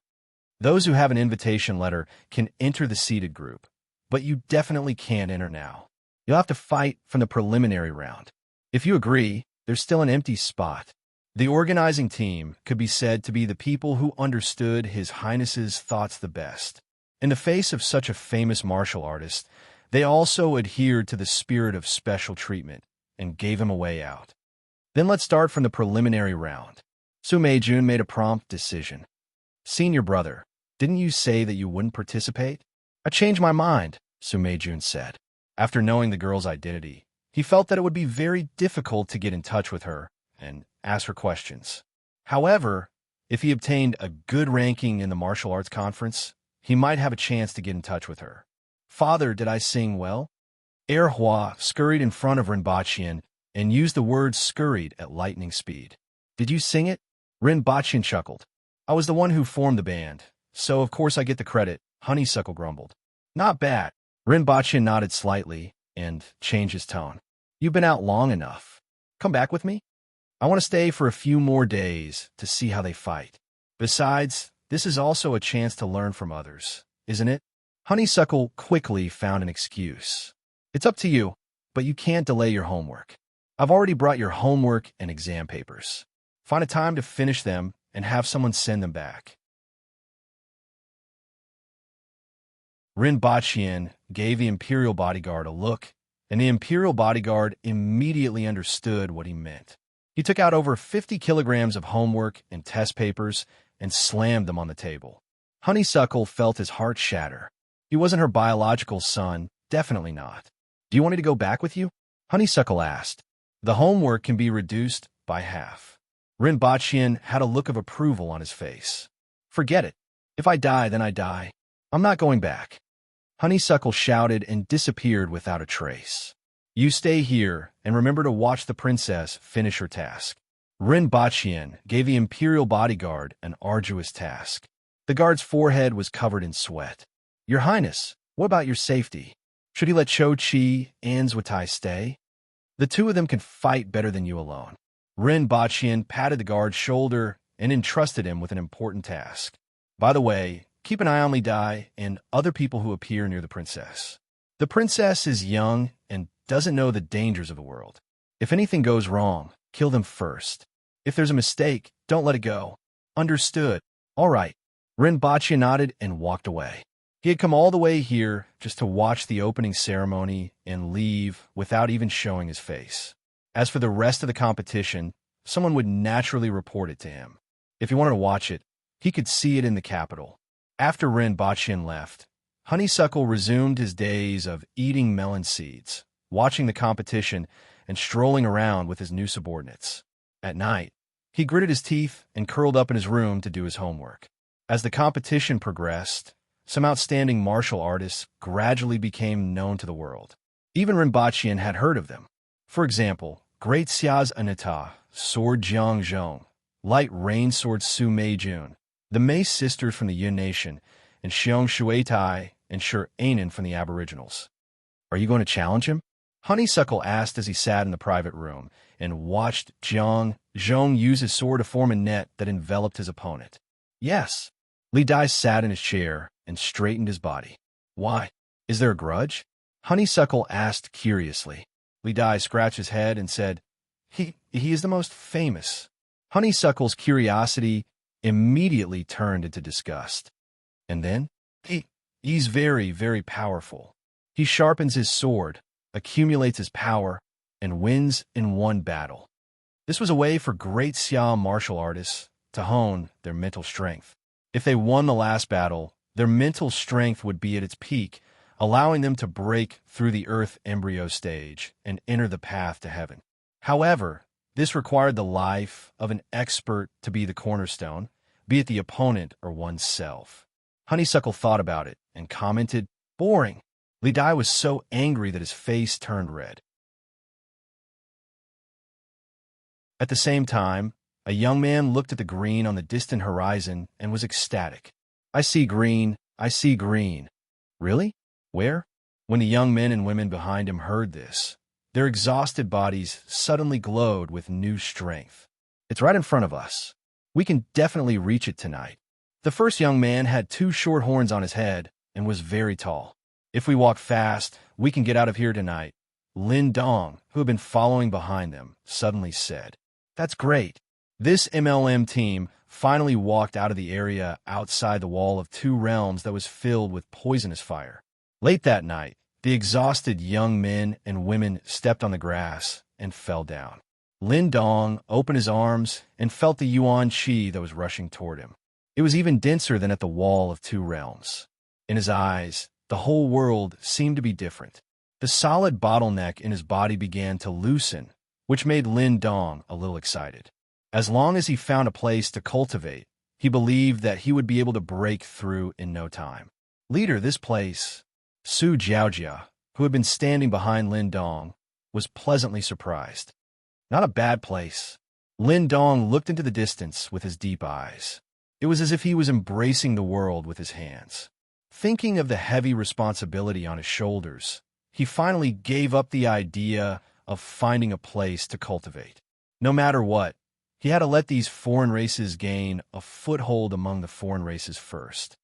Those who have an invitation letter can enter the seated group, but you definitely can't enter now. You'll have to fight from the preliminary round. If you agree, there's still an empty spot. The organizing team could be said to be the people who understood His Highness's thoughts the best. In the face of such a famous martial artist, they also adhered to the spirit of special treatment and gave him a way out. Then let's start from the preliminary round. Su Meijun made a prompt decision. Senior brother, didn't you say that you wouldn't participate? I changed my mind, Su Meijun said. After knowing the girl's identity, he felt that it would be very difficult to get in touch with her and ask her questions. However, if he obtained a good ranking in the martial arts conference, he might have a chance to get in touch with her. Father, did I sing well? Hua scurried in front of Rinpochian and used the word scurried at lightning speed. Did you sing it? Rinpochian chuckled. I was the one who formed the band, so of course I get the credit, Honeysuckle grumbled. Not bad. Rinpochian nodded slightly and changed his tone. You've been out long enough. Come back with me? I want to stay for a few more days to see how they fight. Besides, this is also a chance to learn from others, isn't it? Honeysuckle quickly found an excuse. It's up to you, but you can't delay your homework. I've already brought your homework and exam papers. Find a time to finish them and have someone send them back. Rinpochian gave the imperial bodyguard a look, and the imperial bodyguard immediately understood what he meant. He took out over 50 kilograms of homework and test papers and slammed them on the table. Honeysuckle felt his heart shatter. He wasn't her biological son, definitely not. Do you want me to go back with you? Honeysuckle asked. The homework can be reduced by half. Rinpochian had a look of approval on his face. Forget it. If I die, then I die. I'm not going back. Honeysuckle shouted and disappeared without a trace. You stay here and remember to watch the princess finish her task. Rinpochian gave the imperial bodyguard an arduous task. The guard's forehead was covered in sweat. Your Highness, what about your safety? Should he let Cho Chi and Zhutai stay? The two of them can fight better than you alone. Rinpochian patted the guard's shoulder and entrusted him with an important task. By the way, keep an eye on Li Dai and other people who appear near the princess. The princess is young and doesn't know the dangers of the world. If anything goes wrong, kill them first. If there's a mistake, don't let it go. Understood. All right. Rinpochian nodded and walked away. He had come all the way here just to watch the opening ceremony and leave without even showing his face. As for the rest of the competition, someone would naturally report it to him. If he wanted to watch it, he could see it in the capital. After Rinpochian left, Honeysuckle resumed his days of eating melon seeds, watching the competition, and strolling around with his new subordinates. At night, he gritted his teeth and curled up in his room to do his homework. As the competition progressed, some outstanding martial artists gradually became known to the world. Even Rinpochian had heard of them. For example, Great Xia's Anita, Sword Jiang Zhong, Light Rain Sword Su Meijun, the Mei sisters from the Yun Nation, and Xiong Shuitai and Shur Anan from the Aboriginals. Are you going to challenge him? Honeysuckle asked as he sat in the private room and watched Jiang Zhong use his sword to form a net that enveloped his opponent. Yes. Li Dai sat in his chair and straightened his body. Why? Is there a grudge? Honeysuckle asked curiously. Li Dai scratched his head and said, He is the most famous. Honeysuckle's curiosity immediately turned into disgust. And then? He's very, very powerful. He sharpens his sword, accumulates his power, and wins in one battle. This was a way for great Xia martial artists to hone their mental strength. If they won the last battle, their mental strength would be at its peak, allowing them to break through the Earth embryo stage and enter the path to heaven. However, this required the life of an expert to be the cornerstone, be it the opponent or oneself. Honeysuckle thought about it and commented, "Boring." Li Dai was so angry that his face turned red. At the same time, a young man looked at the green on the distant horizon and was ecstatic. "I see green, I see green." "Really? Where?" When the young men and women behind him heard this, their exhausted bodies suddenly glowed with new strength. "It's right in front of us. We can definitely reach it tonight." The first young man had 2 short horns on his head and was very tall. "If we walk fast, we can get out of here tonight," Lin Dong, who had been following behind them, suddenly said. "That's great." This MLM team finally walked out of the area outside the wall of 2 realms that was filled with poisonous fire. Late that night, the exhausted young men and women stepped on the grass and fell down. Lin Dong opened his arms and felt the yuan qi that was rushing toward him. It was even denser than at the wall of 2 realms. In his eyes, the whole world seemed to be different. The solid bottleneck in his body began to loosen, which made Lin Dong a little excited. As long as he found a place to cultivate, he believed that he would be able to break through in no time. "Leader, this place," Su Jiaojia, who had been standing behind Lin Dong, was pleasantly surprised. "Not a bad place." Lin Dong looked into the distance with his deep eyes. It was as if he was embracing the world with his hands. Thinking of the heavy responsibility on his shoulders, he finally gave up the idea of finding a place to cultivate. No matter what, he had to let these foreign races gain a foothold among the foreign races first.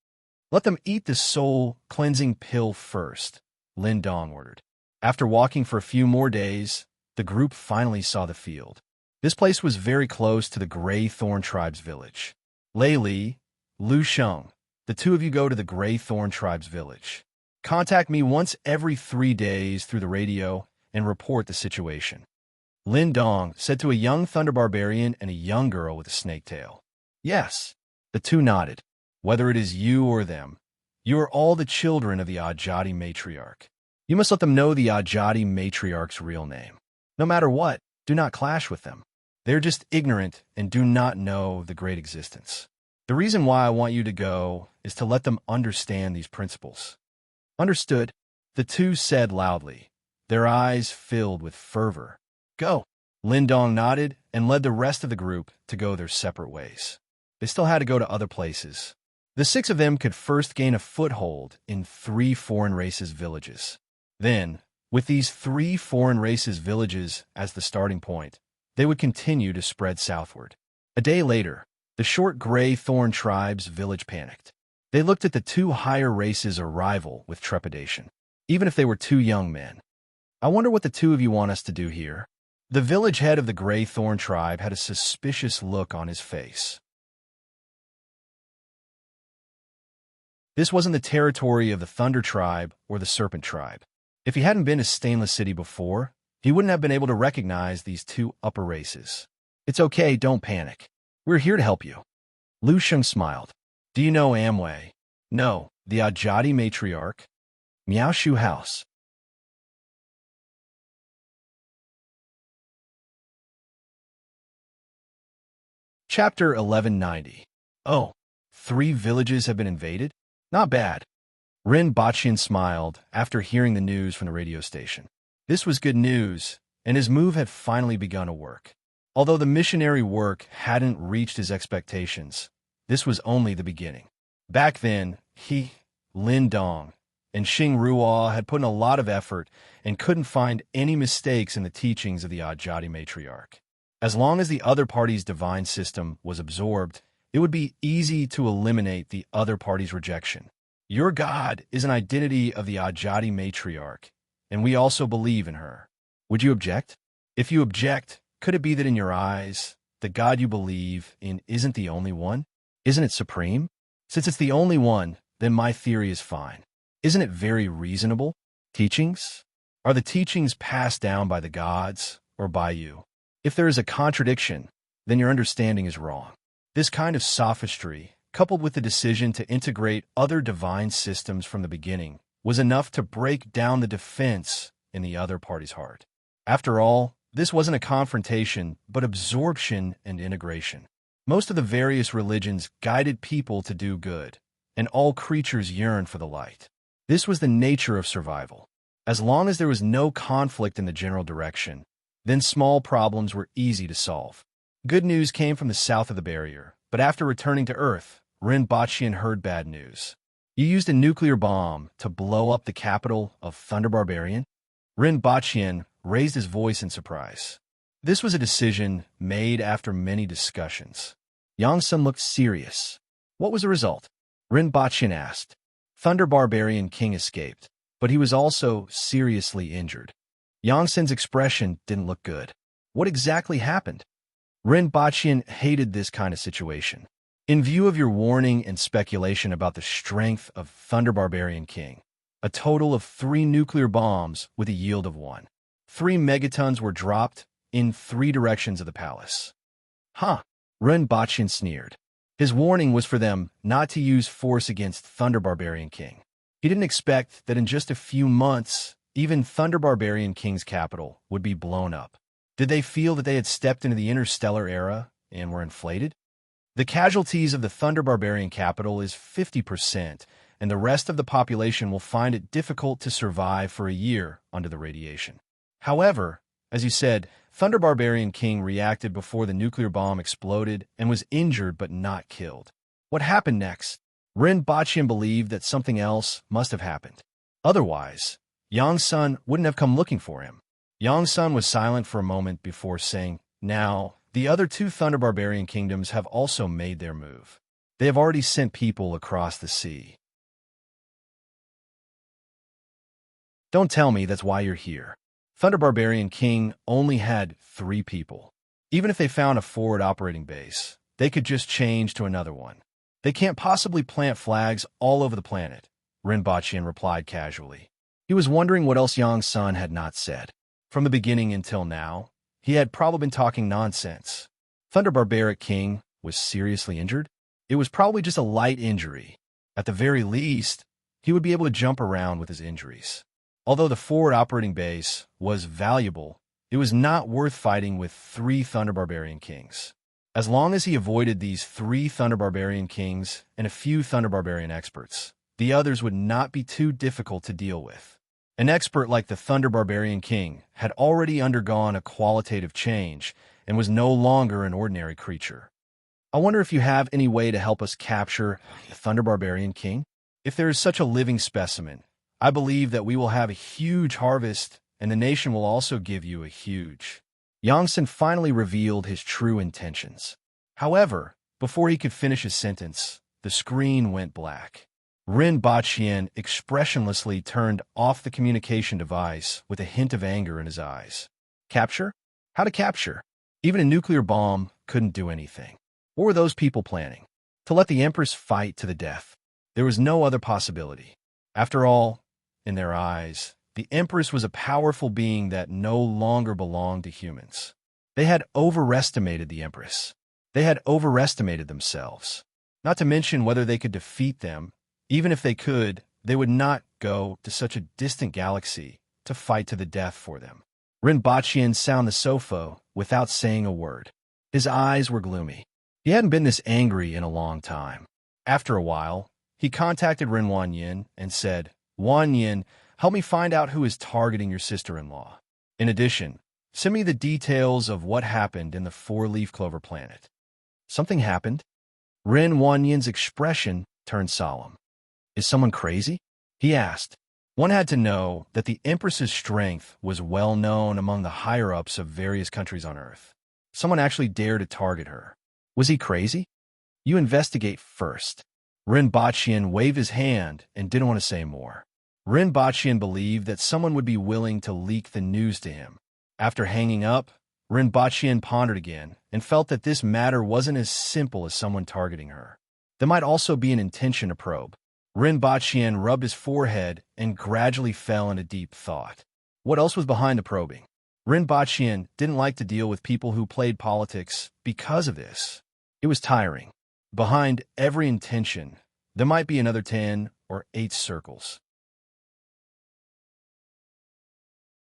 "Let them eat the soul-cleansing pill first," Lin Dong ordered. After walking for a few more days, the group finally saw the field. This place was very close to the Gray Thorn Tribe's village. "Lei Li, Lu Sheng, the 2 of you go to the Gray Thorn Tribe's village. Contact me once every 3 days through the radio and report the situation," Lin Dong said to a young thunder barbarian and a young girl with a snake tail. "Yes," the 2 nodded. "Whether it is you or them, you are all the children of the Ajati matriarch. You must let them know the Ajati matriarch's real name. No matter what, do not clash with them. They're just ignorant and do not know the great existence. The reason why I want you to go is to let them understand these principles." "Understood," the 2 said loudly, their eyes filled with fervor. "Go." Lin Dong nodded and led the rest of the group to go their separate ways. They still had to go to other places. The 6 of them could first gain a foothold in 3 foreign races' villages. Then, with these 3 foreign races' villages as the starting point, they would continue to spread southward. A day later, the short Gray Thorn Tribe's village panicked. They looked at the 2 higher races' arrival with trepidation, even if they were 2 young men. "I wonder what the 2 of you want us to do here?" The village head of the Gray Thorn Tribe had a suspicious look on his face. This wasn't the territory of the Thunder Tribe or the Serpent Tribe. If he hadn't been to Stainless City before, he wouldn't have been able to recognize these 2 upper races. "It's okay, don't panic. We're here to help you." Lu Sheng smiled. "Do you know Amway?" "No, the Ajati matriarch." "Miao Shu House." Chapter 1190. "Oh, 3 villages have been invaded? Not bad." Rin Baqian smiled after hearing the news from the radio station. This was good news, and his move had finally begun to work. Although the missionary work hadn't reached his expectations, this was only the beginning. Back then, he, Lin Dong, and Xing Ruo had put in a lot of effort and couldn't find any mistakes in the teachings of the Ajati matriarch. As long as the other party's divine system was absorbed, it would be easy to eliminate the other party's rejection. Your God is an identity of the Ajati matriarch, and we also believe in her. Would you object? If you object, could it be that in your eyes, the God you believe in isn't the only one? Isn't it supreme? Since it's the only one, then my theory is fine. Isn't it very reasonable? Teachings? Are the teachings passed down by the gods or by you? If there is a contradiction, then your understanding is wrong. This kind of sophistry, coupled with the decision to integrate other divine systems from the beginning, was enough to break down the defense in the other party's heart. After all, this wasn't a confrontation, but absorption and integration. Most of the various religions guided people to do good, and all creatures yearned for the light. This was the nature of survival. As long as there was no conflict in the general direction, then small problems were easy to solve. Good news came from the south of the barrier, but after returning to Earth, Rinpoche heard bad news. You used a nuclear bomb to blow up the capital of Thunder Barbarian? Rinpoche raised his voice in surprise. This was a decision made after many discussions. Yang-sun looked serious. What was the result? Rinpoche asked. Thunder Barbarian King escaped, but he was also seriously injured. Yang-sun's expression didn't look good. What exactly happened? Rinpoche hated this kind of situation. In view of your warning and speculation about the strength of Thunder Barbarian King, a total of 3 nuclear bombs with a yield of 1. 3 megatons were dropped in 3 directions of the palace. Huh? Rinpoche sneered. His warning was for them not to use force against Thunder Barbarian King. He didn't expect that in just a few months, even Thunder Barbarian King's capital would be blown up. Did they feel that they had stepped into the interstellar era and were inflated? The casualties of the Thunder Barbarian capital is 50%, and the rest of the population will find it difficult to survive for a year under the radiation. However, as you said, Thunder Barbarian King reacted before the nuclear bomb exploded and was injured but not killed. What happened next? Rinpoche believed that something else must have happened. Otherwise, Yang-sun wouldn't have come looking for him. Yang-sun was silent for a moment before saying, "Now, the other 2 Thunder Barbarian kingdoms have also made their move. They have already sent people across the sea." Don't tell me that's why you're here. Thunder Barbarian King only had 3 people. Even if they found a forward operating base, they could just change to another one. They can't possibly plant flags all over the planet, Rinpoche replied casually. He was wondering what else Yang-sun had not said. From the beginning until now, he had probably been talking nonsense. Thunder Barbarian King was seriously injured? It was probably just a light injury. At the very least, he would be able to jump around with his injuries. Although the forward operating base was valuable, it was not worth fighting with 3 Thunder Barbarian Kings. As long as he avoided these 3 Thunder Barbarian Kings and a few Thunder Barbarian experts, the others would not be too difficult to deal with. An expert like the Thunder Barbarian King had already undergone a qualitative change and was no longer an ordinary creature. I wonder if you have any way to help us capture the Thunder Barbarian King? If there is such a living specimen, I believe that we will have a huge harvest, and the nation will also give you a huge. Yang-sun finally revealed his true intentions. However, before he could finish his sentence, the screen went black. Rinpoche expressionlessly turned off the communication device with a hint of anger in his eyes. Capture? How to capture? Even a nuclear bomb couldn't do anything. What were those people planning? To let the Empress fight to the death. There was no other possibility. After all, in their eyes, the Empress was a powerful being that no longer belonged to humans. They had overestimated the Empress. They had overestimated themselves. Not to mention whether they could defeat them. Even if they could, they would not go to such a distant galaxy to fight to the death for them. Rinpoche sat on the sofa without saying a word. His eyes were gloomy. He hadn't been this angry in a long time. After a while, he contacted Ren Wanyin and said, "Wanyin, help me find out who is targeting your sister-in-law. In addition, send me the details of what happened in the 4-leaf clover planet." Something happened? Ren Wanyin's expression turned solemn. "Is someone crazy?" he asked. One had to know that the Empress's strength was well known among the higher-ups of various countries on Earth. Someone actually dared to target her. Was he crazy? You investigate first. Rinpoche waved his hand and didn't want to say more. Rinpoche believed that someone would be willing to leak the news to him. After hanging up, Rinpoche pondered again and felt that this matter wasn't as simple as someone targeting her. There might also be an intention to probe. Rinpoche rubbed his forehead and gradually fell into deep thought. What else was behind the probing? Rinpoche didn't like to deal with people who played politics because of this. It was tiring. Behind every intention, there might be another 10 or 8 circles.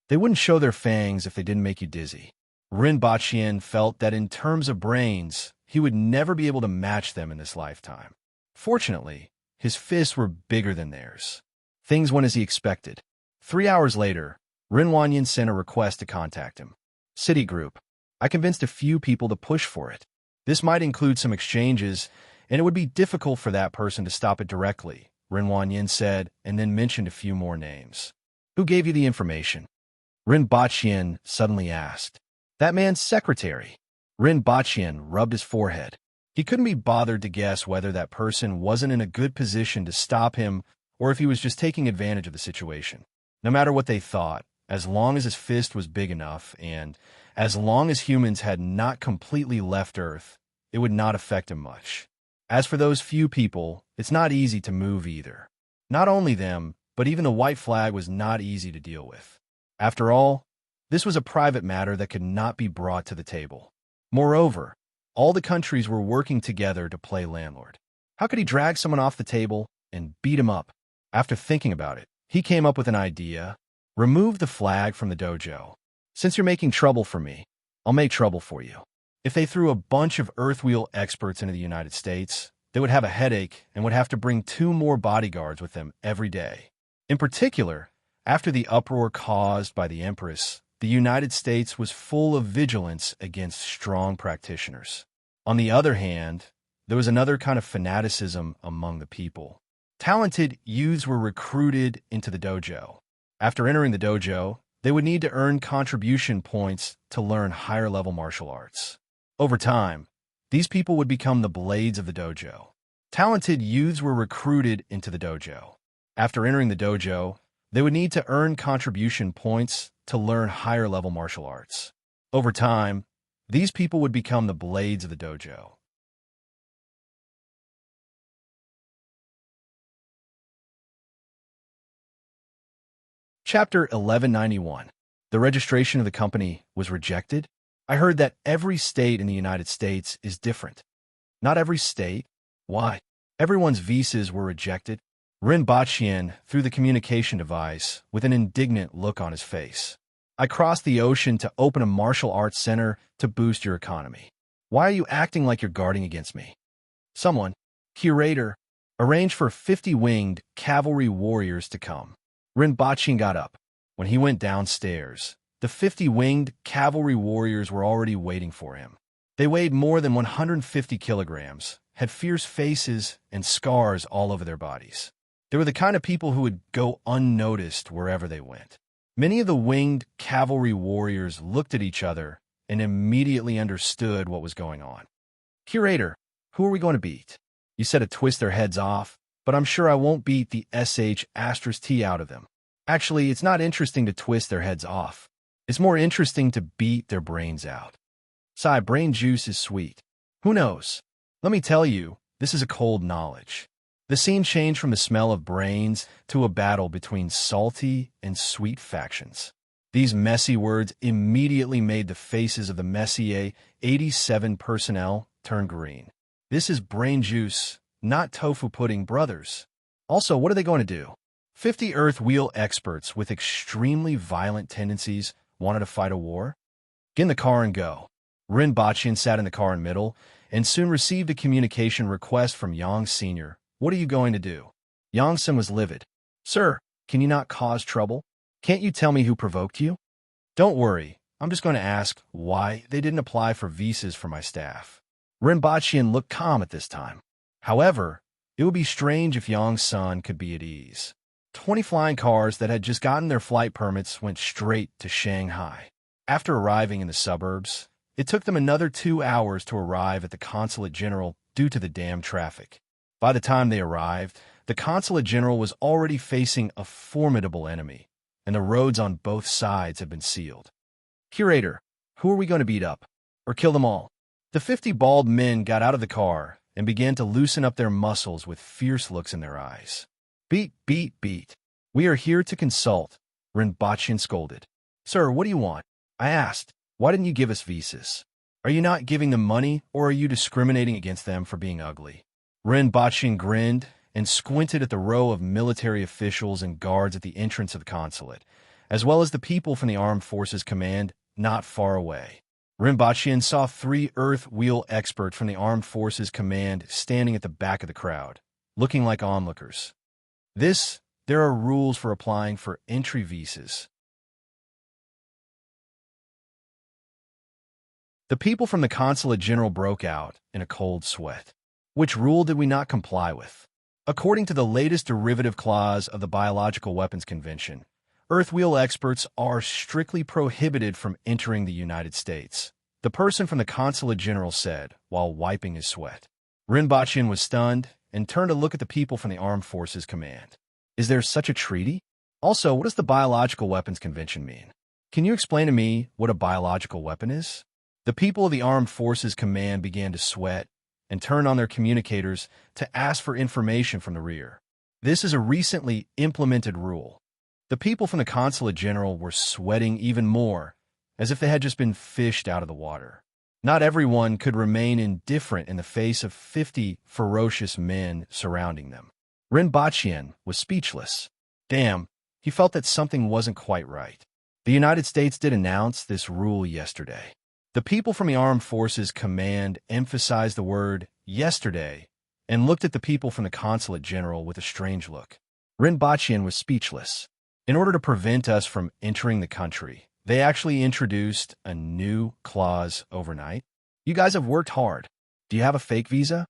They wouldn't show their fangs if they didn't make you dizzy. Rin Bachien felt that in terms of brains, he would never be able to match them in this lifetime. Fortunately, his fists were bigger than theirs. Things went as he expected. 3 hours later, Rin Wanyan sent a request to contact him. Citigroup. I convinced a few people to push for it. This might include some exchanges, and it would be difficult for that person to stop it directly, Rin Wanyan said, and then mentioned a few more names. Who gave you the information? Rin Bachien suddenly asked. That man's secretary. Rin Bachien rubbed his forehead. He couldn't be bothered to guess whether that person wasn't in a good position to stop him or if he was just taking advantage of the situation. No matter what they thought, as long as his fist was big enough and as long as humans had not completely left Earth, it would not affect him much. As for those few people, it's not easy to move either. Not only them, but even the white flag was not easy to deal with. After all, this was a private matter that could not be brought to the table. Moreover, all the countries were working together to play landlord. How could he drag someone off the table and beat him up? After thinking about it, he came up with an idea. Remove the flag from the dojo. Since you're making trouble for me, I'll make trouble for you. If they threw a bunch of Earthwheel experts into the United States, they would have a headache and would have to bring 2 more bodyguards with them every day. In particular, after the uproar caused by the Empress, the United States was full of vigilance against strong practitioners. On the other hand, there was another kind of fanaticism among the people. Talented youths were recruited into the dojo. After entering the dojo, they would need to earn contribution points to learn higher-level martial arts. Over time, these people would become the blades of the dojo. Talented youths were recruited into the dojo. After entering the dojo, they would need to earn contribution points to learn higher-level martial arts. Over time, these people would become the blades of the dojo. Chapter 1191. The registration of the company was rejected? I heard that every state in the United States is different. Not every state? Why? Everyone's visas were rejected. Rin Bachien threw the communication device with an indignant look on his face. I crossed the ocean to open a martial arts center to boost your economy. Why are you acting like you're guarding against me? Someone, curator, arranged for 50 winged cavalry warriors to come. Rin Bachien got up. When he went downstairs, the 50 winged cavalry warriors were already waiting for him. They weighed more than 150 kilograms, had fierce faces, and scars all over their bodies. They were the kind of people who would go unnoticed wherever they went. Many of the winged cavalry warriors looked at each other and immediately understood what was going on. Curator, who are we going to beat? You said to twist their heads off, but I'm sure I won't beat the sh*t out of them. Actually, it's not interesting to twist their heads off. It's more interesting to beat their brains out. Sigh, brain juice is sweet. Who knows? Let me tell you, this is a cold knowledge. The scene changed from the smell of brains to a battle between salty and sweet factions. These messy words immediately made the faces of the Messier 87 personnel turn green. This is brain juice, not tofu pudding, brothers. Also, what are they going to do? 50 Earthwheel experts with extremely violent tendencies wanted to fight a war? Get in the car and go. Rin Bachien sat in the car in middle and soon received a communication request from Yang Sr. What are you going to do? Yang Sen was livid. Sir, can you not cause trouble? Can't you tell me who provoked you? Don't worry, I'm just going to ask why they didn't apply for visas for my staff. Rin Bachien looked calm at this time. However, it would be strange if Yang Sen could be at ease. 20 flying cars that had just gotten their flight permits went straight to Shanghai. After arriving in the suburbs, it took them another 2 hours to arrive at the Consulate General due to the damn traffic. By the time they arrived, the Consulate General was already facing a formidable enemy, and the roads on both sides had been sealed. Curator, who are we going to beat up? Or kill them all? The 50 bald men got out of the car and began to loosen up their muscles with fierce looks in their eyes. Beat, beat, beat. We are here to consult, Rin Bachien scolded. Sir, what do you want? I asked. Why didn't you give us visas? Are you not giving them money, or are you discriminating against them for being ugly? Rin Bachien grinned and squinted at the row of military officials and guards at the entrance of the consulate. as well as the people from the Armed Forces Command not far away. Rinpoche saw 3 Earth Wheel experts from the Armed Forces Command standing at the back of the crowd, looking like onlookers. There are rules for applying for entry visas. The people from the Consulate General broke out in a cold sweat. Which rule did we not comply with? According to the latest derivative clause of the Biological Weapons Convention, Earthwheel experts are strictly prohibited from entering the United States, the person from the Consulate General said while wiping his sweat. Rinpoche was stunned and turned to look at the people from the Armed Forces Command. Is there such a treaty? Also, what does the Biological Weapons Convention mean? Can you explain to me what a biological weapon is? The people of the Armed Forces Command began to sweat and turned on their communicators to ask for information from the rear. This is a recently implemented rule. The people from the Consulate General were sweating even more, as if they had just been fished out of the water. Not everyone could remain indifferent in the face of 50 ferocious men surrounding them. Rinpoche was speechless. Damn, he felt that something wasn't quite right. The United States did announce this rule yesterday. The people from the Armed Forces Command emphasized the word yesterday and looked at the people from the Consulate General with a strange look. Rinpoche was speechless. In order to prevent us from entering the country, they actually introduced a new clause overnight. You guys have worked hard. Do you have a fake visa?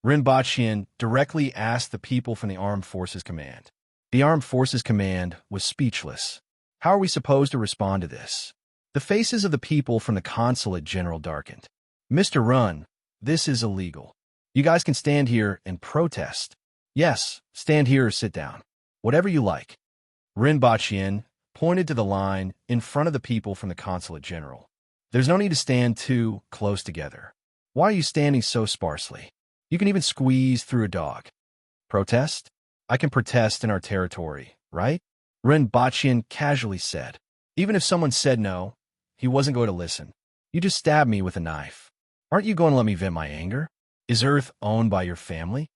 Rinpoche directly asked the people from the Armed Forces Command. The Armed Forces Command was speechless. How are we supposed to respond to this? The faces of the people from the Consulate General darkened. Mr. Run, this is illegal. You guys can stand here and protest. Yes, stand here or sit down. Whatever you like. Rinpoche pointed to the line in front of the people from the Consulate General. There's no need to stand too close together. Why are you standing so sparsely? You can even squeeze through a dog. Protest? I can protest in our territory, right? Rinpoche casually said. Even if someone said no, he wasn't going to listen. You just stabbed me with a knife. Aren't you going to let me vent my anger? Is Earth owned by your family?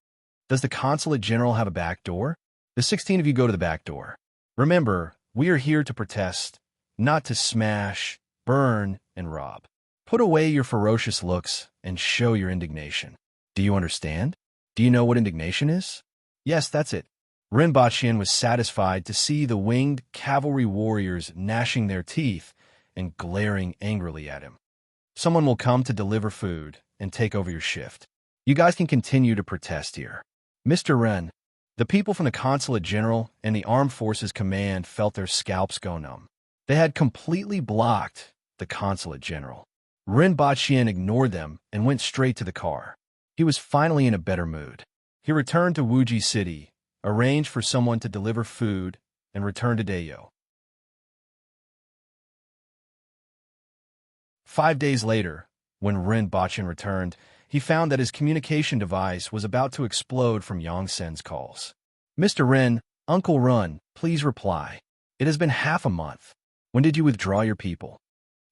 Does the Consulate General have a back door? The 16 of you go to the back door. Remember, we are here to protest, not to smash, burn, and rob. Put away your ferocious looks and show your indignation. Do you understand? Do you know what indignation is? Yes, that's it. Rinpoche was satisfied to see the winged cavalry warriors gnashing their teeth and glaring angrily at him. Someone will come to deliver food and take over your shift. You guys can continue to protest here. Mr. Ren, the people from the Consulate General and the Armed Forces Command felt their scalps go numb. They had completely blocked the Consulate General. Rinpoche ignored them and went straight to the car. He was finally in a better mood. He returned to Wuji City, arranged for someone to deliver food, and returned to Dayo. 5 days later, when Rinpoche returned, he found that his communication device was about to explode from Yongsen's calls. Mr. Ren, Uncle Run, please reply. It has been half a month. When did you withdraw your people?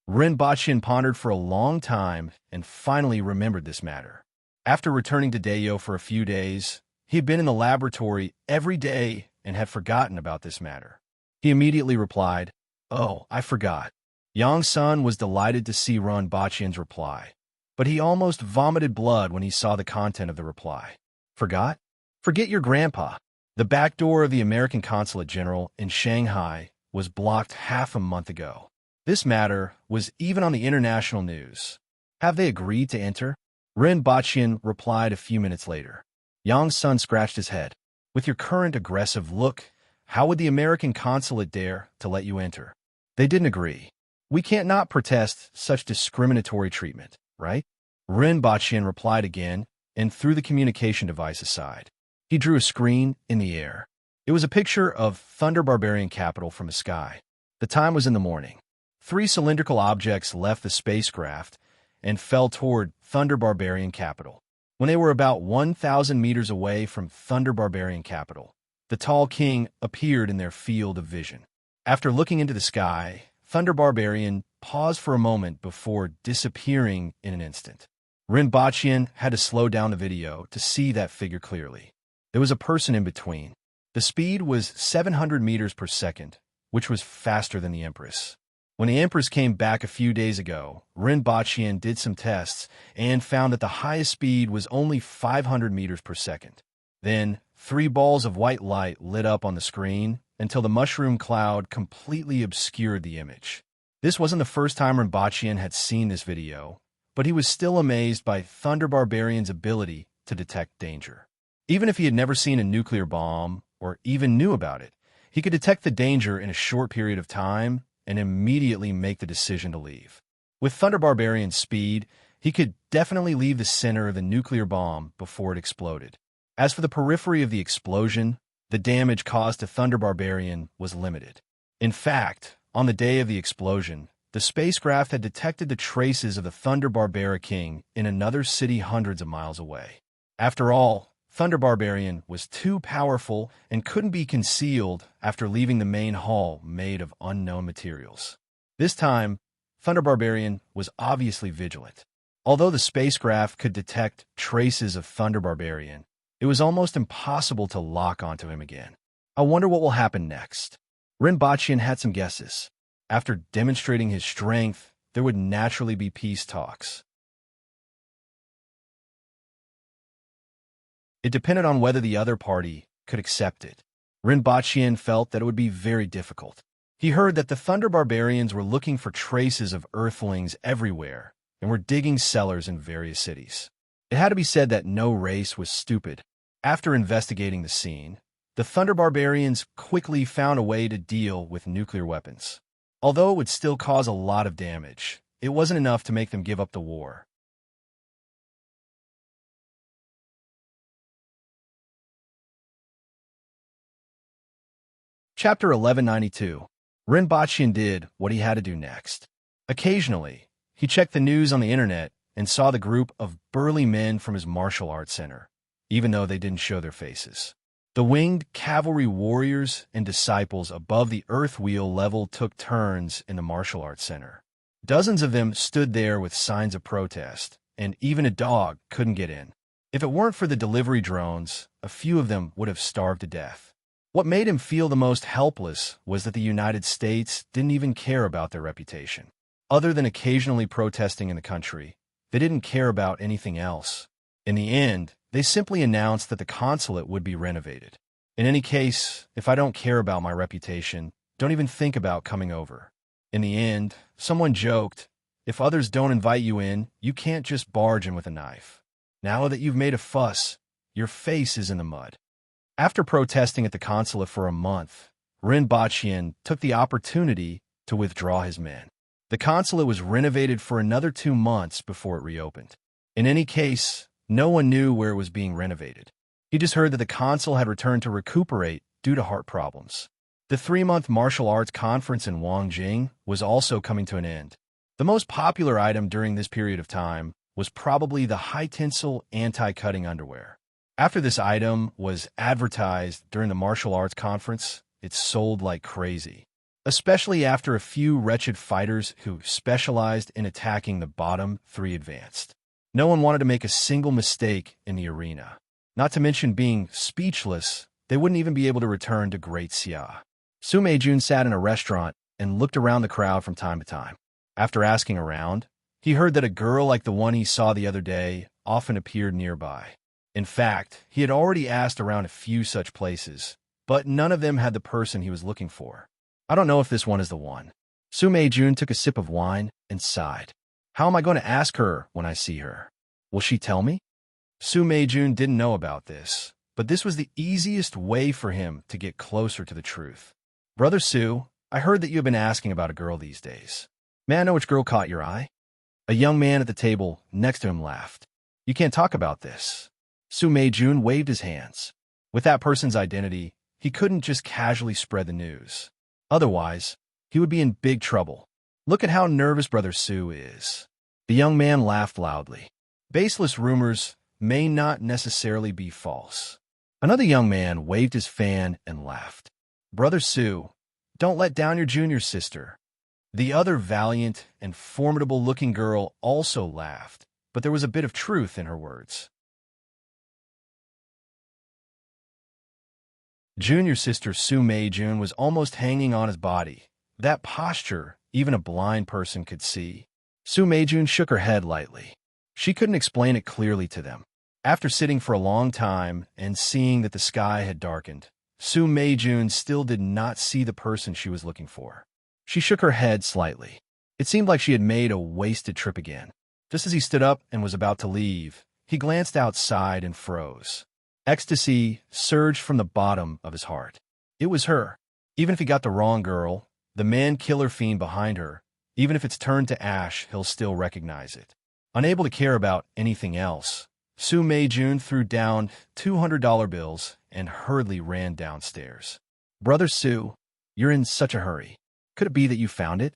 Rinpoche pondered for a long time and finally remembered this matter. After returning to Dayo for a few days, he had been in the laboratory every day and had forgotten about this matter. He immediately replied, "Oh, I forgot." Yongsan was delighted to see Rinpoche's reply, but he almost vomited blood when he saw the content of the reply. Forgot? Forget your grandpa. The back door of the American Consulate General in Shanghai was blocked half a month ago. This matter was even on the international news. Have they agreed to enter? Rinpoche replied a few minutes later. Yongsan scratched his head. With your current aggressive look, how would the American consulate dare to let you enter? They didn't agree. We can't not protest such discriminatory treatment, right? Rinpoche replied again and threw the communication device aside. He drew a screen in the air. It was a picture of Thunder Barbarian capital from the sky. The time was in the morning. 3 cylindrical objects left the spacecraft and fell toward Thunder Barbarian capital. When they were about 1,000 meters away from Thunder Barbarian capital, the tall king appeared in their field of vision. After looking into the sky, Thunder Barbarian paused for a moment before disappearing in an instant. Rinpoche had to slow down the video to see that figure clearly. There was a person in between. The speed was 700 meters per second, which was faster than the Empress. When the Empress came back a few days ago, Rinpochian did some tests and found that the highest speed was only 500 meters per second. Then, 3 balls of white light lit up on the screen until the mushroom cloud completely obscured the image. This wasn't the first time Rinpochian had seen this video, but he was still amazed by Thunder Barbarian's ability to detect danger. Even if he had never seen a nuclear bomb or even knew about it, he could detect the danger in a short period of time and immediately make the decision to leave. With Thunder Barbarian's speed, he could definitely leave the center of the nuclear bomb before it exploded. As for the periphery of the explosion, the damage caused to Thunder Barbarian was limited. In fact, on the day of the explosion, the spacecraft had detected the traces of the Thunder Barbara King in another city hundreds of miles away. After all, Thunder Barbarian was too powerful and couldn't be concealed after leaving the main hall made of unknown materials. This time, Thunder Barbarian was obviously vigilant. Although the spacecraft could detect traces of Thunder Barbarian, it was almost impossible to lock onto him again. I wonder what will happen next. Rinpochian had some guesses. After demonstrating his strength, there would naturally be peace talks. It depended on whether the other party could accept it. Rinpochian felt that it would be very difficult. He heard that the Thunder Barbarians were looking for traces of Earthlings everywhere and were digging cellars in various cities. It had to be said that no race was stupid. After investigating the scene, the Thunder Barbarians quickly found a way to deal with nuclear weapons. Although it would still cause a lot of damage, it wasn't enough to make them give up the war. Chapter 1192. Rinpochian did what he had to do next. Occasionally, he checked the news on the internet and saw the group of burly men from his martial arts center, even though they didn't show their faces. The winged cavalry warriors and disciples above the earth wheel level took turns in the martial arts center. Dozens of them stood there with signs of protest, and even a dog couldn't get in. If it weren't for the delivery drones, a few of them would have starved to death. What made him feel the most helpless was that the United States didn't even care about their reputation. Other than occasionally protesting in the country, they didn't care about anything else. In the end, they simply announced that the consulate would be renovated. In any case, if I don't care about my reputation, don't even think about coming over. In the end, someone joked, if others don't invite you in, you can't just barge in with a knife. Now that you've made a fuss, your face is in the mud. After protesting at the consulate for a month, Rinpochian took the opportunity to withdraw his men. The consulate was renovated for another 2 months before it reopened. In any case, no one knew where it was being renovated. He just heard that the consul had returned to recuperate due to heart problems. The 3-month martial arts conference in Wangjing was also coming to an end. The most popular item during this period of time was probably the high-tensile anti-cutting underwear. After this item was advertised during the martial arts conference, it sold like crazy, especially after a few wretched fighters who specialized in attacking the bottom 3 advanced. No one wanted to make a single mistake in the arena. Not to mention being speechless, they wouldn't even be able to return to Great Xia. Su Meijun sat in a restaurant and looked around the crowd from time to time. After asking around, he heard that a girl like the one he saw the other day often appeared nearby. In fact, he had already asked around a few such places, but none of them had the person he was looking for. I don't know if this one is the one. Su Meijun took a sip of wine and sighed. How am I going to ask her when I see her? Will she tell me? Su Meijun didn't know about this, but this was the easiest way for him to get closer to the truth. Brother Su, I heard that you have been asking about a girl these days. May I know which girl caught your eye? A young man at the table next to him laughed. You can't talk about this. Su Meijun waved his hands. With that person's identity, he couldn't just casually spread the news. Otherwise, he would be in big trouble. Look at how nervous Brother Su is. The young man laughed loudly. Baseless rumors may not necessarily be false. Another young man waved his fan and laughed. Brother Su, don't let down your junior sister. The other valiant and formidable-looking girl also laughed, but there was a bit of truth in her words. Junior sister Su Mei-jun was almost hanging on his body. That posture, even a blind person could see. Su Mei-jun shook her head lightly. She couldn't explain it clearly to them. After sitting for a long time and seeing that the sky had darkened, Su Mei-jun still did not see the person she was looking for. She shook her head slightly. It seemed like she had made a wasted trip again. Just as he stood up and was about to leave, he glanced outside and froze. Ecstasy surged from the bottom of his heart. It was her. Even if he got the wrong girl, the man-killer fiend behind her, even if it's turned to ash, he'll still recognize it. Unable to care about anything else, Su Mei-jun threw down $200 bills and hurriedly ran downstairs. Brother Su, you're in such a hurry. Could it be that you found it?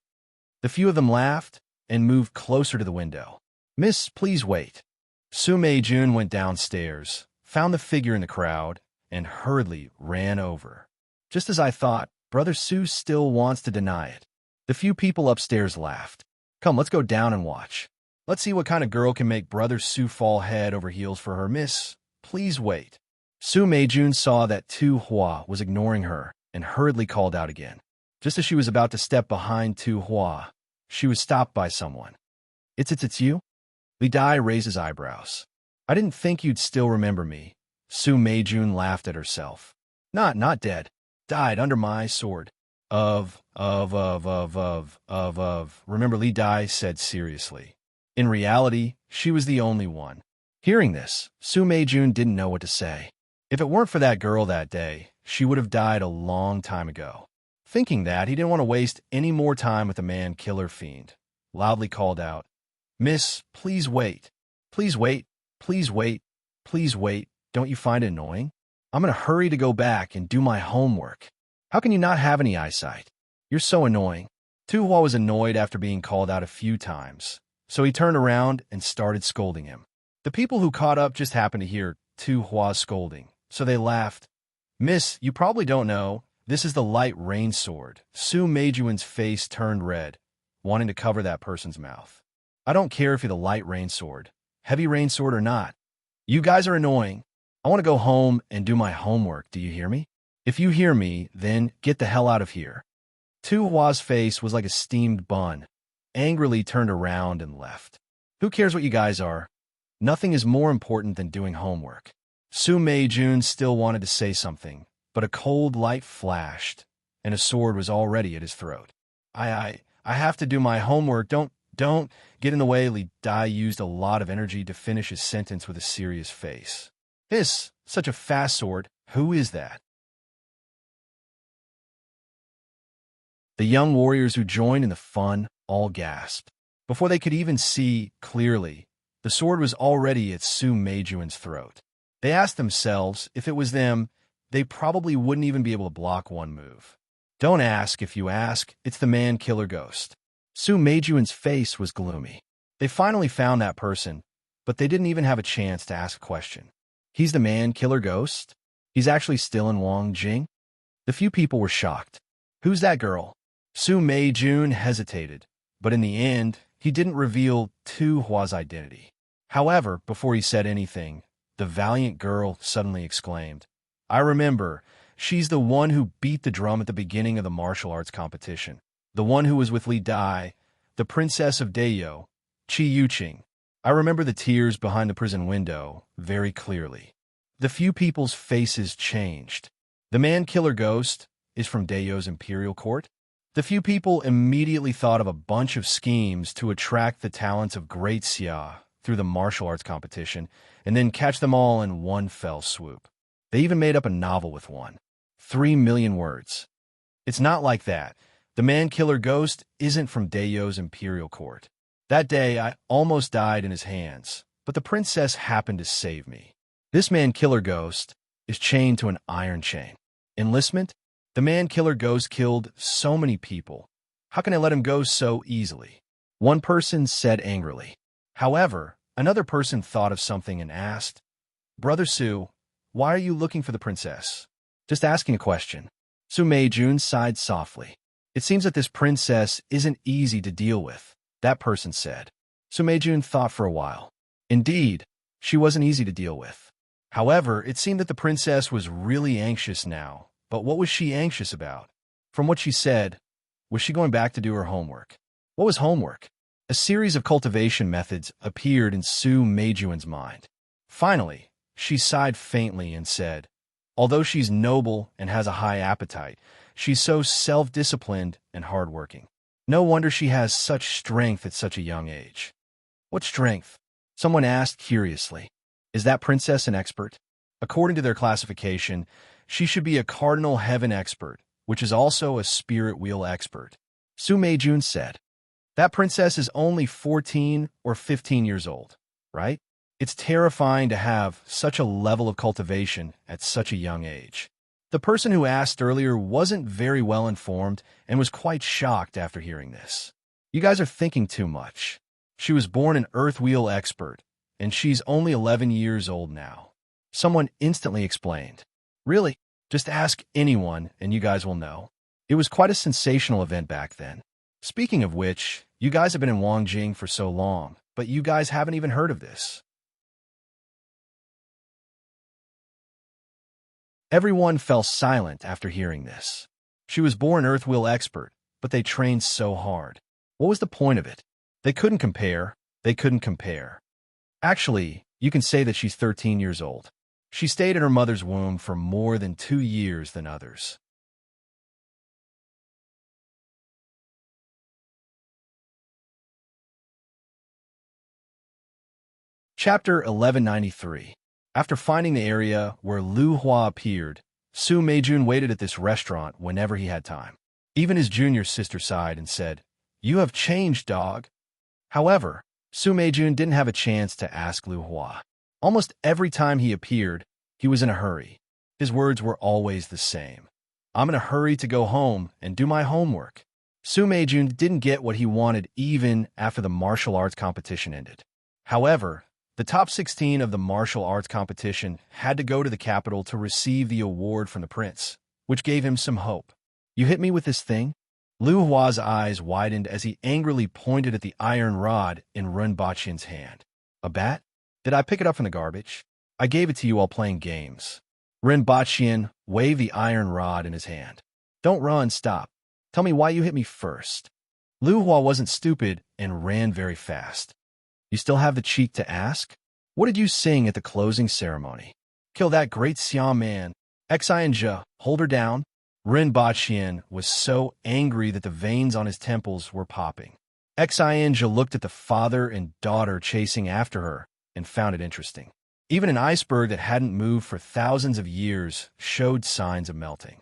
The few of them laughed and moved closer to the window. Miss, please wait. Su Mei-jun went downstairs, found the figure in the crowd, and hurriedly ran over. Just as I thought, Brother Su still wants to deny it. The few people upstairs laughed. Come, let's go down and watch. Let's see what kind of girl can make Brother Su fall head over heels for her. Miss, please wait. Su Mei-jun saw that Tu Hua was ignoring her and hurriedly called out again. Just as she was about to step behind Tu Hua, she was stopped by someone. It's you? Li Dai raised his eyebrows. I didn't think you'd still remember me. Su Mei-jun laughed at herself. Not dead. Died under my sword. Remember, Li Dai said seriously. In reality, she was the only one. Hearing this, Su Mei-jun didn't know what to say. If it weren't for that girl that day, she would have died a long time ago. Thinking that, he didn't want to waste any more time with the man-killer fiend. Loudly called out, Miss, please wait. Please wait. Please wait. Please wait. Don't you find it annoying? I'm in a hurry to go back and do my homework. How can you not have any eyesight? You're so annoying. Tu Hua was annoyed after being called out a few times, so he turned around and started scolding him. The people who caught up just happened to hear Tu Hua's scolding, so they laughed. Miss, you probably don't know, this is the light rain sword. Su Mei-jun's face turned red, wanting to cover that person's mouth. I don't care if you're the light rain sword, heavy rain sword or not. You guys are annoying. I want to go home and do my homework, do you hear me? If you hear me, then get the hell out of here. Tu Hua's face was like a steamed bun, angrily turned around and left. Who cares what you guys are? Nothing is more important than doing homework. Su Mei-jun still wanted to say something, but a cold light flashed, and a sword was already at his throat. I have to do my homework. Don't get in the way. Li Dai used a lot of energy to finish his sentence with a serious face. Such a fast sword. Who is that? The young warriors who joined in the fun all gasped. Before they could even see clearly, the sword was already at Su Mei-jun's throat. They asked themselves if it was them, they probably wouldn't even be able to block one move. Don't ask. If you ask, it's the man-killer ghost. Su Mei-jun's face was gloomy. They finally found that person, but they didn't even have a chance to ask a question. He's the man-killer ghost? He's actually still in Wangjing? The few people were shocked. Who's that girl? Su Mei-jun hesitated, but in the end, he didn't reveal Tu Hua's identity. However, before he said anything, the valiant girl suddenly exclaimed, I remember, she's the one who beat the drum at the beginning of the martial arts competition. The one who was with Li Dai, the princess of Dayo, Qi Yuqing. I remember the tears behind the prison window very clearly. The few people's faces changed. The man-killer ghost is from Dayo's imperial court? The few people immediately thought of a bunch of schemes to attract the talents of Great Xia through the martial arts competition and then catch them all in one fell swoop. They even made up a novel with one. 3 million words. It's not like that. The man-killer ghost isn't from Dayo's imperial court. That day, I almost died in his hands, but the princess happened to save me. This man-killer ghost is chained to an iron chain. Enlistment? The man-killer ghost killed so many people. How can I let him go so easily? One person said angrily. However, another person thought of something and asked, Brother Su, why are you looking for the princess? Just asking a question. Su Mei-jun sighed softly. It seems that this princess isn't easy to deal with, that person said. Su Mei-jun thought for a while. Indeed, she wasn't easy to deal with. However, it seemed that the princess was really anxious now But what was she anxious about? From what she said, was she going back to do her homework? What was homework? A series of cultivation methods appeared in Su Meijun's mind. Finally, she sighed faintly and said, although she's noble and has a high appetite, she's so self-disciplined and hardworking. No wonder she has such strength at such a young age. What strength? Someone asked curiously. Is that princess an expert? According to their classification, she should be a cardinal heaven expert, which is also a spirit wheel expert. Su Meijun said. That princess is only 14 or 15 years old, right? It's terrifying to have such a level of cultivation at such a young age. The person who asked earlier wasn't very well informed and was quite shocked after hearing this. You guys are thinking too much. She was born an earth wheel expert, and she's only 11 years old now. Someone instantly explained. Really? Just ask anyone and you guys will know. It was quite a sensational event back then. Speaking of which, you guys have been in Wangjing for so long, but you guys haven't even heard of this. Everyone fell silent after hearing this. She was born Earthwheel expert, but they trained so hard. What was the point of it? They couldn't compare. They couldn't compare. Actually, you can say that she's 13 years old. She stayed in her mother's womb for more than 2 years than others. Chapter 1193. After finding the area where Lu Hua appeared, Su Meijun waited at this restaurant whenever he had time. Even his junior sister sighed and said, "You have changed, dog." However, Su Meijun didn't have a chance to ask Lu Hua. Almost every time he appeared, he was in a hurry. His words were always the same. "I'm in a hurry to go home and do my homework." Su Meijun didn't get what he wanted even after the martial arts competition ended. However, the top 16 of the martial arts competition had to go to the capital to receive the award from the prince, which gave him some hope. "You hit me with this thing?" Lu Hua's eyes widened as he angrily pointed at the iron rod in Ren Baqian's hand. "A bat? Did I pick it up from the garbage? I gave it to you while playing games." Ren Baqian waved the iron rod in his hand. "Don't run, stop. Tell me why you hit me first." Lu Hua wasn't stupid and ran very fast. "You still have the cheek to ask? What did you sing at the closing ceremony?" "Kill that great Xiao man. Xianja, hold her down." Ren Baqian was so angry that the veins on his temples were popping. Xianja looked at the father and daughter chasing after her and found it interesting. Even an iceberg that hadn't moved for thousands of years showed signs of melting.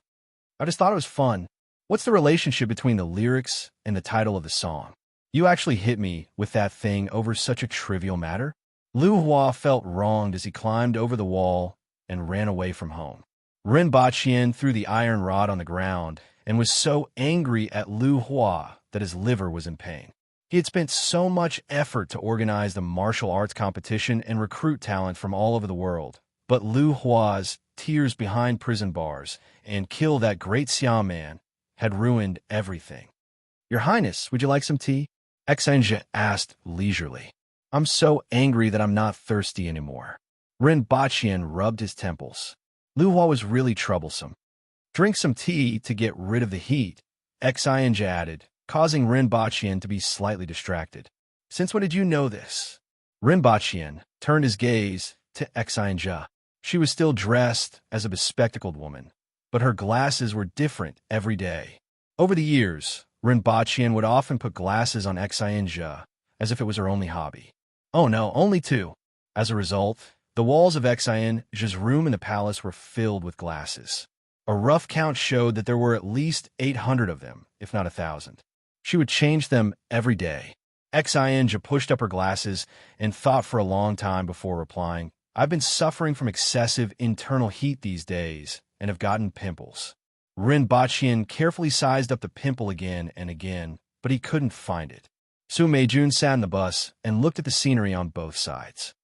"I just thought it was fun. What's the relationship between the lyrics and the title of the song? You actually hit me with that thing over such a trivial matter?" Lu Hua felt wronged as he climbed over the wall and ran away from home. Ren Baqian threw the iron rod on the ground and was so angry at Lu Hua that his liver was in pain. He had spent so much effort to organize the martial arts competition and recruit talent from all over the world, but Lu Hua's tears behind prison bars and kill that great Xiao man had ruined everything. "Your Highness, would you like some tea?" Xianja asked leisurely. "I'm so angry that I'm not thirsty anymore." Ren Baqian rubbed his temples. Lu Hua was really troublesome. "Drink some tea to get rid of the heat," Xianja added, causing Ren Baqian to be slightly distracted. "Since when did you know this?" Ren Baqian turned his gaze to Xianja. She was still dressed as a bespectacled woman, but her glasses were different every day. Over the years, Ren Baqian would often put glasses on Xianja as if it was her only hobby. Oh no, only 2. As a result, the walls of Xianja's room in the palace were filled with glasses. A rough count showed that there were at least 800 of them, if not 1,000. She would change them every day. Xianja pushed up her glasses and thought for a long time before replying, "I've been suffering from excessive internal heat these days and have gotten pimples." Ren Baqian carefully sized up the pimple again and again, but he couldn't find it. Su Meijun sat in the bus and looked at the scenery on both sides.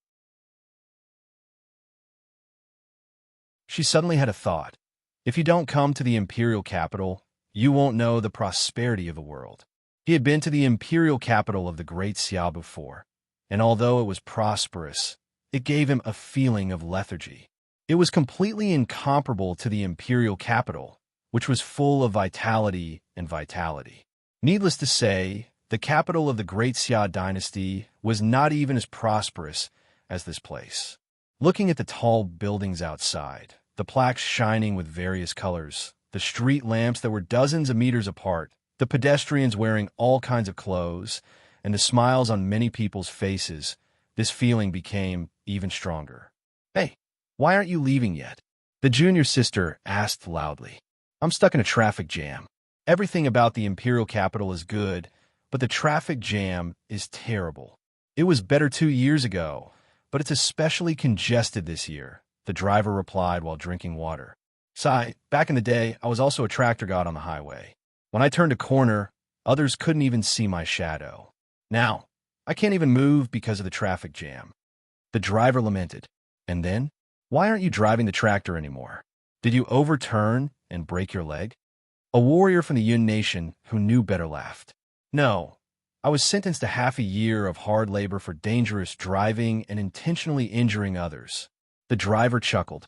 She suddenly had a thought. If you don't come to the imperial capital, you won't know the prosperity of the world. He had been to the imperial capital of the Great Xiao before, and although it was prosperous, it gave him a feeling of lethargy. It was completely incomparable to the imperial capital, which was full of vitality and vitality. Needless to say, the capital of the Great Xia dynasty was not even as prosperous as this place. Looking at the tall buildings outside, the plaques shining with various colors, the street lamps that were dozens of meters apart, the pedestrians wearing all kinds of clothes, and the smiles on many people's faces, this feeling became even stronger. "Hey, why aren't you leaving yet?" the junior sister asked loudly. "I'm stuck in a traffic jam. Everything about the imperial capital is good, but the traffic jam is terrible. It was better 2 years ago, but it's especially congested this year," the driver replied while drinking water. "Sigh, back in the day, I was also a tractor god on the highway. When I turned a corner, others couldn't even see my shadow. Now, I can't even move because of the traffic jam," the driver lamented. "And then, why aren't you driving the tractor anymore? Did you overturn and break your leg?" A warrior from the Yun nation who knew better laughed. "No, I was sentenced to half a year of hard labor for dangerous driving and intentionally injuring others." The driver chuckled.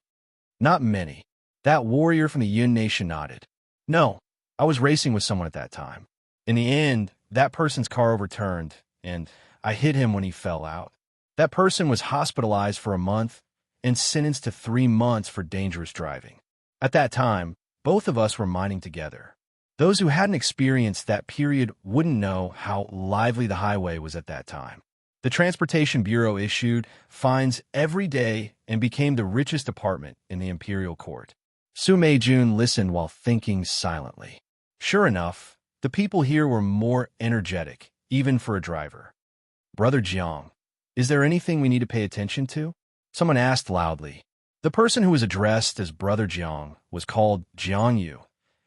"Not many." That warrior from the Yun nation nodded. "No, I was racing with someone at that time. In the end, that person's car overturned, and I hit him when he fell out. That person was hospitalized for a month and sentenced to 3 months for dangerous driving. At that time, both of us were mining together. Those who hadn't experienced that period wouldn't know how lively the highway was at that time. The Transportation Bureau issued fines every day and became the richest department in the imperial court." Su Meijun listened while thinking silently. Sure enough, the people here were more energetic, even for a driver. "Brother Jiang, is there anything we need to pay attention to?" someone asked loudly. The person who was addressed as Brother Jiang was called Jiang Yu,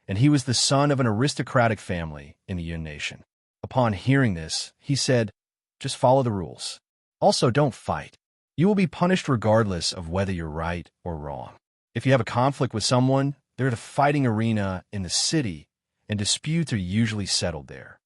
and he was the son of an aristocratic family in the Yun nation. Upon hearing this, he said, "Just follow the rules. Also, don't fight. You will be punished regardless of whether you're right or wrong. If you have a conflict with someone, they're at a fighting arena in the city, and disputes are usually settled there.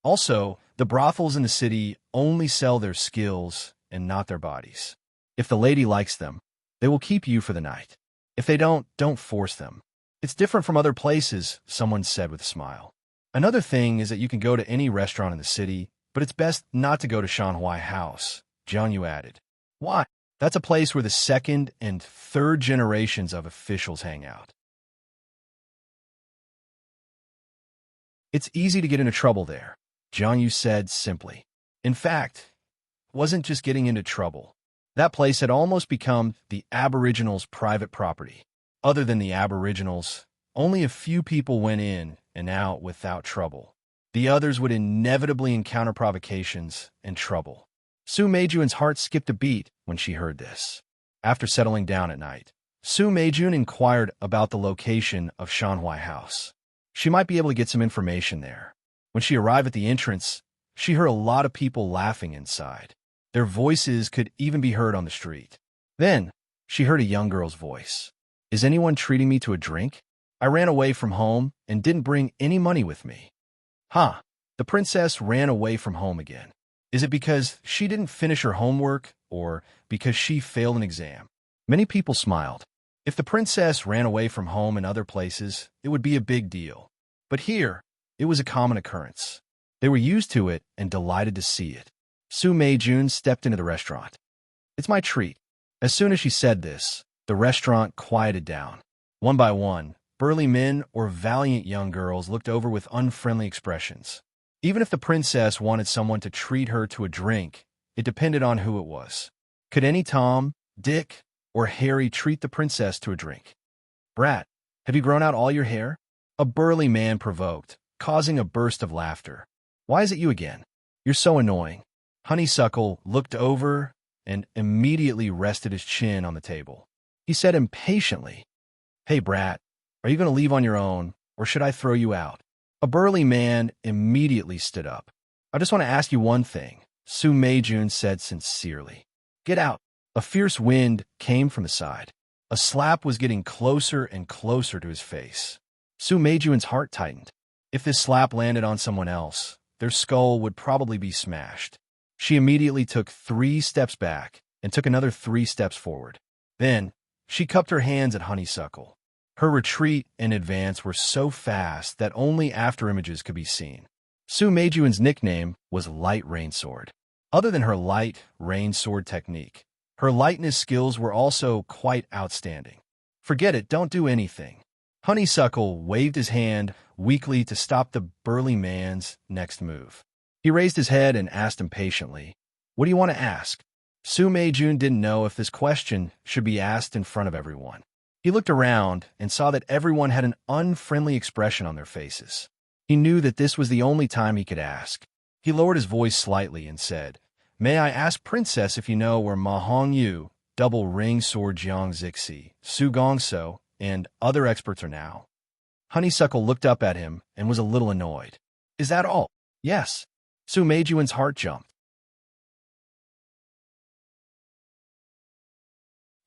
Also, the brothels in the city only sell their skills and not their bodies. If the lady likes them, they will keep you for the night. If they don't force them. It's different from other places," someone said with a smile. "Another thing is that you can go to any restaurant in the city, but it's best not to go to Shanhui House," Jiang Yu added. "Why? That's a place where the second and third generations of officials hang out. It's easy to get into trouble there," Jiang Yu said simply. In fact, it wasn't just getting into trouble. That place had almost become the Aboriginals' private property. Other than the Aboriginals, only a few people went in and out without trouble. The others would inevitably encounter provocations and trouble. Su Meijun's heart skipped a beat when she heard this. After settling down at night, Su Meijun inquired about the location of Shanhui House. She might be able to get some information there. When she arrived at the entrance, she heard a lot of people laughing inside. Their voices could even be heard on the street. Then, she heard a young girl's voice. "Is anyone treating me to a drink? I ran away from home and didn't bring any money with me." "Huh, the princess ran away from home again. Is it because she didn't finish her homework or because she failed an exam?" Many people smiled. If the princess ran away from home in other places, it would be a big deal. But here, it was a common occurrence. They were used to it and delighted to see it. Su Meijun stepped into the restaurant. "It's my treat." As soon as she said this, the restaurant quieted down. One by one, burly men or valiant young girls looked over with unfriendly expressions. Even if the princess wanted someone to treat her to a drink, it depended on who it was. Could any Tom, Dick, or Harry treat the princess to a drink? "Brat, have you grown out all your hair?" a burly man provoked, causing a burst of laughter. "Why is it you again? You're so annoying." Honeysuckle looked over and immediately rested his chin on the table. He said impatiently, "Hey, brat, are you going to leave on your own, or should I throw you out?" A burly man immediately stood up. "I just want to ask you one thing," Su Meijun said sincerely. "Get out." A fierce wind came from the side. A slap was getting closer and closer to his face. Su Meijun's heart tightened. If this slap landed on someone else, their skull would probably be smashed. She immediately took 3 steps back and took another 3 steps forward. Then, She cupped her hands at Honeysuckle. Her retreat and advance were so fast that only after images could be seen. Su Meijuan's nickname was Light Rainsword. Other than her light rainsword technique, her lightness skills were also quite outstanding. Forget it, don't do anything. Honeysuckle waved his hand weakly to stop the burly man's next move. He raised his head and asked impatiently, "What do you want to ask?" Su Meijun didn't know if this question should be asked in front of everyone. He looked around and saw that everyone had an unfriendly expression on their faces. He knew that this was the only time he could ask. He lowered his voice slightly and said, "May I ask, Princess, if you know where Ma Hongyu, Double Ring Sword Jiang Zixi, Su Gongso, and other experts are now?" Honeysuckle looked up at him and was a little annoyed. "Is that all?" "Yes." Su Meijuan's heart jumped.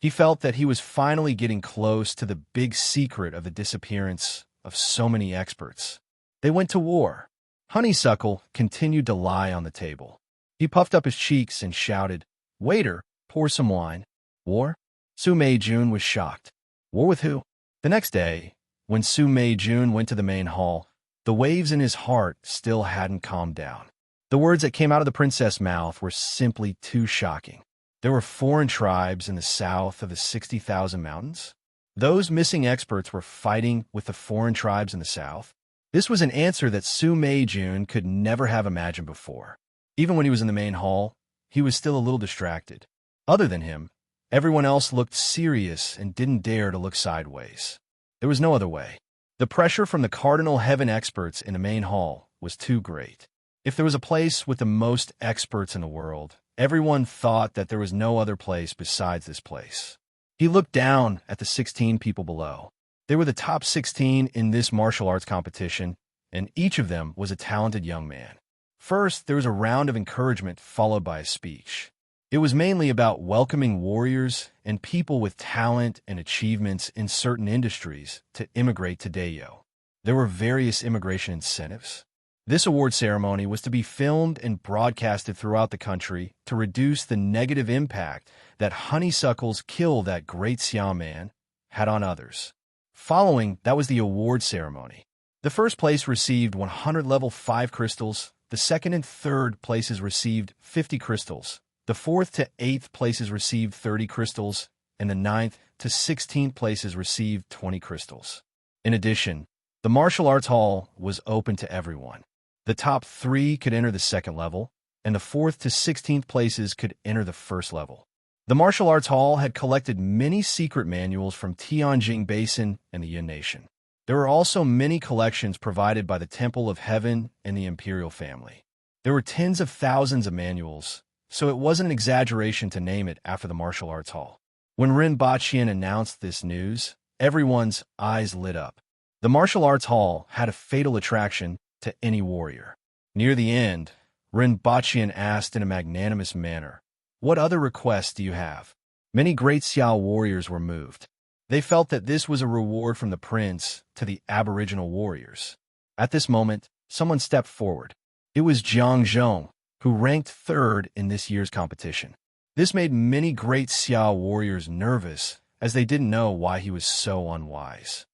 He felt that he was finally getting close to the big secret of the disappearance of so many experts. They went to war. Honeysuckle continued to lie on the table. He puffed up his cheeks and shouted, "Waiter, pour some wine." "War?" Su Meijun was shocked. "War with who?" The next day, when Su Meijun went to the main hall, the waves in his heart still hadn't calmed down. The words that came out of the princess' mouth were simply too shocking. There were foreign tribes in the south of the 60,000 mountains. Those missing experts were fighting with the foreign tribes in the south. This was an answer that Su Meijun could never have imagined before. Even when he was in the main hall, he was still a little distracted. Other than him, everyone else looked serious and didn't dare to look sideways. There was no other way. The pressure from the Cardinal Heaven experts in the main hall was too great. If there was a place with the most experts in the world, everyone thought that there was no other place besides this place. He looked down at the 16 people below. They were the top 16 in this martial arts competition, and each of them was a talented young man. First, there was a round of encouragement followed by a speech. It was mainly about welcoming warriors and people with talent and achievements in certain industries to immigrate to Dayo. There were various immigration incentives. This award ceremony was to be filmed and broadcasted throughout the country to reduce the negative impact that Honeysuckle's kill that great Xiao man had on others. Following, that was the award ceremony. The first place received 100 level 5 crystals, the second and third places received 50 crystals, the fourth to 8th places received 30 crystals, and the 9th to 16th places received 20 crystals. In addition, the martial arts hall was open to everyone. The top 3 could enter the second level, and the 4th to 16th places could enter the first level. The martial arts hall had collected many secret manuals from Tianjing Basin and the Yin Nation. There were also many collections provided by the Temple of Heaven and the Imperial family. There were tens of thousands of manuals, so it wasn't an exaggeration to name it after the martial arts hall. When Ren Baqian announced this news, everyone's eyes lit up. The martial arts hall had a fatal attraction to any warrior. Near the end, Ren Baqian asked in a magnanimous manner, "What other requests do you have?" Many great Xiao warriors were moved. They felt that this was a reward from the prince to the aboriginal warriors. At this moment, someone stepped forward. It was Jiang Zhong, who ranked 3rd in this year's competition. This made many great Xiao warriors nervous, as they didn't know why he was so unwise.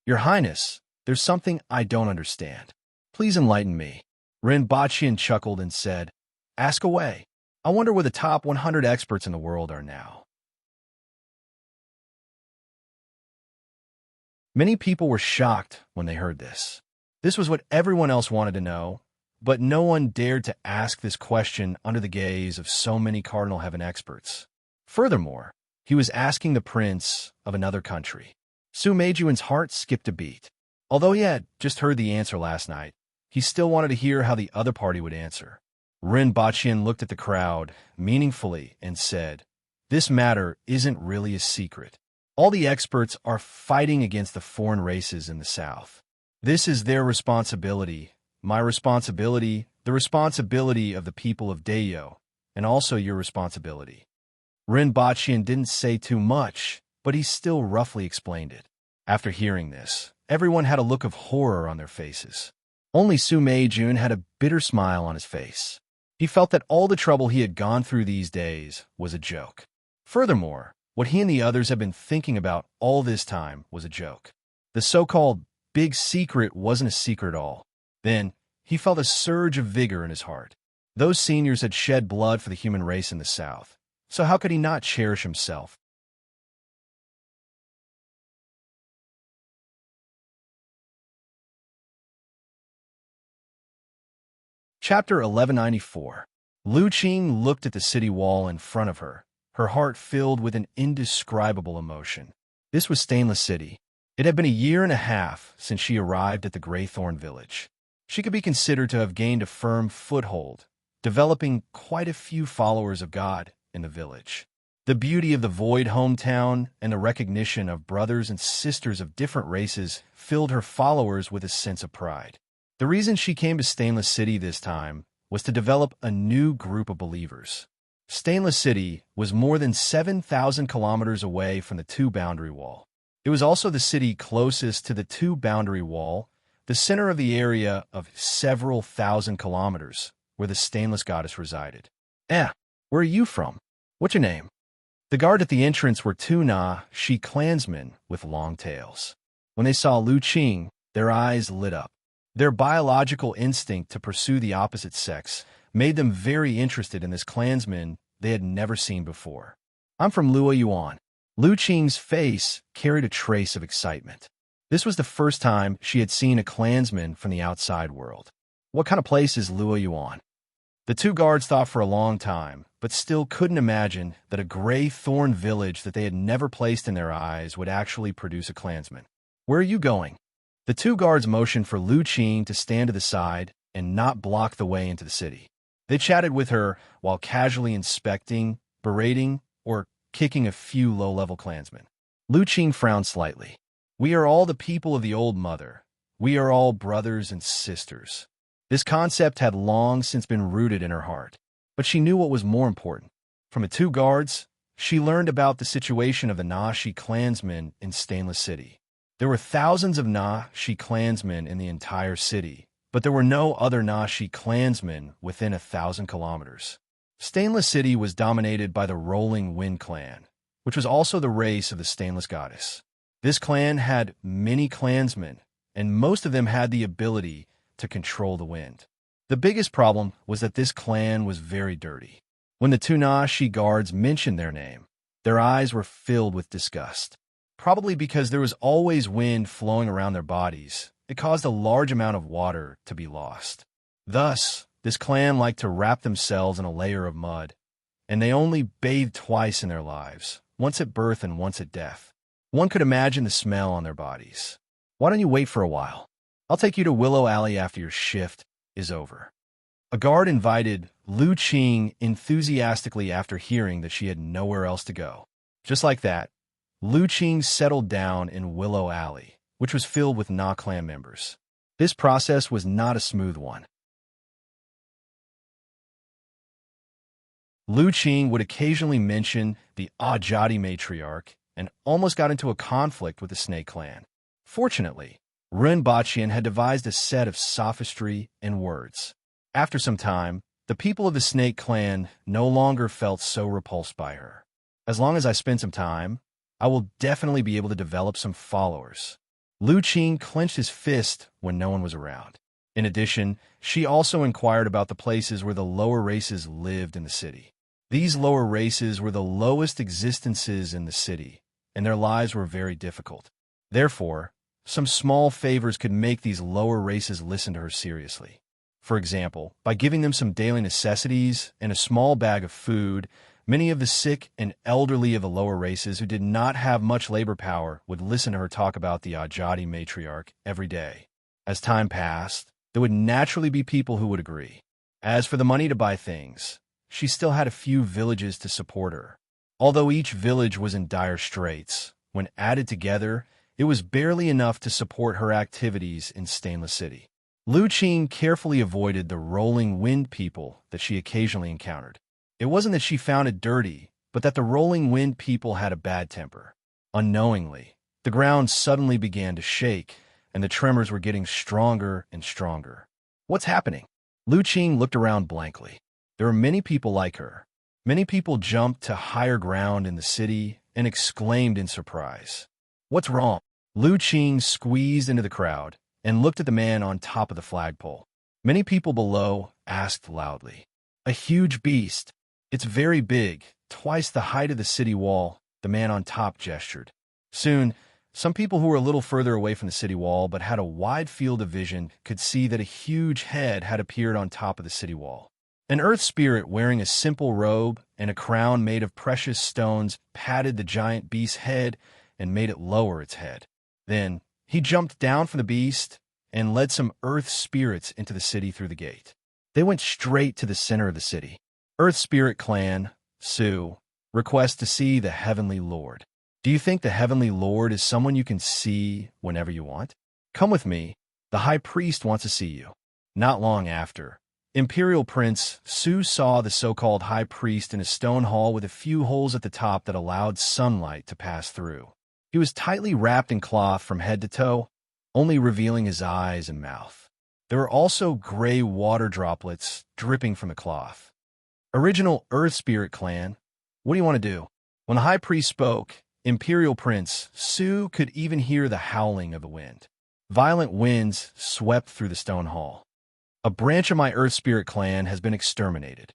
"Your Highness, there's something I don't understand. Please enlighten me." Ren Baqian chuckled and said, "Ask away. I wonder where the top 100 experts in the world are now." Many people were shocked when they heard this. This was what everyone else wanted to know, but no one dared to ask this question under the gaze of so many Cardinal Heaven experts. Furthermore, he was asking the prince of another country. Su Meijuan's heart skipped a beat. Although he had just heard the answer last night, he still wanted to hear how the other party would answer. Ren Baqian looked at the crowd meaningfully and said, "This matter isn't really a secret. All the experts are fighting against the foreign races in the south. This is their responsibility, my responsibility, the responsibility of the people of Dayo, and also your responsibility." Ren Baqian didn't say too much, but he still roughly explained it. After hearing this, everyone had a look of horror on their faces. Only Su Meijun had a bitter smile on his face. He felt that all the trouble he had gone through these days was a joke. Furthermore, What he and the others had been thinking about all this time was a joke. The so-called big secret wasn't a secret at all. Then, he felt a surge of vigor in his heart. Those seniors had shed blood for the human race in the South, so how could he not cherish himself? Chapter 1194. Lu Qing looked at the city wall in front of her, her heart filled with an indescribable emotion. This was Stainless City. It had been a year and a half since she arrived at the Greythorn village. She could be considered to have gained a firm foothold, developing quite a few followers of God in the village. The beauty of the Void hometown and the recognition of brothers and sisters of different races filled her followers with a sense of pride. The reason she came to Stainless City this time was to develop a new group of believers. Stainless City was more than 7,000 kilometers away from the two-boundary wall. It was also the city closest to the two-boundary wall, the center of the area of several thousand kilometers where the Stainless Goddess resided. Where are you from? What's your name? The guard at the entrance were two Shi clansmen with long tails. When they saw Lu Qing, their eyes lit up. Their biological instinct to pursue the opposite sex made them very interested in this clansman they had never seen before. I'm from Luoyuan. Lu Qing's face carried a trace of excitement. This was the first time she had seen a clansman from the outside world. What kind of place is Luoyuan? The two guards thought for a long time, but still couldn't imagine that a gray thorn village that they had never placed in their eyes would actually produce a clansman. Where are you going? The two guards motioned for Lu Qing to stand to the side and not block the way into the city. They chatted with her while casually inspecting, berating, or kicking a few low-level clansmen. Lu Qing frowned slightly. We are all the people of the Old Mother. We are all brothers and sisters. This concept had long since been rooted in her heart, but she knew what was more important. From the two guards, she learned about the situation of the Nashi clansmen in Stainless City. There were thousands of Nashi clansmen in the entire city, but there were no other Nashi clansmen within 1,000 kilometers. Stainless City was dominated by the Rolling Wind clan, which was also the race of the Stainless Goddess. This clan had many clansmen, and most of them had the ability to control the wind. The biggest problem was that this clan was very dirty. When the two Nashi guards mentioned their name, their eyes were filled with disgust. Probably because there was always wind flowing around their bodies, it caused a large amount of water to be lost. Thus, this clan liked to wrap themselves in a layer of mud, and they only bathed twice in their lives, once at birth and once at death. One could imagine the smell on their bodies. Why don't you wait for a while? I'll take you to Willow Alley after your shift is over. A guard invited Lu Qing enthusiastically after hearing that she had nowhere else to go. Just like that, Lu Qing settled down in Willow Alley, which was filled with Na clan members. This process was not a smooth one. Lu Qing would occasionally mention the Ajati matriarch and almost got into a conflict with the Snake clan. Fortunately, Ren Baqian had devised a set of sophistry and words. After some time, the people of the Snake clan no longer felt so repulsed by her. As long as I spend some time, I will definitely be able to develop some followers. Lu Qing clenched his fist when no one was around. In addition, she also inquired about the places where the lower races lived in the city. These lower races were the lowest existences in the city, and their lives were very difficult. Therefore, some small favors could make these lower races listen to her seriously. For example, by giving them some daily necessities and a small bag of food, many of the sick and elderly of the lower races who did not have much labor power would listen to her talk about the Ajati matriarch every day. As time passed, there would naturally be people who would agree. As for the money to buy things, she still had a few villages to support her. Although each village was in dire straits, when added together, it was barely enough to support her activities in Stainless City. Lu Qing carefully avoided the Rolling Wind people that she occasionally encountered. It wasn't that she found it dirty, but that the Rolling Wind people had a bad temper. Unknowingly, the ground suddenly began to shake, and the tremors were getting stronger and stronger. What's happening? Lu Qing looked around blankly. There were many people like her. Many people jumped to higher ground in the city and exclaimed in surprise. "What's wrong?" Lu Qing squeezed into the crowd and looked at the man on top of the flagpole. Many people below asked loudly. "A huge beast. It's very big, twice the height of the city wall," the man on top gestured. Soon, some people who were a little further away from the city wall but had a wide field of vision could see that a huge head had appeared on top of the city wall. An earth spirit wearing a simple robe and a crown made of precious stones patted the giant beast's head and made it lower its head. Then, he jumped down from the beast and led some earth spirits into the city through the gate. They went straight to the center of the city. Earth Spirit Clan, Su, request to see the Heavenly Lord. Do you think the Heavenly Lord is someone you can see whenever you want? Come with me. The High Priest wants to see you. Not long after, Imperial Prince Su saw the so-called High Priest in a stone hall with a few holes at the top that allowed sunlight to pass through. He was tightly wrapped in cloth from head to toe, only revealing his eyes and mouth. There were also gray water droplets dripping from the cloth. Original Earth Spirit Clan, what do you want to do? When the High Priest spoke, Imperial Prince Su could even hear the howling of the wind. Violent winds swept through the stone hall. "A branch of my Earth Spirit Clan has been exterminated."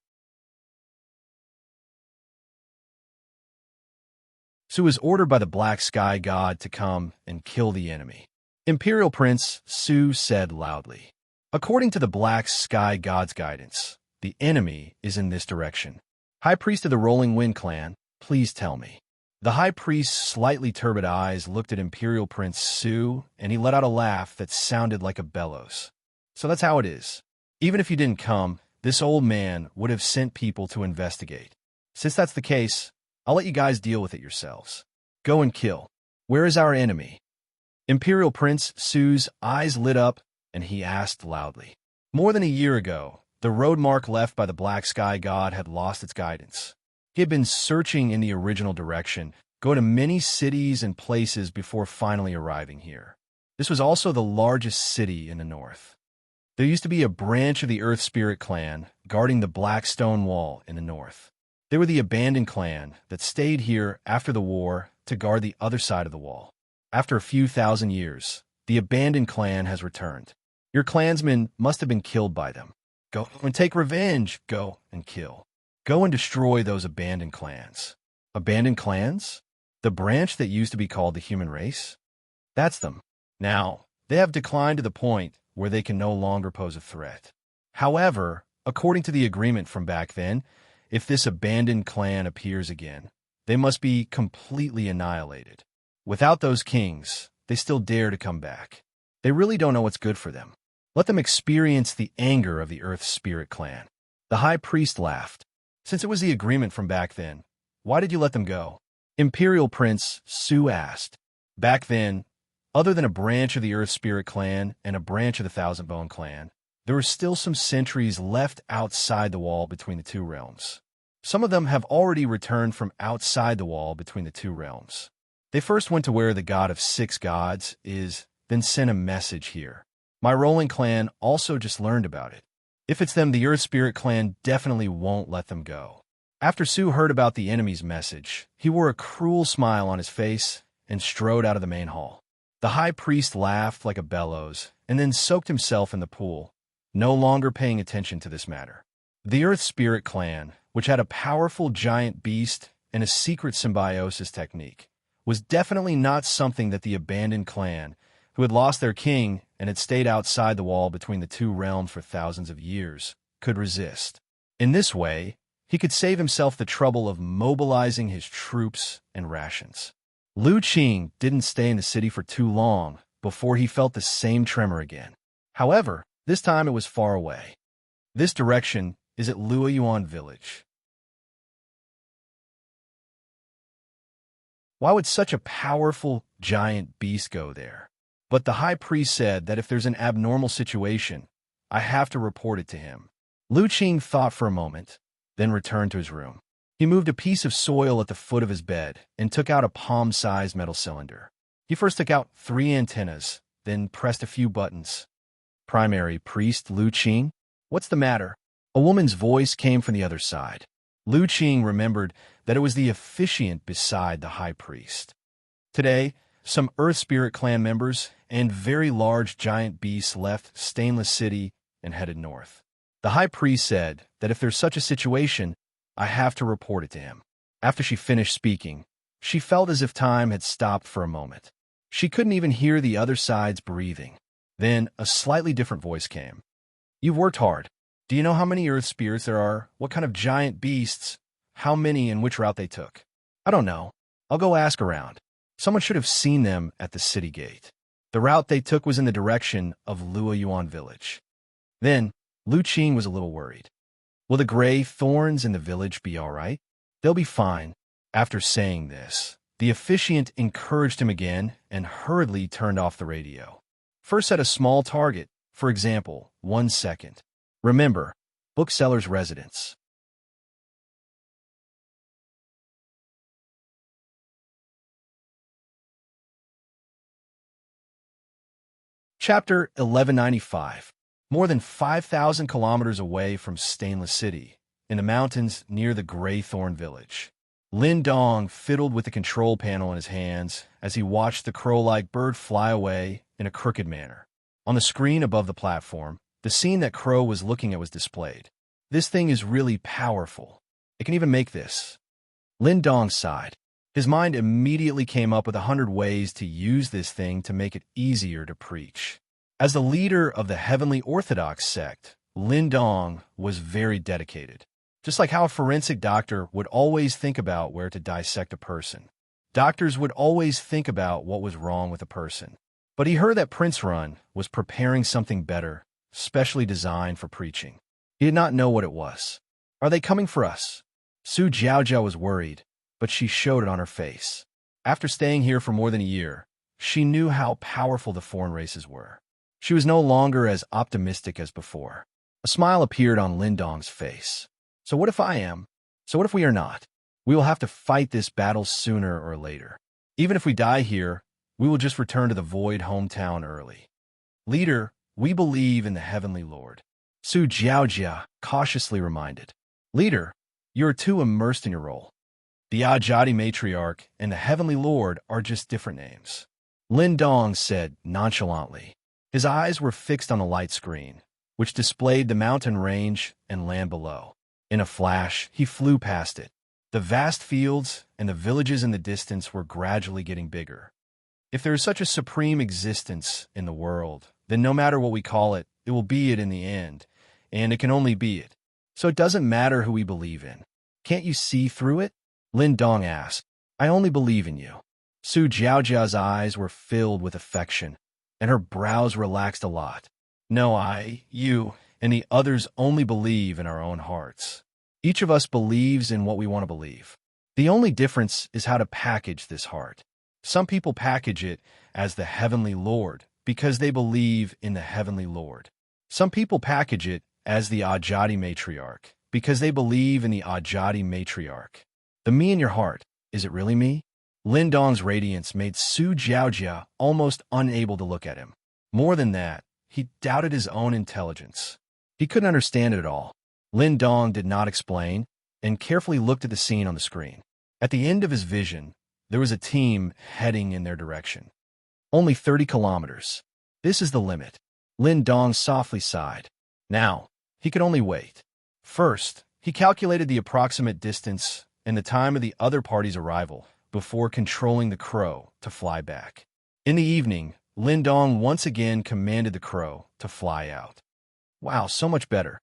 Su was ordered by the Black Sky God to come and kill the enemy. Imperial Prince Su said loudly, "According to the Black Sky God's guidance, the enemy is in this direction. High Priest of the Rolling Wind Clan, please tell me." The High Priest's slightly turbid eyes looked at Imperial Prince Su, and he let out a laugh that sounded like a bellows. "So that's how it is. Even if you didn't come, this old man would have sent people to investigate. Since that's the case, I'll let you guys deal with it yourselves. Go and kill. Where is our enemy?" Imperial Prince Su's eyes lit up, and he asked loudly. More than a year ago, the road mark left by the Black Sky God had lost its guidance. He had been searching in the original direction, going to many cities and places before finally arriving here. This was also the largest city in the north. There used to be a branch of the Earth Spirit Clan guarding the Black Stone Wall in the north. They were the abandoned clan that stayed here after the war to guard the other side of the wall. After a few thousand years, the abandoned clan has returned. Your clansmen must have been killed by them. Go and take revenge. Go and kill. Go and destroy those abandoned clans. Abandoned clans? The branch that used to be called the human race? That's them. Now, they have declined to the point where they can no longer pose a threat. However, according to the agreement from back then, if this abandoned clan appears again, they must be completely annihilated. Without those kings, they still dare to come back. They really don't know what's good for them. Let them experience the anger of the Earth Spirit Clan. The High Priest laughed. Since it was the agreement from back then, why did you let them go? Imperial Prince Su asked. Back then, other than a branch of the Earth Spirit Clan and a branch of the Thousand Bone Clan, there were still some sentries left outside the wall between the two realms. Some of them have already returned from outside the wall between the two realms. They first went to where the God of Six Gods is, then sent a message here. My Rolling Clan also just learned about it. If it's them, the Earth Spirit Clan definitely won't let them go. After Su heard about the enemy's message, he wore a cruel smile on his face and strode out of the main hall. The High Priest laughed like a bellows and then soaked himself in the pool, no longer paying attention to this matter. The Earth Spirit Clan, which had a powerful giant beast and a secret symbiosis technique, was definitely not something that the abandoned clan, who had lost their king and had stayed outside the wall between the two realms for thousands of years, could resist. In this way, he could save himself the trouble of mobilizing his troops and rations. Lu Qing didn't stay in the city for too long before he felt the same tremor again. However, this time it was far away. This direction is at Luoyuan village. Why would such a powerful giant beast go there? But the High Priest said that if there's an abnormal situation, I have to report it to him. Lu Qing thought for a moment, then returned to his room. He moved a piece of soil at the foot of his bed and took out a palm-sized metal cylinder. He first took out 3 antennas, then pressed a few buttons. Primary Priest Lu Qing? What's the matter? A woman's voice came from the other side. Lu Qing remembered that it was the officiant beside the high priest. Today, some Earth Spirit clan members and very large giant beasts left Stainless City and headed north. The high priest said that if there's such a situation, I have to report it to him. After she finished speaking, she felt as if time had stopped for a moment. She couldn't even hear the other side's breathing. Then a slightly different voice came. You've worked hard. Do you know how many Earth Spirits there are? What kind of giant beasts? How many and which route they took? I don't know. I'll go ask around. Someone should have seen them at the city gate. The route they took was in the direction of Luoyuan village. Then, Lu Qing was a little worried. Will the gray thorns in the village be all right? They'll be fine. After saying this, the officiant encouraged him again and hurriedly turned off the radio. First set a small target, for example, 1 second. Remember, bookseller's residence. Chapter 1195. More than 5,000 kilometers away from Stainless City, in the mountains near the Greythorn village. Lin Dong fiddled with the control panel in his hands as he watched the crow-like bird fly away in a crooked manner. On the screen above the platform, the scene that Crow was looking at was displayed. This thing is really powerful. It can even make this. Lin Dong sighed. His mind immediately came up with 100 ways to use this thing to make it easier to preach. As the leader of the Heavenly Orthodox sect, Lin Dong was very dedicated. Just like how a forensic doctor would always think about where to dissect a person. Doctors would always think about what was wrong with a person. But he heard that Prince Run was preparing something better, specially designed for preaching. He did not know what it was. Are they coming for us? Su Jiaojia was worried, but she showed it on her face. After staying here for more than a year, she knew how powerful the foreign races were. She was no longer as optimistic as before. A smile appeared on Lin Dong's face. So what if I am? So what if we are not? We will have to fight this battle sooner or later. Even if we die here, we will just return to the Void hometown early. Leader, we believe in the Heavenly Lord. Su Jiaojia cautiously reminded. Leader, you are too immersed in your role. The Ajati Matriarch and the Heavenly Lord are just different names. Lin Dong said nonchalantly. His eyes were fixed on the light screen, which displayed the mountain range and land below. In a flash, he flew past it. The vast fields and the villages in the distance were gradually getting bigger. If there is such a supreme existence in the world, then no matter what we call it, it will be it in the end, and it can only be it. So it doesn't matter who we believe in. Can't you see through it? Lin Dong asked. I only believe in you. Su Jiaojia's eyes were filled with affection, and her brows relaxed a lot. No, you, and the others only believe in our own hearts. Each of us believes in what we want to believe. The only difference is how to package this heart. Some people package it as the Heavenly Lord because they believe in the Heavenly Lord. Some people package it as the Ajati Matriarch because they believe in the Ajati Matriarch. The me in your heart, is it really me? Lin Dong's radiance made Su Jiaojia almost unable to look at him. More than that, he doubted his own intelligence. He couldn't understand it at all. Lin Dong did not explain and carefully looked at the scene on the screen. At the end of his vision, there was a team heading in their direction. Only 30 kilometers. This is the limit. Lin Dong softly sighed. Now, he could only wait. First, he calculated the approximate distance and the time of the other party's arrival before controlling the crow to fly back. In the evening, Lin Dong once again commanded the crow to fly out. Wow, so much better.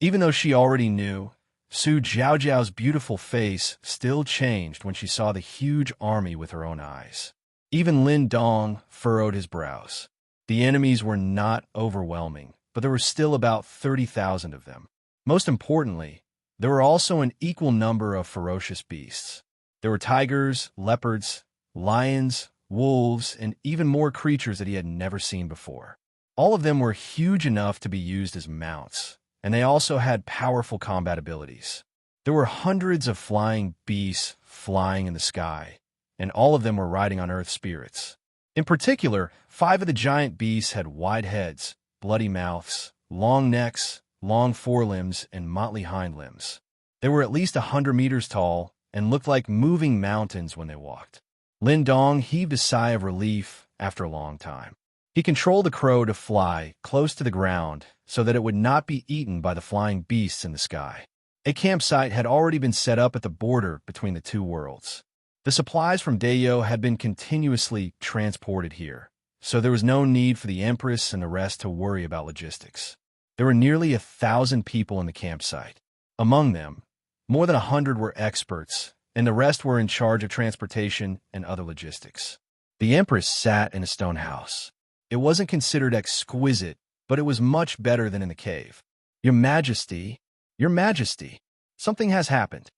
Even though she already knew, Su Jiaojiao's beautiful face still changed when she saw the huge army with her own eyes. Even Lin Dong furrowed his brows. The enemies were not overwhelming, but there were still about 30,000 of them. Most importantly, there were also an equal number of ferocious beasts. There were tigers, leopards, lions, wolves, and even more creatures that he had never seen before. All of them were huge enough to be used as mounts, and they also had powerful combat abilities. There were hundreds of flying beasts flying in the sky, and all of them were riding on earth spirits. In particular, 5 of the giant beasts had wide heads, bloody mouths, long necks, long forelimbs, and motley hind limbs. They were at least 100 meters tall and looked like moving mountains when they walked. Lin Dong heaved a sigh of relief after a long time. He controlled the crow to fly close to the ground so that it would not be eaten by the flying beasts in the sky. A campsite had already been set up at the border between the two worlds. The supplies from Dayo had been continuously transported here, so there was no need for the Empress and the rest to worry about logistics. There were nearly 1,000 people in the campsite. Among them, more than 100 were experts, and the rest were in charge of transportation and other logistics. The Empress sat in a stone house. It wasn't considered exquisite, but it was much better than in the cave. Your Majesty, something has happened.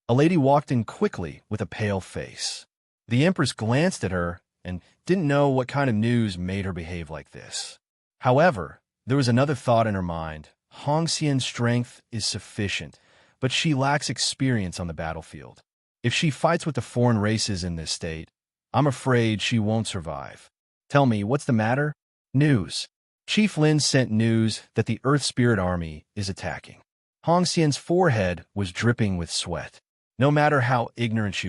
A lady walked in quickly with a pale face. The Empress glanced at her and didn't know what kind of news made her behave like this. However, there was another thought in her mind. Hong Xian's strength is sufficient, but she lacks experience on the battlefield. If she fights with the foreign races in this state, I'm afraid she won't survive. Tell me, what's the matter? News. Chief Lin sent news that the Earth Spirit Army is attacking. Hong Xian's forehead was dripping with sweat. No matter how ignorant she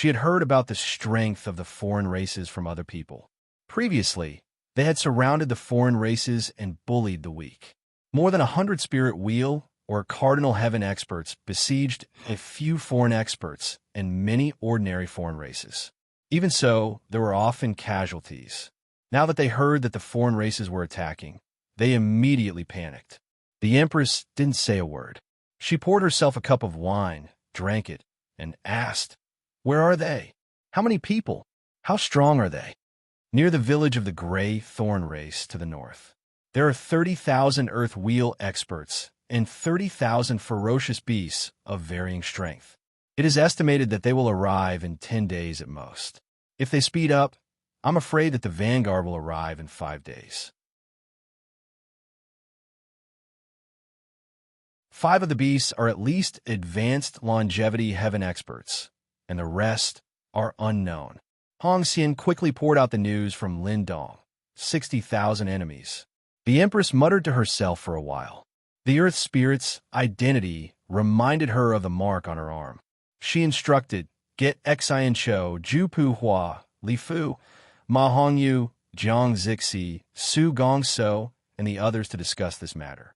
had heard about the strength of the foreign races from other people. Previously, they had surrounded the foreign races and bullied the weak. More than 100 Spirit Wheel or Cardinal Heaven experts besieged a few foreign experts and many ordinary foreign races. Even so, there were often casualties. Now that they heard that the foreign races were attacking, they immediately panicked. The Empress didn't say a word. She poured herself a cup of wine, drank it, and asked, "Where are they? How many people? How strong are they?" Near the village of the Gray Thorn race to the north, there are 30,000 Earth Wheel experts and 30,000 ferocious beasts of varying strength. It is estimated that they will arrive in 10 days at most. If they speed up, I'm afraid that the vanguard will arrive in 5 days. 5 of the beasts are at least advanced longevity heaven experts, and the rest are unknown. Hong Xian quickly poured out the news from Lin Dong. 60,000 enemies. The Empress muttered to herself for a while. The Earth Spirit's identity reminded her of the mark on her arm. She instructed, "Get Xian Chou, Zhu Pu Hua, Li Fu, Ma Hongyu, Jiang Zixi, Su Gongso, and the others to discuss this matter."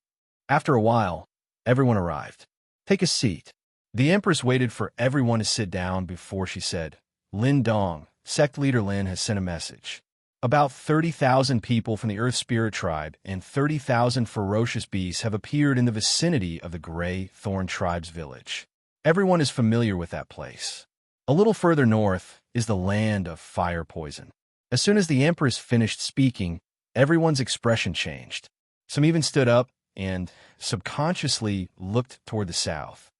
After a while, everyone arrived. "Take a seat." The Empress waited for everyone to sit down before she said, "Lin Dong, Sect Leader Lin has sent a message. About 30,000 people from the Earth Spirit Tribe and 30,000 ferocious beasts have appeared in the vicinity of the Gray Thorn Tribe's village. Everyone is familiar with that place. A little further north is the land of fire poison." As soon as the Empress finished speaking, everyone's expression changed. Some even stood up and subconsciously looked toward the south.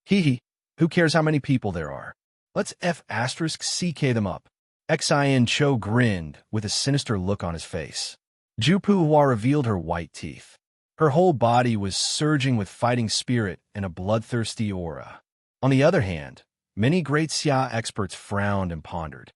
Hee, who cares how many people there are? Let's F***CK them up. Xian Cho grinned with a sinister look on his face. Zhu Pu Hua revealed her white teeth. Her whole body was surging with fighting spirit and a bloodthirsty aura. On the other hand, many great Xia experts frowned and pondered.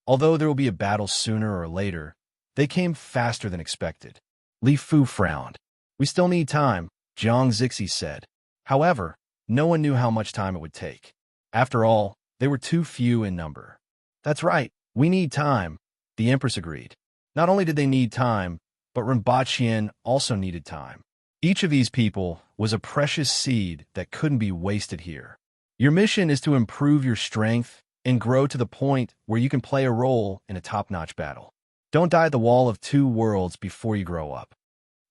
Although there will be a battle sooner or later, they came faster than expected. Li Fu frowned. "We still need time," Jiang Zixi said. However, no one knew how much time it would take. After all, they were too few in number. "That's right, we need time," the Empress agreed. Not only did they need time, but Rinpochian also needed time. Each of these people was a precious seed that couldn't be wasted here. Your mission is to improve your strength and grow to the point where you can play a role in a top-notch battle. Don't die at the wall of two worlds before you grow up.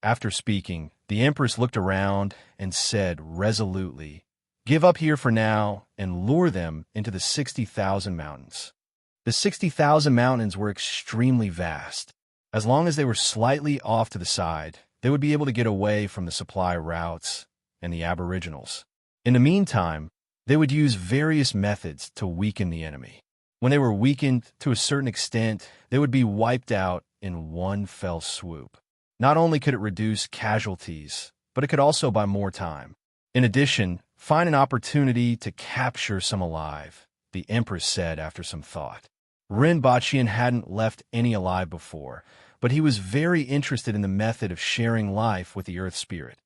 After speaking, the Empress looked around and said resolutely, "Give up here for now and lure them into the 60,000 mountains." The 60,000 mountains were extremely vast. As long as they were slightly off to the side, they would be able to get away from the supply routes and the aboriginals. In the meantime, they would use various methods to weaken the enemy. When they were weakened to a certain extent, they would be wiped out in one fell swoop. Not only could it reduce casualties, but it could also buy more time. In addition, find an opportunity to capture some alive, the Empress said after some thought. Rinpoche hadn't left any alive before, but he was very interested in the method of sharing life with the Earth Spirit.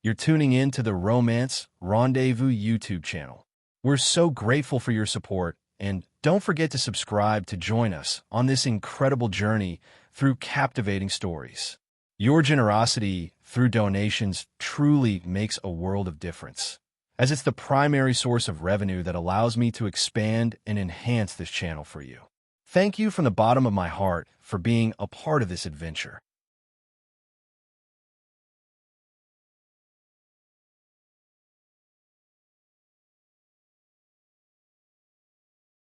You're tuning in to the Romance Rendezvous YouTube channel. We're so grateful for your support, and don't forget to subscribe to join us on this incredible journey through captivating stories. Your generosity through donations truly makes a world of difference, as it's the primary source of revenue that allows me to expand and enhance this channel for you. Thank you from the bottom of my heart for being a part of this adventure.